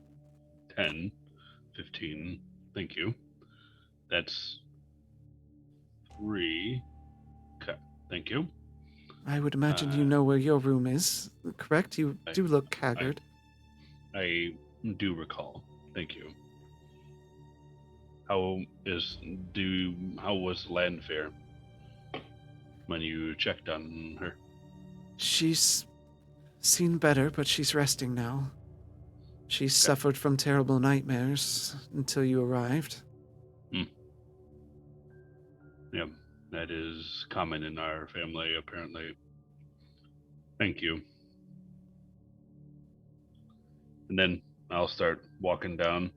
10, 15. Thank you. That's 3. Okay. Thank you. I would imagine you know where your room is, correct? You I- do look haggard. I do recall. Thank you. How was Lanfear when you checked on her? She's seen better, but she's resting now. She suffered from terrible nightmares until you arrived. Yeah, that is common in our family, apparently. Thank you. And then I'll start walking down,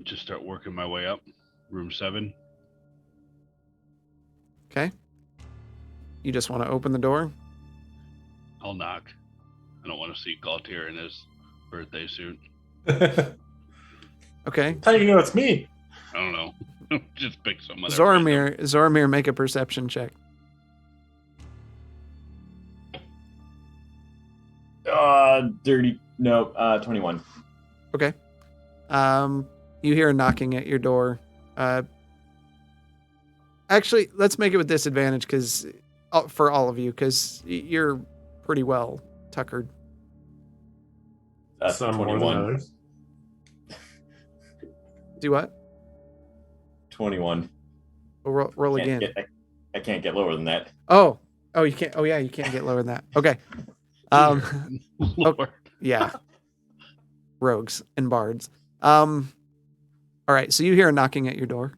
just start working my way up. Room 7. Okay? You just want to open the door? I'll knock. I don't want to see Galtier in his birthday suit. Okay. How do you know it's me? I don't know. Just pick some other Zoromir, make a perception check. 21. Okay. You hear a knocking at your door. Actually, let's make it with disadvantage because for all of you, because you're pretty well tuckered. That's Some more than 21. others. Do what? 21. We'll roll again. I can't get lower than that. Oh, you can't. Oh, yeah, you can't get lower than that. Okay. Lord. Yeah. Rogues and bards. All right. So you hear a knocking at your door.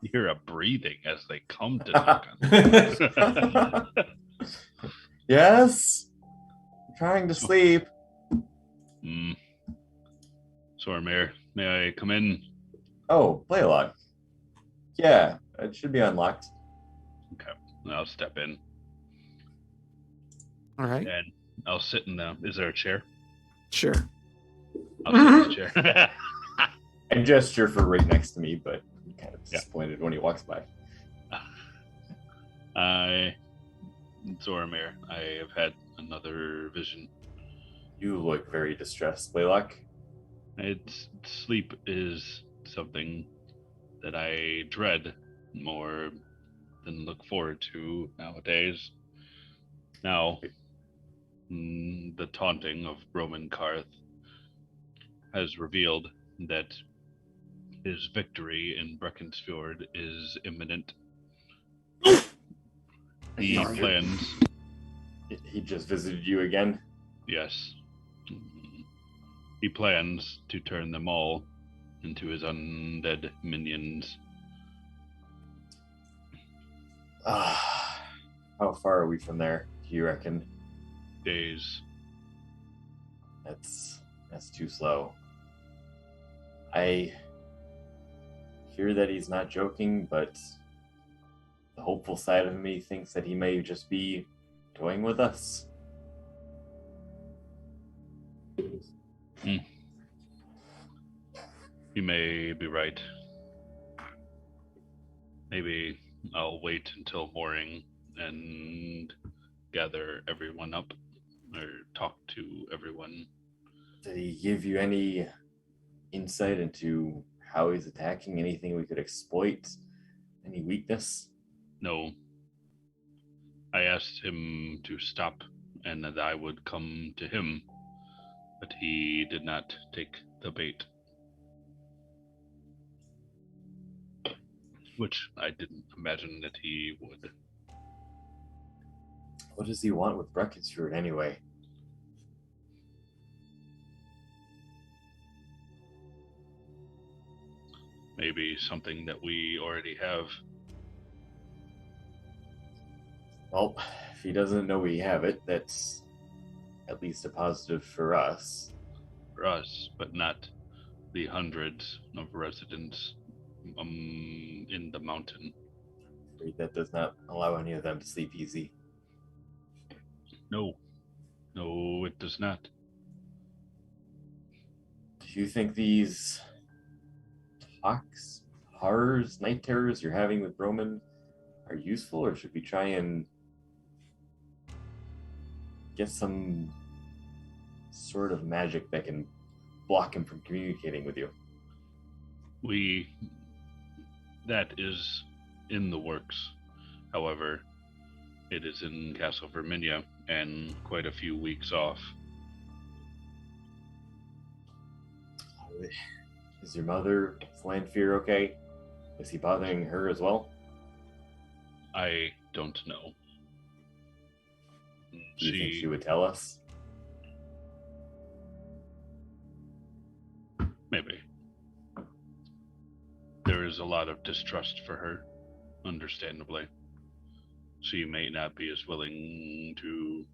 You hear a breathing as they come to knock on. Yes. I'm trying to sleep. Sormir, may I come in? Oh, Blaylock. Yeah, it should be unlocked. Okay, I'll step in All right. and I'll sit in the. Is there a chair? Sure. I'll sit in the chair. I gesture for right next to me, but I'm kind of disappointed when he walks by. Zoramir, I have had another vision. You look very distressed, Blaylock. Sleep is something that I dread more than look forward to nowadays. Now, the taunting of Roman Karth has revealed that his victory in Breckenfjord is imminent. He plans. He just visited you again? Yes. He plans to turn them all into his undead minions. How far are we from there, do you reckon? Days. That's too slow. I fear that he's not joking, but the hopeful side of me thinks that he may just be toying with us. You may be right. Maybe I'll wait until morning and gather everyone up or talk to everyone. Did he give you any insight into how he's attacking? Anything we could exploit? Any weakness? No. I asked him to stop and that I would come to him, but he did not take the bait. Which I didn't imagine that he would. What does he want with Breckenfjord anyway? Maybe something that we already have. Well, if he doesn't know we have it, that's at least a positive for us. For us, but not the hundreds of residents in the mountain. That does not allow any of them to sleep easy. No, it does not. Do you think these talks, horrors, night terrors you're having with Roman are useful, or should we try and get some sort of magic that can block him from communicating with you? That is in the works. However, it is in Castle Verminia and quite a few weeks off. Is your mother, Slanfear, okay? Is he bothering her as well? I don't know. Do you think she would tell us? Maybe. There is a lot of distrust for her, understandably. She may not be as willing to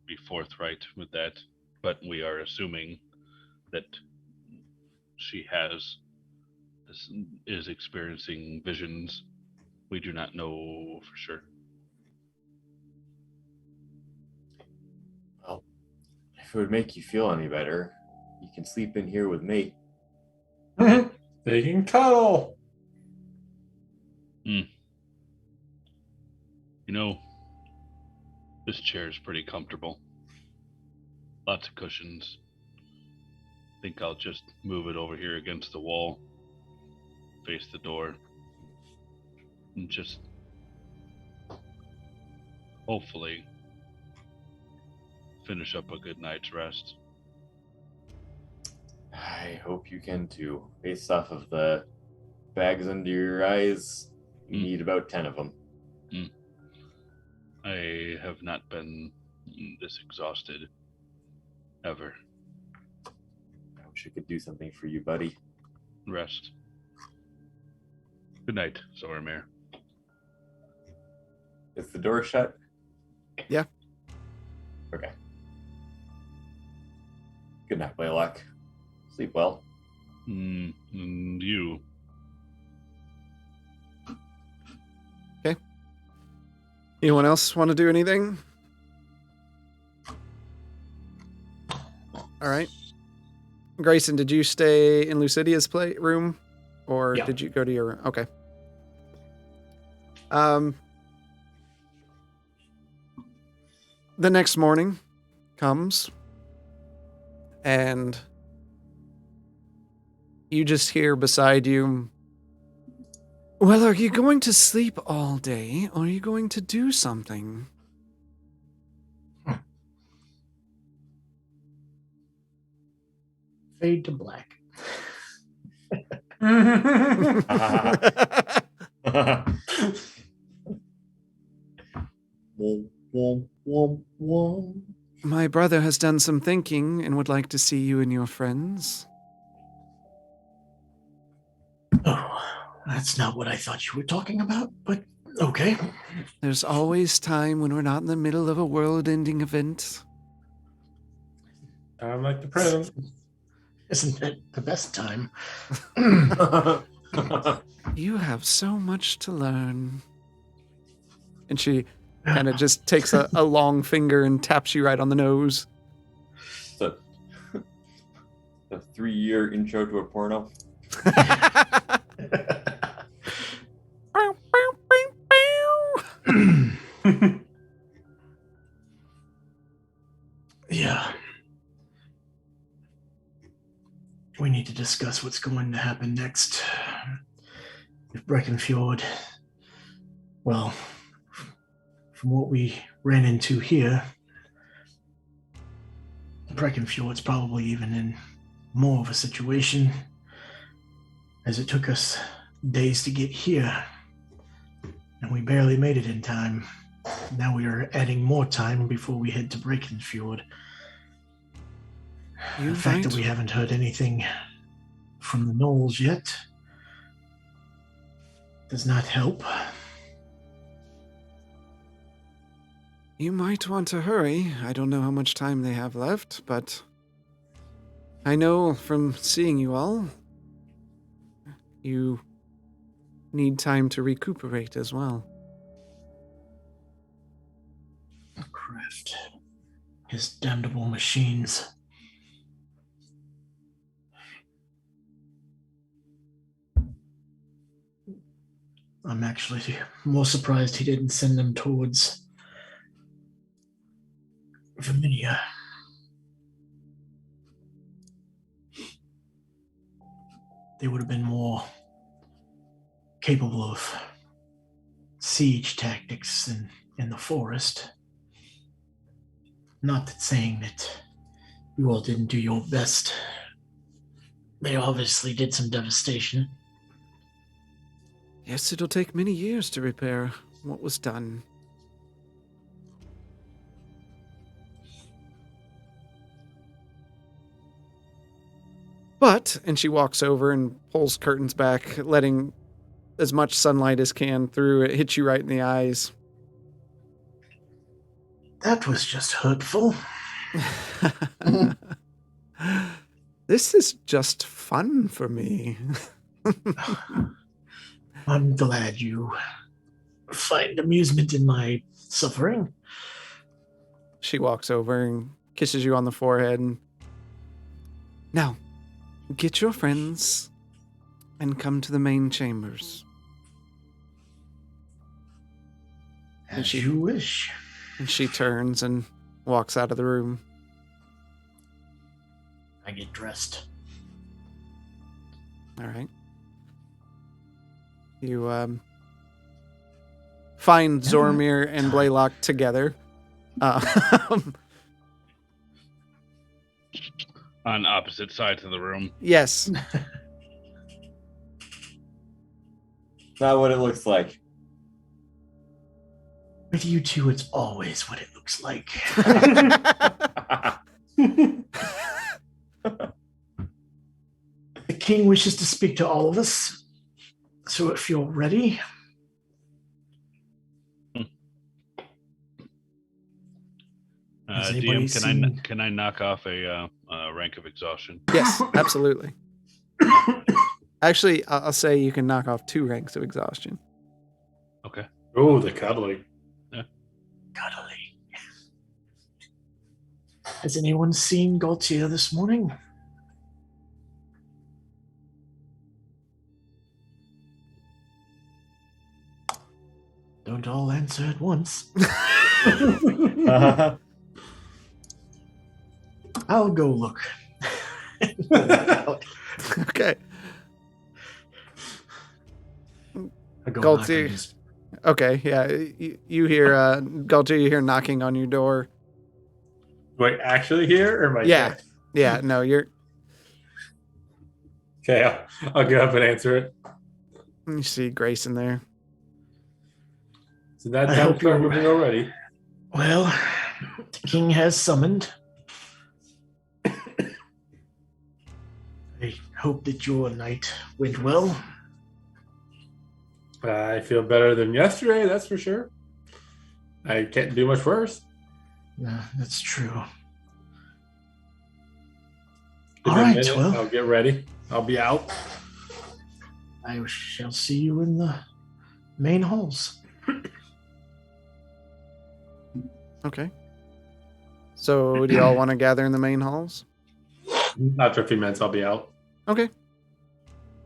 be forthright with that, but we are assuming that she is experiencing visions. We do not know for sure. Well, if it would make you feel any better, you can sleep in here with me. They can cuddle. You know, this chair is pretty comfortable. Lots of cushions. Think I'll just move it over here against the wall, face the door, and just hopefully finish up a good night's rest. I hope you can too. Based off of the bags under your eyes, you need about 10 of them. I have not been this exhausted ever. I wish I could do something for you, buddy. Rest. Good night, Zoramir. Is the door shut? Yeah. Okay. Good night, Blaylock. Sleep well. And you. Anyone else want to do anything? All right. Grayson, did you stay in Lucidia's room, or Yeah. did you go to your room? Okay. The next morning comes, and you just hear beside you, well, are you going to sleep all day, or are you going to do something? Fade to black. My brother has done some thinking and would like to see you and your friends. Oh, that's not what I thought you were talking about, but okay. There's always time when we're not in the middle of a world-ending event. I'm like the present. Isn't that the best time? You have so much to learn. And she kind of just takes a long finger and taps you right on the nose. So, a 3-year intro to a porno. Yeah. We need to discuss what's going to happen next. If Breckenfjord, well, from what we ran into here, Breckenfjord's probably even in more of a situation, as it took us days to get here, and we barely made it in time. Now we are adding more time before we head to Breckenfjord. The fact that we haven't heard anything from the Knolls yet does not help. You might want to hurry. I don't know how much time they have left, but I know from seeing you all, you need time to recuperate as well. Craft. His damnable machines. I'm actually more surprised he didn't send them towards Verminia. They would have been more capable of siege tactics than in the forest. Not that saying that you all didn't do your best. They obviously did some devastation. Yes, it'll take many years to repair what was done. But, and she walks over and pulls curtains back, letting as much sunlight as can through. It hits you right in the eyes. That was just hurtful. This is just fun for me. I'm glad you find amusement in my suffering. She walks over and kisses you on the forehead. And now, get your friends and come to the main chambers. As you wish. And she turns and walks out of the room. I get dressed. All right. You find Zormir and Blaylock together. On opposite sides of the room. Yes. Not what it looks like. With you two, it's always what it looks like. The king wishes to speak to all of us. So if you're ready. Has anybody DM, can I knock off a rank of exhaustion? Yes, absolutely. Actually, I'll say you can knock off 2 ranks of exhaustion. Okay. Oh, the cuddling. Cuddly. Has anyone seen Gaultier this morning? Don't all answer at once. I'll go look. Okay. I go Gaultier. knock on his- Okay, yeah. You hear, Gaultier, you hear knocking on your door. Wait, actually here or my Yeah. Yeah, no, you're... Okay, I'll get up and answer it. You see Grace in there. So that I time hope start you're- moving already. Well, the king has summoned. I hope that your night went well. I feel better than yesterday, that's for sure. I can't do much worse. No, that's true. Give All me a right, minute, well. I'll get ready. I'll be out. I shall see you in the main halls. Okay. So, do y'all want to gather in the main halls? After a few minutes, I'll be out. Okay.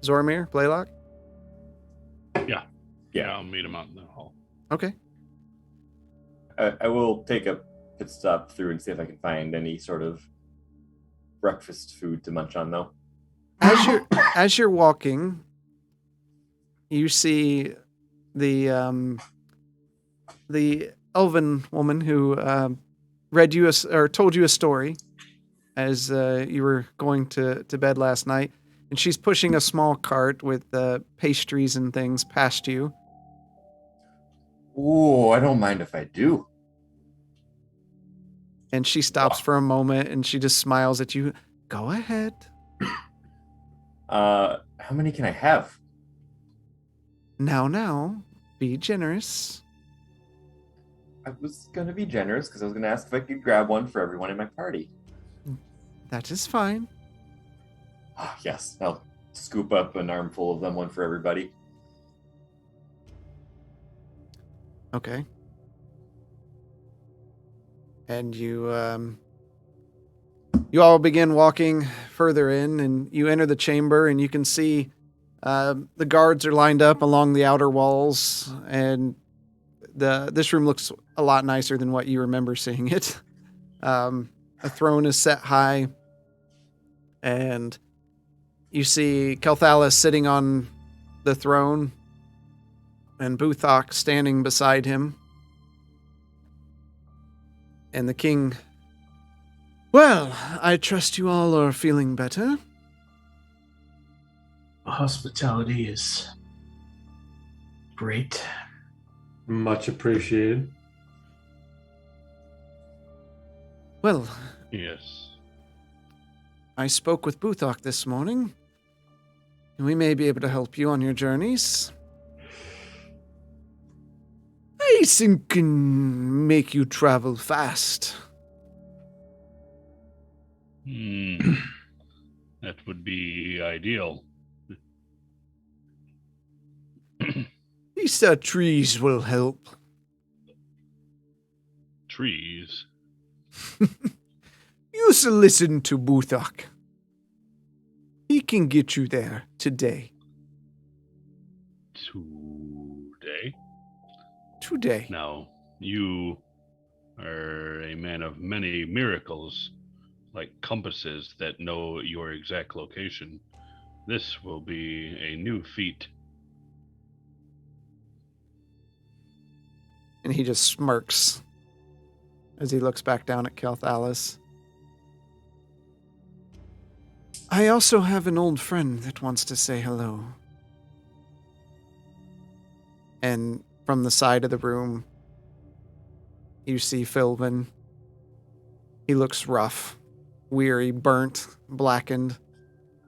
Zormir, Blaylock? Yeah, I'll meet him out in the hall. Okay. I will take a pit stop through and see if I can find any sort of breakfast food to munch on, though. As you're walking, you see the elven woman who read you or told you a story as you were going to bed last night, and she's pushing a small cart with pastries and things past you. Ooh, I don't mind if I do. And she stops for a moment and she just smiles at you. Go ahead. How many can I have? Now, be generous. I was gonna be generous because I was gonna ask if I could grab one for everyone in my party. That is fine. Ah, yes, I'll scoop up an armful of them, one for everybody. Okay. And you all begin walking further in, and you enter the chamber, and you can see the guards are lined up along the outer walls, and this room looks a lot nicer than what you remember seeing it. A throne is set high, and you see Kelthalis sitting on the throne, and Buthok standing beside him. And the king, well, I trust you all are feeling better. Hospitality is great. Much appreciated. Well, Yes. I spoke with Buthok this morning, and we may be able to help you on your journeys. I think can make you travel fast. That would be ideal. These trees will help. Trees. You should listen to Buthok. He can get you there today. Today. Now, you are a man of many miracles, like compasses that know your exact location. This will be a new feat. And he just smirks as he looks back down at Kelthalis. I also have an old friend that wants to say hello. And from the side of the room, you see Philvin. He looks rough, weary, burnt, blackened.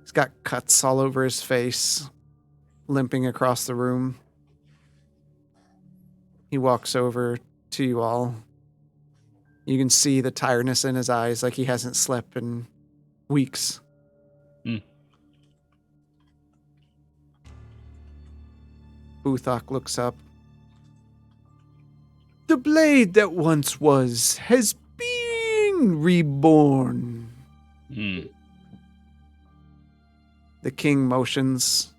He's got cuts all over his face, limping across the room. He walks over to you all. You can see the tiredness in his eyes, like he hasn't slept in weeks. Uthak looks up. The blade that once was has been reborn. The king motions,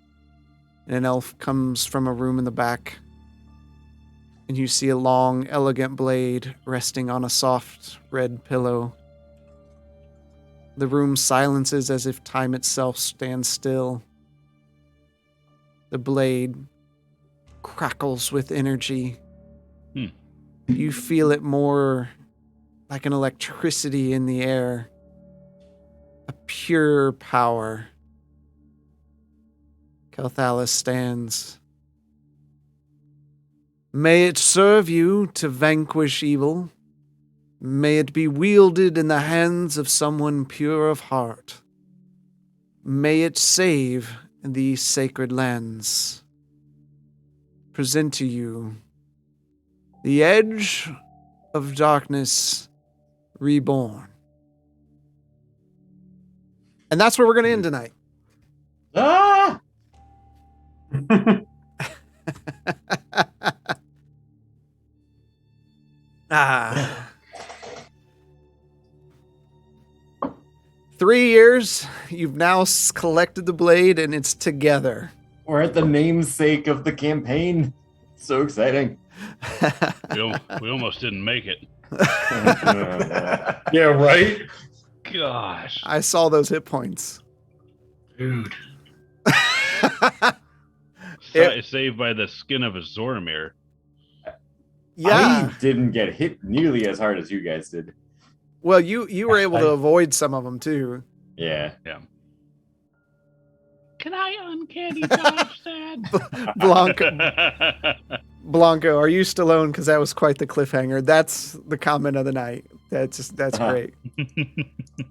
and an elf comes from a room in the back, and you see a long, elegant blade resting on a soft red pillow. The room silences as if time itself stands still. The blade crackles with energy. You feel it more like an electricity in the air. A pure power. Kelthalis stands. May it serve you to vanquish evil. May it be wielded in the hands of someone pure of heart. May it save these sacred lands. Present to you the Edge of Darkness Reborn. And that's where we're going to end tonight. Ah! Ah. 3 years, you've now collected the blade, and it's together. We're at the namesake of the campaign. So exciting. We almost didn't make it. Yeah, right? Gosh. I saw those hit points. Dude. Saved by the skin of a Zoramir. Yeah. I didn't get hit nearly as hard as you guys did. Well, you were able to avoid some of them, too. Yeah. Can I uncanny dodge that? Blanco, are you still on? Because that was quite the cliffhanger. That's the comment of the night. That's great.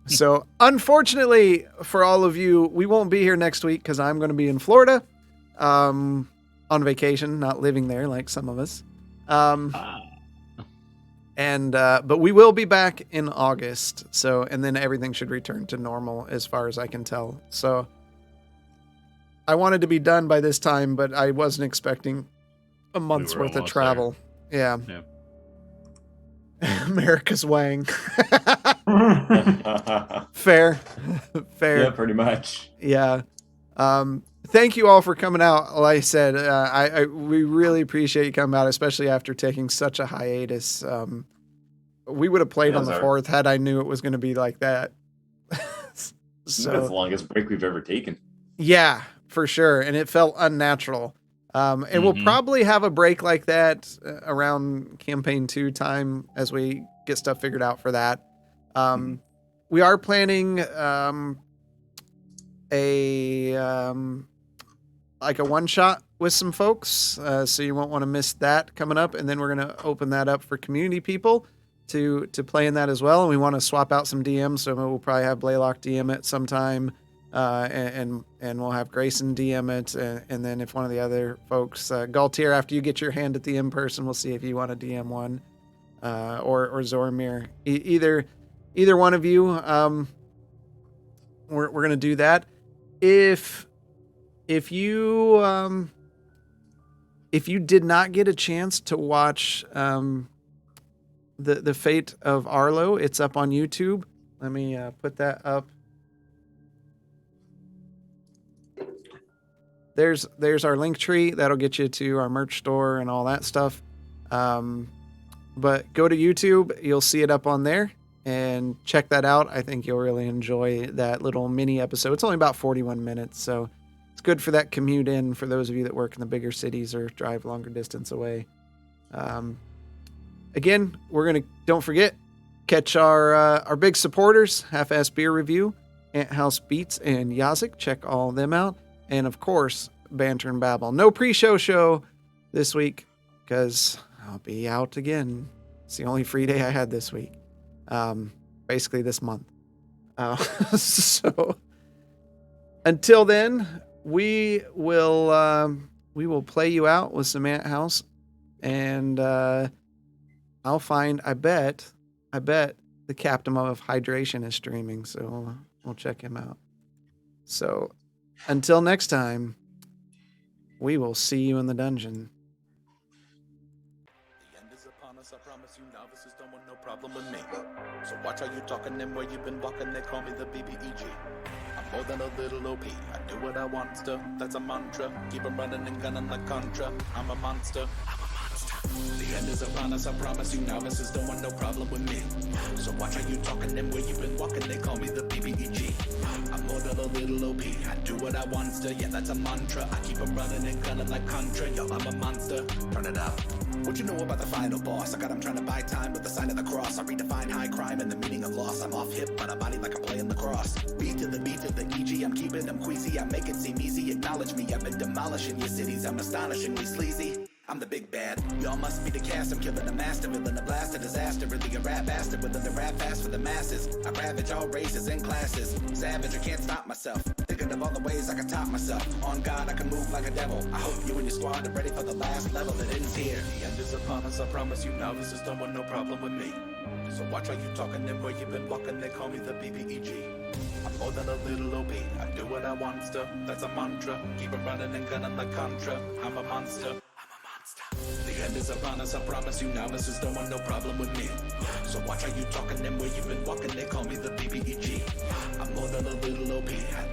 So, unfortunately for all of you, we won't be here next week because I'm going to be in Florida, on vacation, not living there like some of us. But we will be back in August. So, and then everything should return to normal as far as I can tell. So, I wanted to be done by this time, but I wasn't expecting a month's worth of travel. Yeah. America's Wang. Fair. Yeah, pretty much. Yeah. Thank you all for coming out. Like I said, we really appreciate you coming out, especially after taking such a hiatus. We would have played on the 4th had I knew it was going to be like that. So that's the longest break we've ever taken. Yeah, for sure. And it felt unnatural. And we'll probably have a break like that around campaign 2 time as we get stuff figured out for that. We are planning like a one-shot with some folks, so you won't want to miss that coming up. And then we're going to open that up for community people to play in that as well. And we want to swap out some DMs, so we'll probably have Blaylock DM it sometime. And we'll have Grayson DM it, and then if one of the other folks, Galtier, after you get your hand at the in-person, we'll see if you want to DM one, or Zoramir. Either one of you, we're gonna do that. If you did not get a chance to watch the Fate of Arlo, it's up on YouTube. Let me put that up. There's our link tree. That'll get you to our merch store and all that stuff. But go to YouTube. You'll see it up on there. And check that out. I think you'll really enjoy that little mini episode. It's only about 41 minutes. So it's good for that commute in for those of you that work in the bigger cities or drive longer distance away. again, don't forget, catch our big supporters, Half-Ass Beer Review, Ant House Beats, and Yazik. Check all of them out. And of course, Banter and Babble. No pre-show this week because I'll be out again. It's the only free day I had this week. Basically this month. So until then, we will play you out with some Ant House, and I'll find. I bet the Captain of Hydration is streaming, so we'll check him out. So until next time, we will see you in the dungeon. The end is upon us, I promise you novices don't want no problem with me. So watch how you talking and where you been walking, they call me the BBEG. I'm more than a little OP, I do what I want to, that's a mantra. Keep 'em running and gunning like Contra, I'm a monster. The end is upon us, I promise you novices don't want no problem with me. So watch how you talking and where you been walking, they call me the BBEG. I'm more than a little OP, I do what I want to, yeah that's a mantra. I keep 'em running and gunning like Contra, yo I'm a monster. Turn it up. What you know about the final boss? I got him trying to buy time with the sign of the cross. I redefine high crime and the meaning of loss. I'm off hip, but a body like I'm playing lacrosse. B to the EG, I'm keeping them queasy. I make it seem easy, acknowledge me. I've been demolishing your cities, I'm astonishingly sleazy. I'm the big bad, y'all must be the cast. I'm killing a master, villain, a blast, a disaster. Really a rap bastard, within the rap fast for the masses. I ravage all races and classes. Savage, I can't stop myself. Thinking of all the ways I can top myself. On God, I can move like a devil. I hope you and your squad are ready for the last level that ends here. The end is upon us, I promise you novices don't want no problem with me. So watch how you talking and where you been walking, they call me the BBEG. I'm more than a little OP, I do what I want to, that's a mantra. Keep 'em running and gunning like Contra, I'm a monster. The end is upon us, I promise you novices don't want no problem with me. So watch how you talking and where you been walking, they call me the BBEG. I'm more than a little OP, I